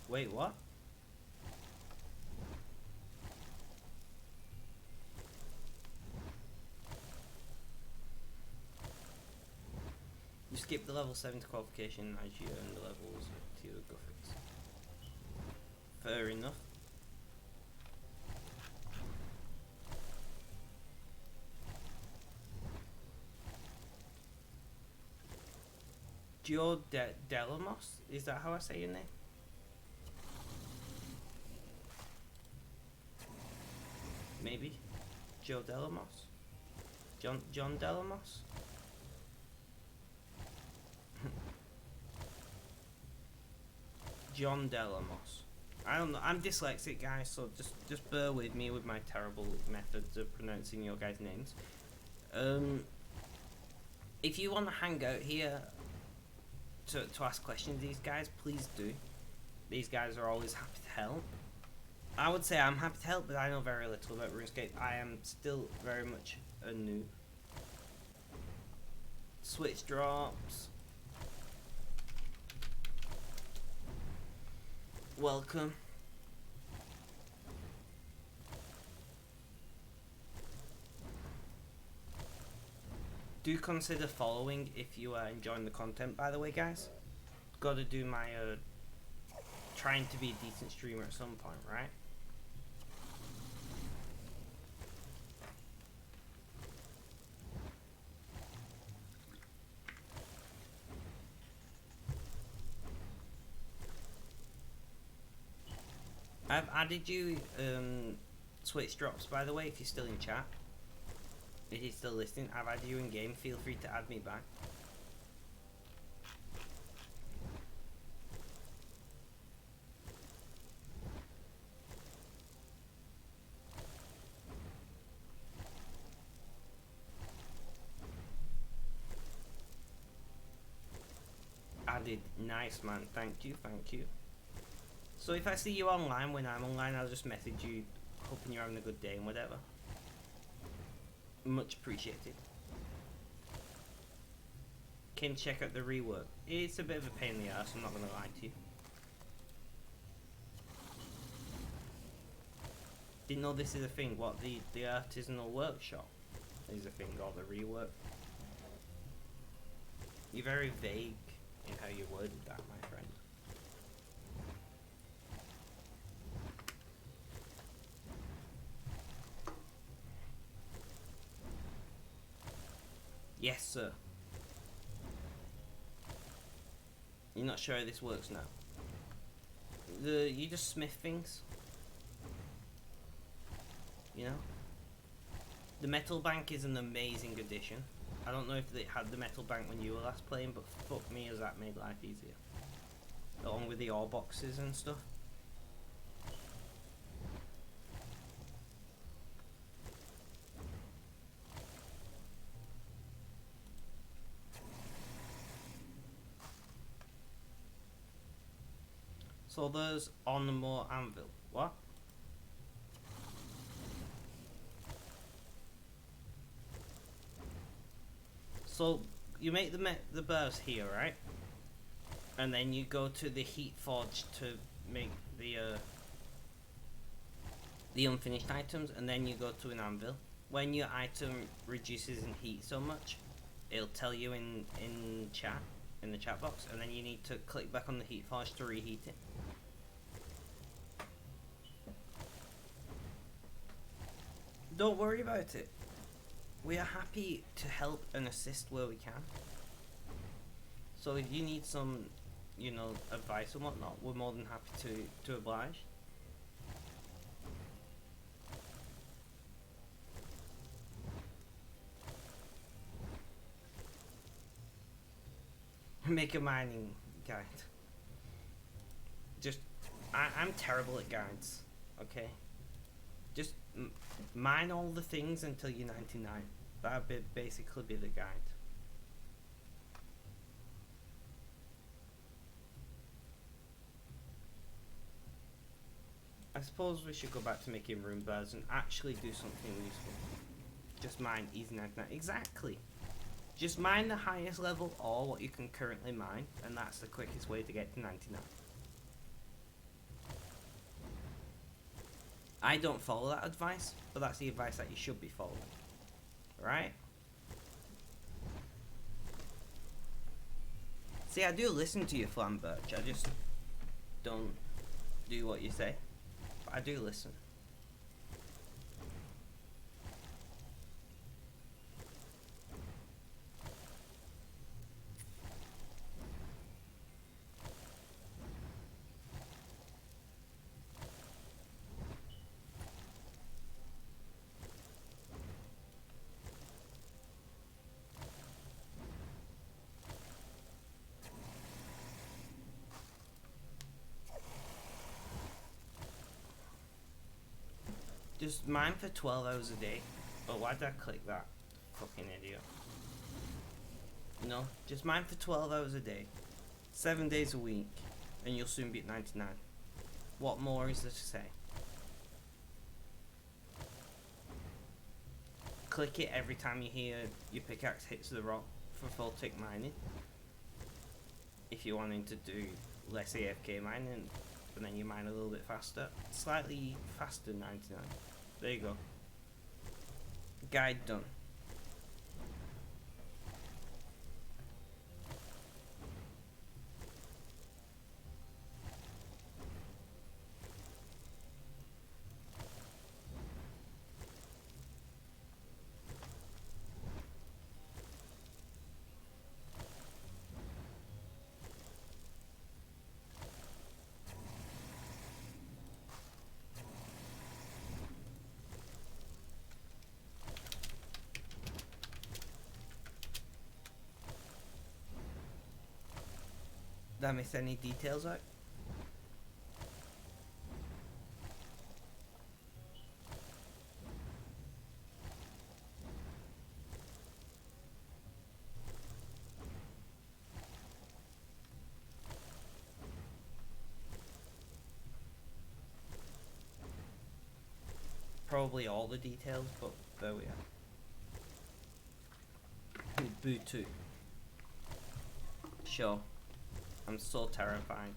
Wait, what? You skip the level 7 qualification as you earn the levels to your graphics. Fair enough. Delamos? Is that how I say your name? Maybe? Joe Delamos? John Delamos? John Delamos. I don't know. I'm dyslexic, guys, so just bear with me with my terrible methods of pronouncing your guys' names. If you want to hang out here to ask questions to these guys, please do. These guys are always happy to help. I would say I'm happy to help, but I know very little about RuneScape. I am still very much a noob. Switch drops. Welcome. Do consider following if you are enjoying the content, by the way, guys. Gotta do my trying to be a decent streamer at some point, right? I've added you, Switch drops, by the way, if you're still in chat. If you're still listening, I've added you in game. Feel free to add me back. Added. Nice, man. Thank you, thank you. So if I see you online when I'm online, I'll just message you, hoping you're having a good day and whatever. Much appreciated. Can check out the rework. It's a bit of a pain in the ass, I'm not gonna lie to you. Didn't know this is a thing. What, the artisanal workshop is a thing, or the rework? You're very vague in how you worded that, my friend. Yes, sir. You're not sure how this works now? You just smith things. You know? The metal bank is an amazing addition. I don't know if they had the metal bank when you were last playing, but fuck me, has that made life easier. Along with the ore boxes and stuff. So there's on the more anvil. What? So you make the burrs here, right? And then you go to the heat forge to make the the unfinished items, and then you go to an anvil. When your item reduces in heat so much, it'll tell you in chat, in the chat box, and then you need to click back on the heat forge to reheat it. Don't worry about it. We are happy to help and assist where we can. So if you need some, advice and whatnot, we're more than happy to oblige. Make a mining guide. Just, I'm terrible at guides, okay? Just mine all the things until you're 99. That would basically be the guide. I suppose we should go back to making rune birds and actually do something useful. Just mine easy 99. Exactly. Just mine the highest level or what you can currently mine, and that's the quickest way to get to 99. I don't follow that advice, but that's the advice that you should be following. Right? See, I do listen to you, Flamberge. I just don't do what you say. But I do listen. Just mine for 12 hours a day. Oh, why did I click that? Fucking idiot. No, just mine for 12 hours a day. 7 days a week. And you'll soon be at 99. What more is there to say? Click it every time you hear your pickaxe hits the rock for full tick mining. If you're wanting to do less AFK mining, and then you mine a little bit faster. Slightly faster 99. There you go. Guide done. Did I miss any details out? Probably all the details, but there we are. Boo 2. Sure. I'm so terrified.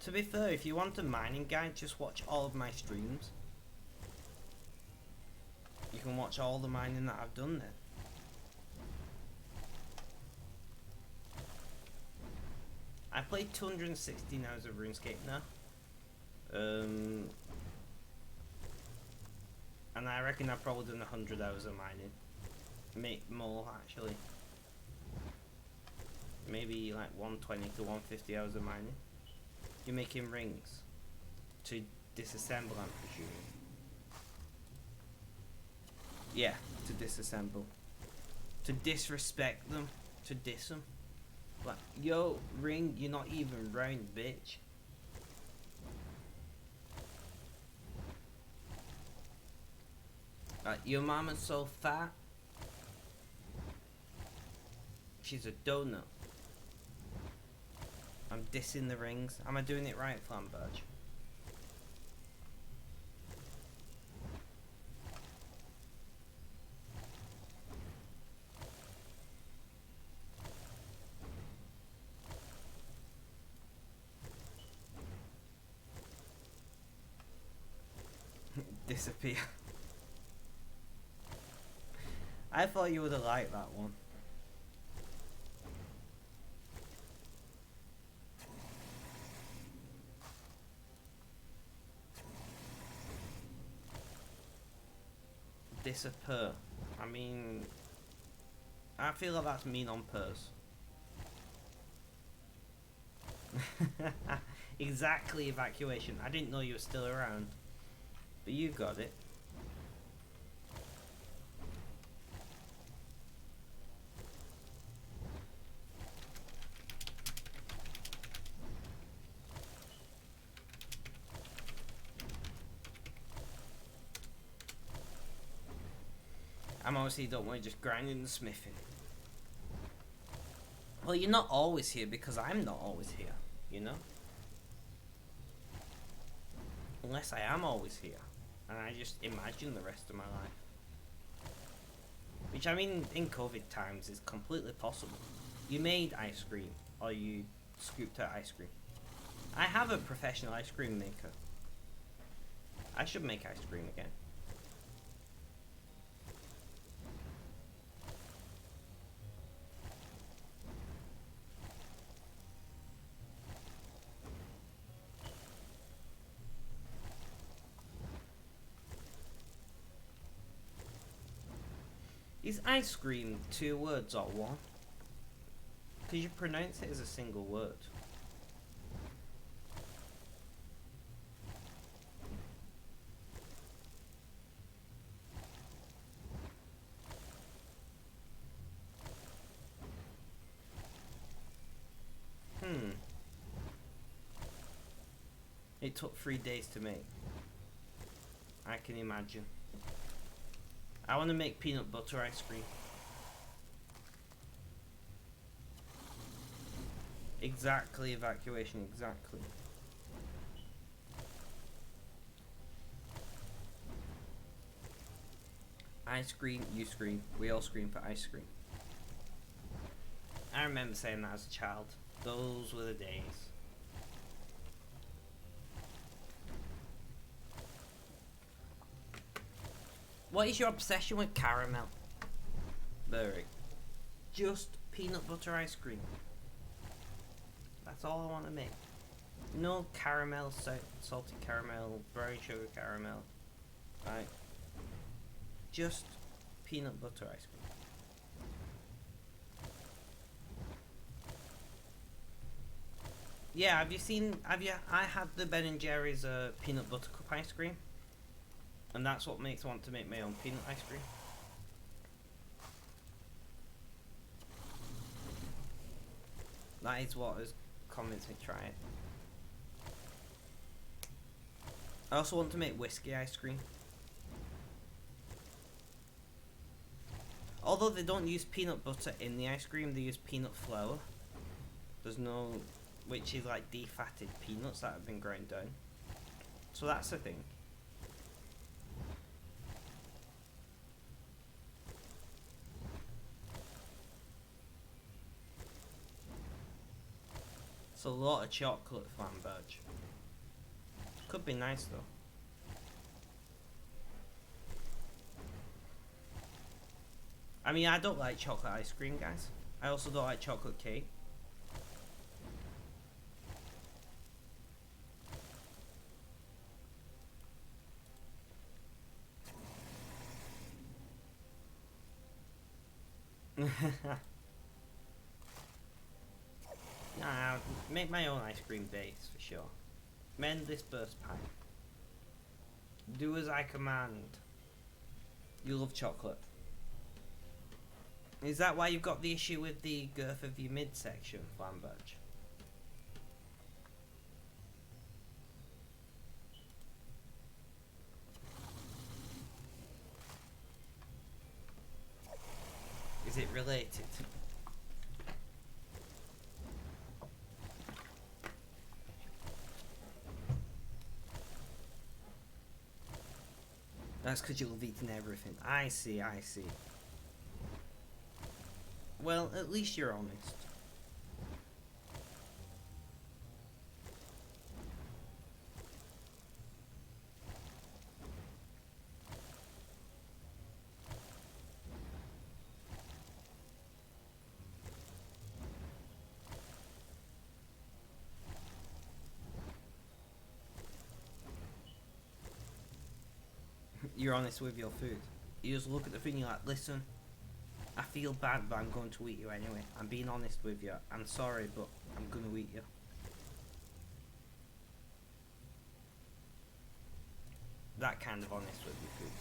To be fair, if you want a mining guide, just watch all of my streams. You can watch all the mining that I've done there. I played 216 hours of RuneScape now. And I reckon I've probably done 100 hours of mining. Make more actually. Maybe like 120 to 150 hours of mining. You're making rings to disassemble, I'm presuming. Yeah, to disassemble. To disrespect them. To diss them. Like, yo, ring, you're not even round, bitch. Your mama's so fat. She's a donut. I'm dissing the rings. Am I doing it right, Flamberge? Disappear. I thought you would have liked that one. Disappear. I mean, I feel like that's mean on purse. Exactly, evacuation. I didn't know you were still around. But you got it. I'm obviously don't want to just grinding and smithing. Well, you're not always here because I'm not always here, you know? Unless I am always here. And I just imagine the rest of my life. Which, I mean, in COVID times is completely possible. You made ice cream, or you scooped out ice cream. I have a professional ice cream maker. I should make ice cream again. Is ice cream 2 words or 1? Because you pronounce it as a single word. It took 3 days to make. I can imagine. I want to make peanut butter ice cream. Exactly, evacuation, exactly. I scream, you scream, we all scream for ice cream. I remember saying that as a child. Those were the days. What is your obsession with caramel? Very. Just peanut butter ice cream. That's all I want to make. No caramel, salty caramel, brown sugar caramel. Right. Just peanut butter ice cream. Yeah, I had the Ben and Jerry's peanut butter cup ice cream. And that's what makes me want to make my own peanut ice cream. That is what has convinced me to try it. I also want to make whiskey ice cream. Although they don't use peanut butter in the ice cream, they use peanut flour. There's no, which is like defatted peanuts that have been ground down. So that's the thing. It's a lot of chocolate, Flamberge. Could be nice though. I mean, I don't like chocolate ice cream, guys. I also don't like chocolate cake. Nah, I'll make my own ice cream base for sure. Mend this burst pipe. Do as I command. You love chocolate. Is that why you've got the issue with the girth of your midsection, Flamberge? Is it related? That's because you'll have eaten everything. I see, I see. Well, at least you're honest. You're honest with your food. You just look at the food and you're like, listen, I feel bad, but I'm going to eat you anyway. I'm being honest with you. I'm sorry, but I'm going to eat you. That kind of honest with your food.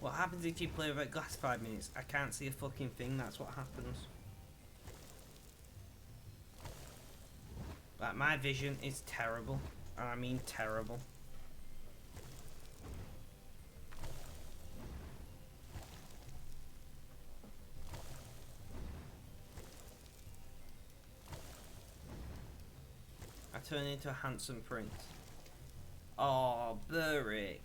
What happens if you play with a glass 5 minutes? I can't see a fucking thing, that's what happens. Like, my vision is terrible. And I mean terrible. I turn into a handsome prince. Oh, Burrick.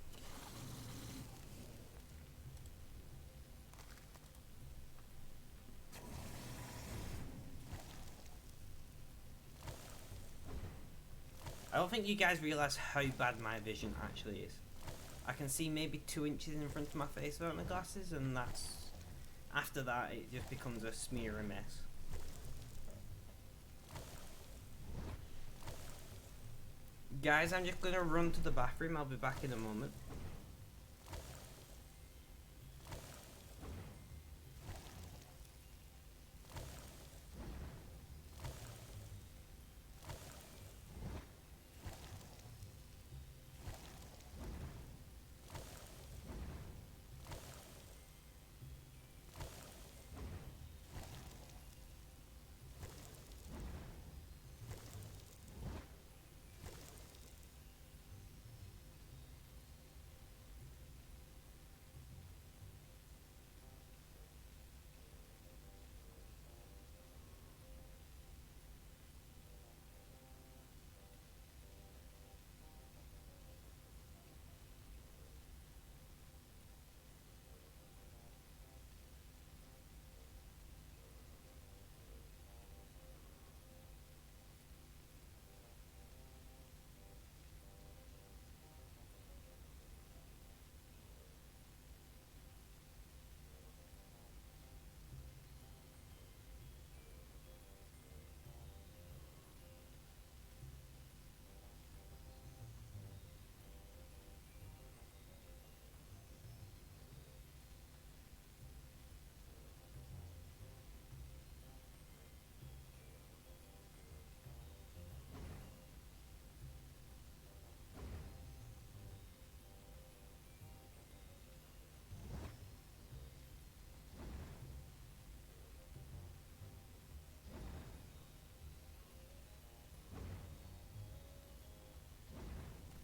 I don't think you guys realise how bad my vision actually is. I can see maybe 2 inches in front of my face without my glasses, and that's... After that, it just becomes a smear and mess. Guys, I'm just gonna run to the bathroom. I'll be back in a moment.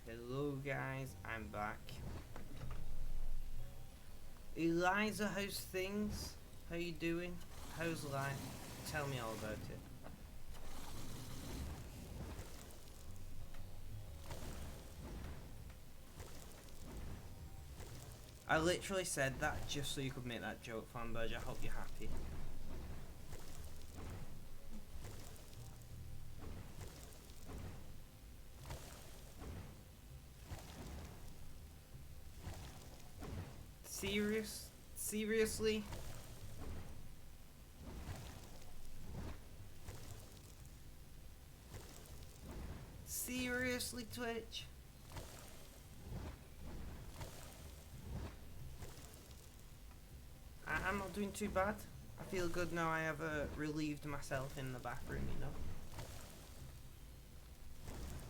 Hello guys, I'm back. Eliza, how's things? How you doing? How's life? Tell me all about it. I literally said that just so you could make that joke, Fanberge. I hope you're happy. Seriously? Seriously, Twitch? I'm not doing too bad. I feel good now. I have relieved myself in the bathroom, you know.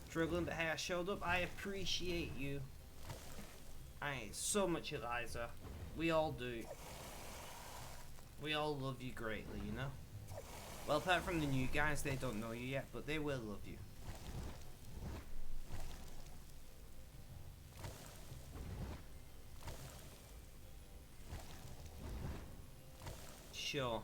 Struggling, but hey, I showed up. I appreciate you. So much, Eliza. We all do. We all love you greatly, you know. Well, apart from the new guys, they don't know you yet, but they will love you. Sure.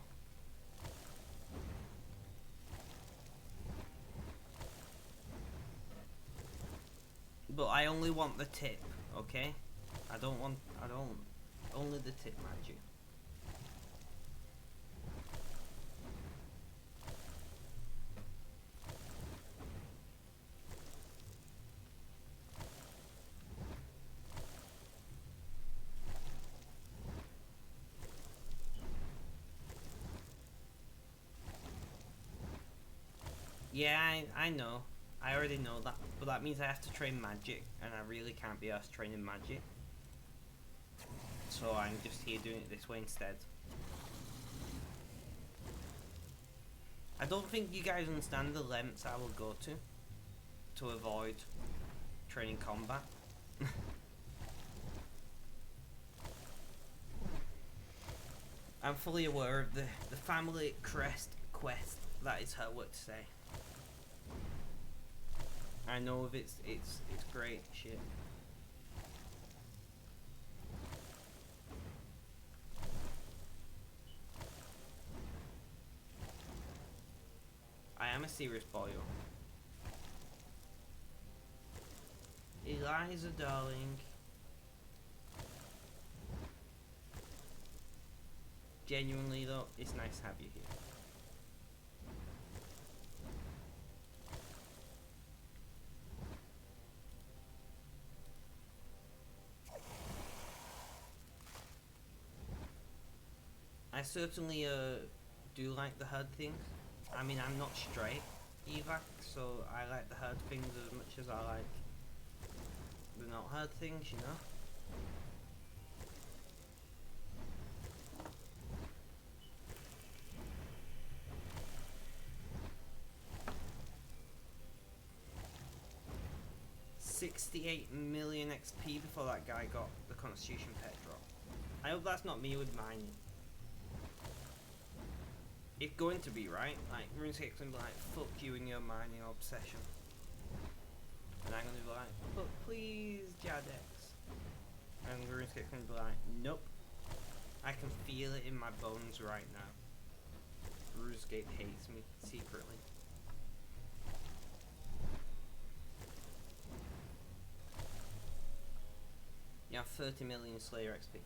But I only want the tip, okay? I don't, only the tip, mind you. Yeah, I know. I already know that. But that means I have to train magic, and I really can't be asked training magic. So I'm just here doing it this way instead. I don't think you guys understand the lengths I will go to avoid training combat. I'm fully aware of the family crest quest. That is her word to say. I know of it's great shit. I am a serious boy. Eliza, darling. Genuinely though, it's nice to have you here. I certainly do like the herd things. I mean, I'm not straight evac, so I like the herd things as much as I like the not herd things, you know? $68 million XP before that guy got the Constitution pet drop. I hope that's not me with mining. It's going to be, right? Like, RuneScape's gonna be like, fuck you and your mining obsession. And I'm gonna be like, but please, Jadex. And RuneScape's gonna be like, nope. I can feel it in my bones right now. RuneScape hates me, secretly. You have 30 million Slayer XP.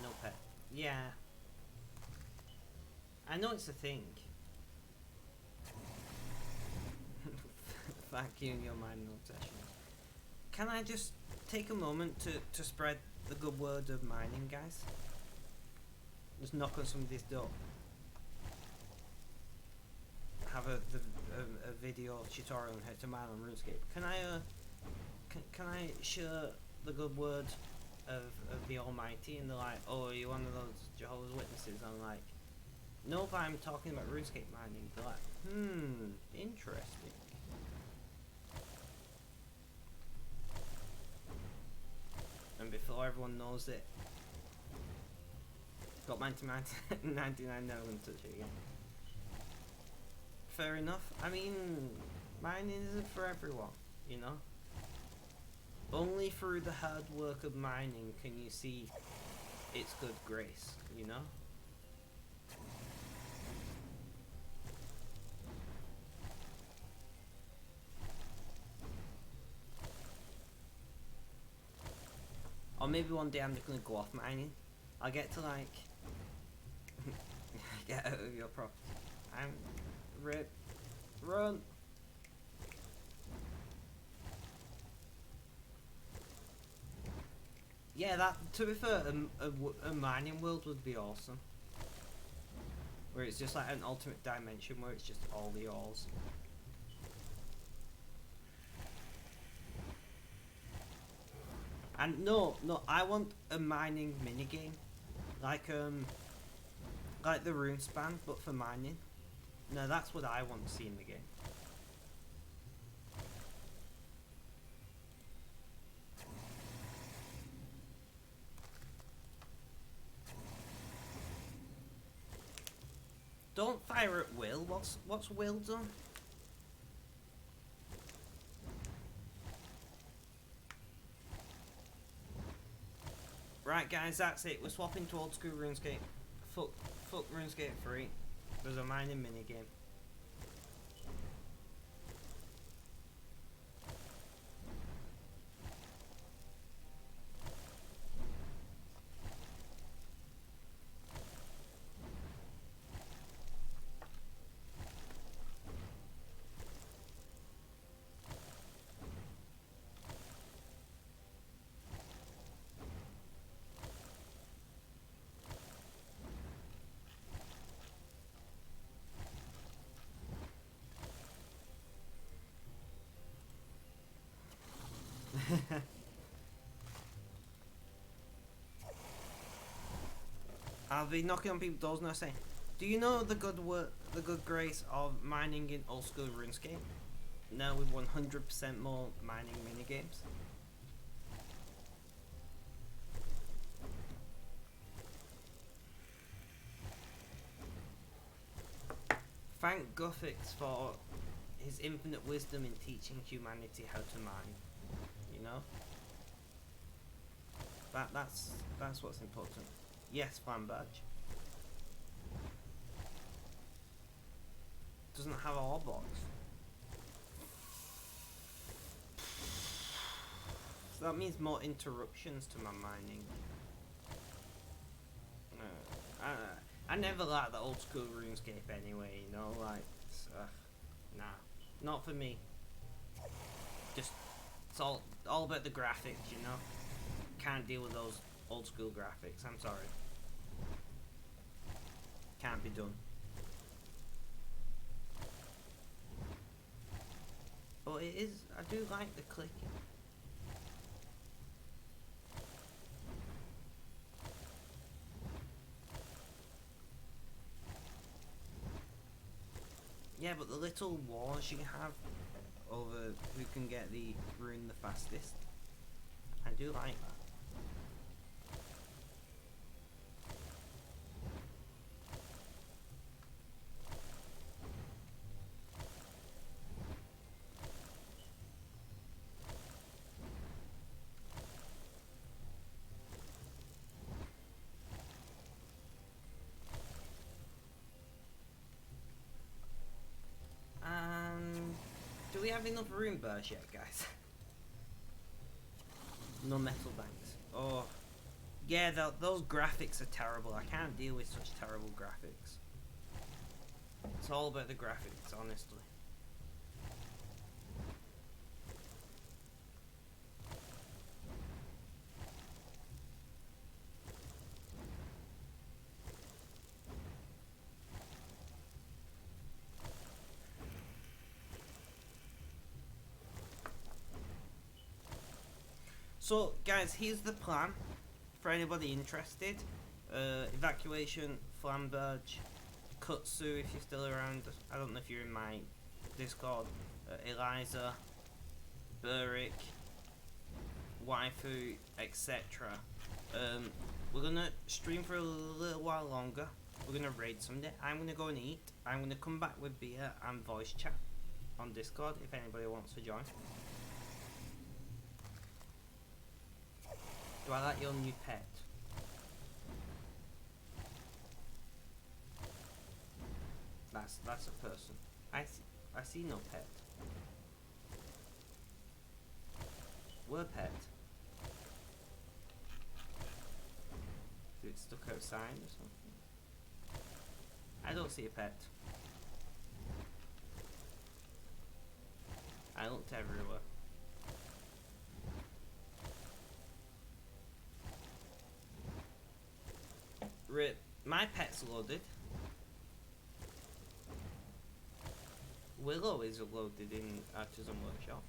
No pet. Yeah. I know it's a thing. Fuck you and your mining obsession. Can I just take a moment to spread the good word of mining, guys? Just knock on somebody's door. Have a video tutorial on how to mine on RuneScape. Can I share the good word of the Almighty? And they're like, oh, are you one of those Jehovah's Witnesses? I'm like, nope, I'm talking about RuneScape mining. They're like, interesting. And before everyone knows it, got 99 now and touch it again. Fair enough. I mean, mining isn't for everyone, you know? Only through the hard work of mining can you see its good grace, you know? Or maybe one day I'm just gonna go off mining. I'll get to like get out of your property. I'm rip run. Yeah, that, to be fair, a mining world would be awesome. Where it's just like an ultimate dimension where it's just all the ores. And no, I want a mining minigame. Like the RuneSpan, but for mining. No, that's what I want to see in the game. Don't fire at will. What's will done? Right, guys, that's it. We're swapping to old school RuneScape. Fuck RuneScape 3. There's a mining minigame. I'll be knocking on people's doors now saying, do you know the good grace of mining in old school RuneScape? Now with 100% more mining minigames. Thank Guffix for his infinite wisdom in teaching humanity how to mine. You know? That's what's important. Yes, fan badge. Doesn't have a ore box. So that means more interruptions to my mining. I never liked the old school RuneScape anyway, you know, like, nah, not for me. Just, it's all about the graphics, you know. Can't deal with those old school graphics, I'm sorry. Can't be done. But it is, I do like the clicking. Yeah, but the little wars you have over who can get the rune the fastest, I do like that. Do we have enough rune bursts yet, guys? No metal banks. Oh, yeah, those graphics are terrible. I can't deal with such terrible graphics. It's all about the graphics, honestly. So, guys, here's the plan for anybody interested. Evacuation, Flamberge, Kutsu if you're still around. I don't know if you're in my Discord. Eliza, Burrick, Waifu, etc. We're gonna stream for a little while longer. We're gonna raid someday. I'm gonna go and eat. I'm gonna come back with beer and voice chat on Discord if anybody wants to join. Do I like your new pet? That's a person. I see no pet. We're pet. Is it stuck outside or something? I don't see a pet. I looked everywhere. Rip. My pet's loaded. Willow is loaded in Artisan Workshop.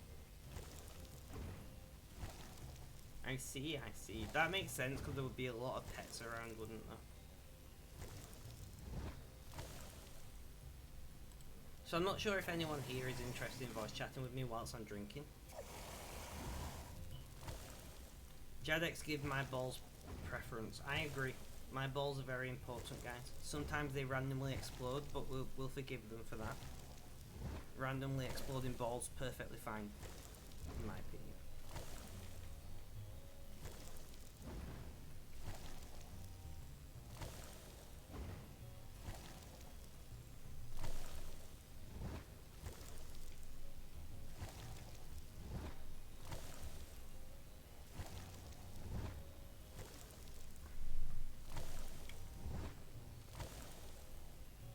I see, I see. That makes sense because there would be a lot of pets around, wouldn't there? So I'm not sure if anyone here is interested in voice chatting with me whilst I'm drinking. Jadex give my balls preference. I agree. My balls are very important, guys. Sometimes they randomly explode, but we'll forgive them for that. Randomly exploding balls, perfectly fine, in my opinion.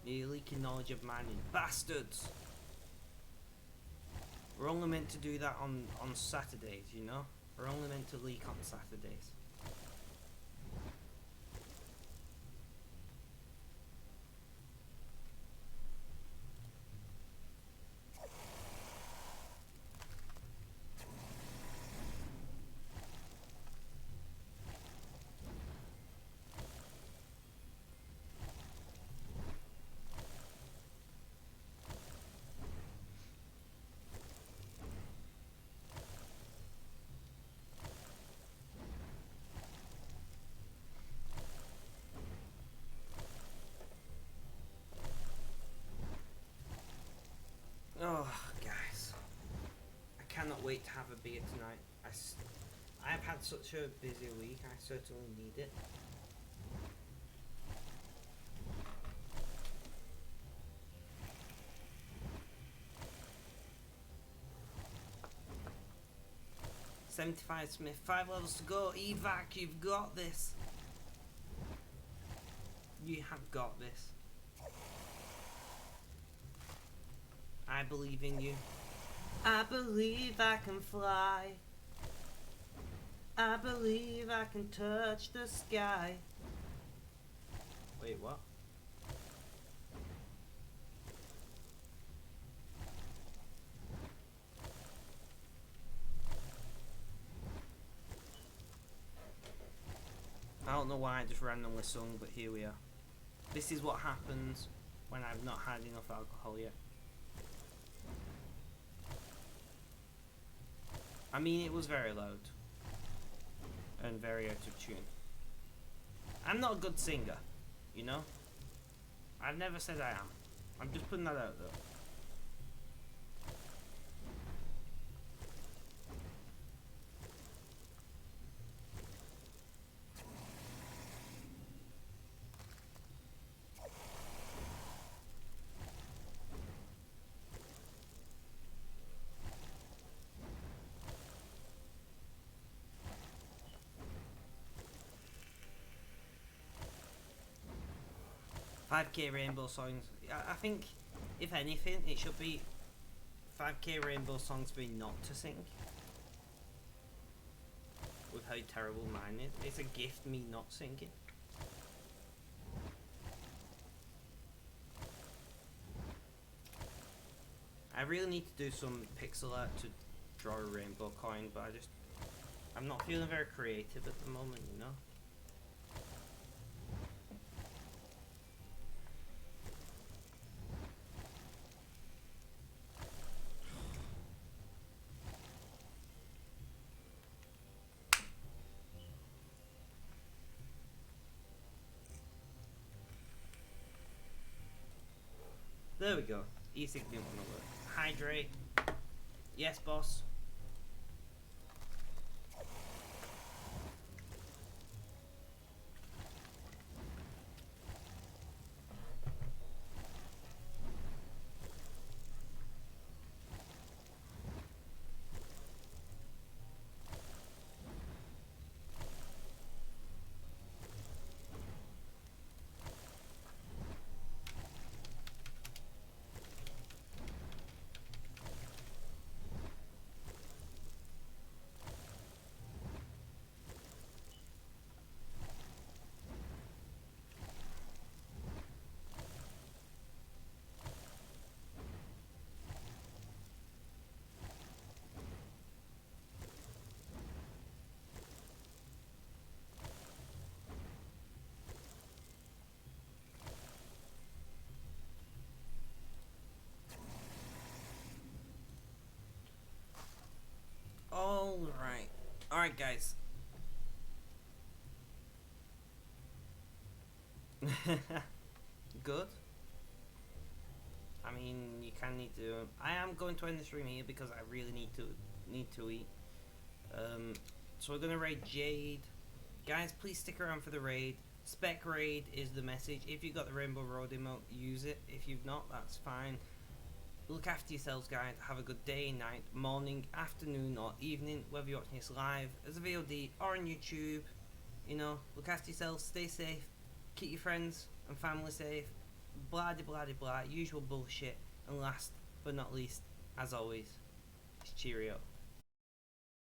You're leaking knowledge of mining. Bastards! We're only meant to do that on Saturdays, you know? We're only meant to leak on Saturdays. Oh, guys. I cannot wait to have a beer tonight. I have had such a busy week, I certainly need it. $75 Smith, 5 levels to go. Evac, you've got this. You have got this. I believe in you. I believe I can fly. I believe I can touch the sky. Wait, what? I don't know why I just randomly sung, but here we are. This is what happens when I've not had enough alcohol yet. I mean, it was very loud. And very out of tune. I'm not a good singer, you know? I've never said I am. I'm just putting that out there. 5k rainbow songs. I think, if anything, it should be 5k rainbow songs for me not to sing. With how terrible mine is. It's a gift, me not singing. I really need to do some pixel art to draw a rainbow coin, but I'm not feeling very creative at the moment, you know? There we go. E-Sync didn't want to work. Hydrate. Yes, boss. Alright, guys. Good. I mean, you can need to. I am going to end the stream here because I really need to eat. So we're gonna raid Jade. Guys, please stick around for the raid. Spec raid is the message. If you've got the Rainbow Road emote, use it. If you've not, that's fine. Look after yourselves, guys. Have a good day, night, morning, afternoon, or evening, whether you're watching this live as a VOD or on YouTube. You know, look after yourselves, stay safe, keep your friends and family safe. Blah de blah de blah, usual bullshit. And last but not least, as always, it's cheerio.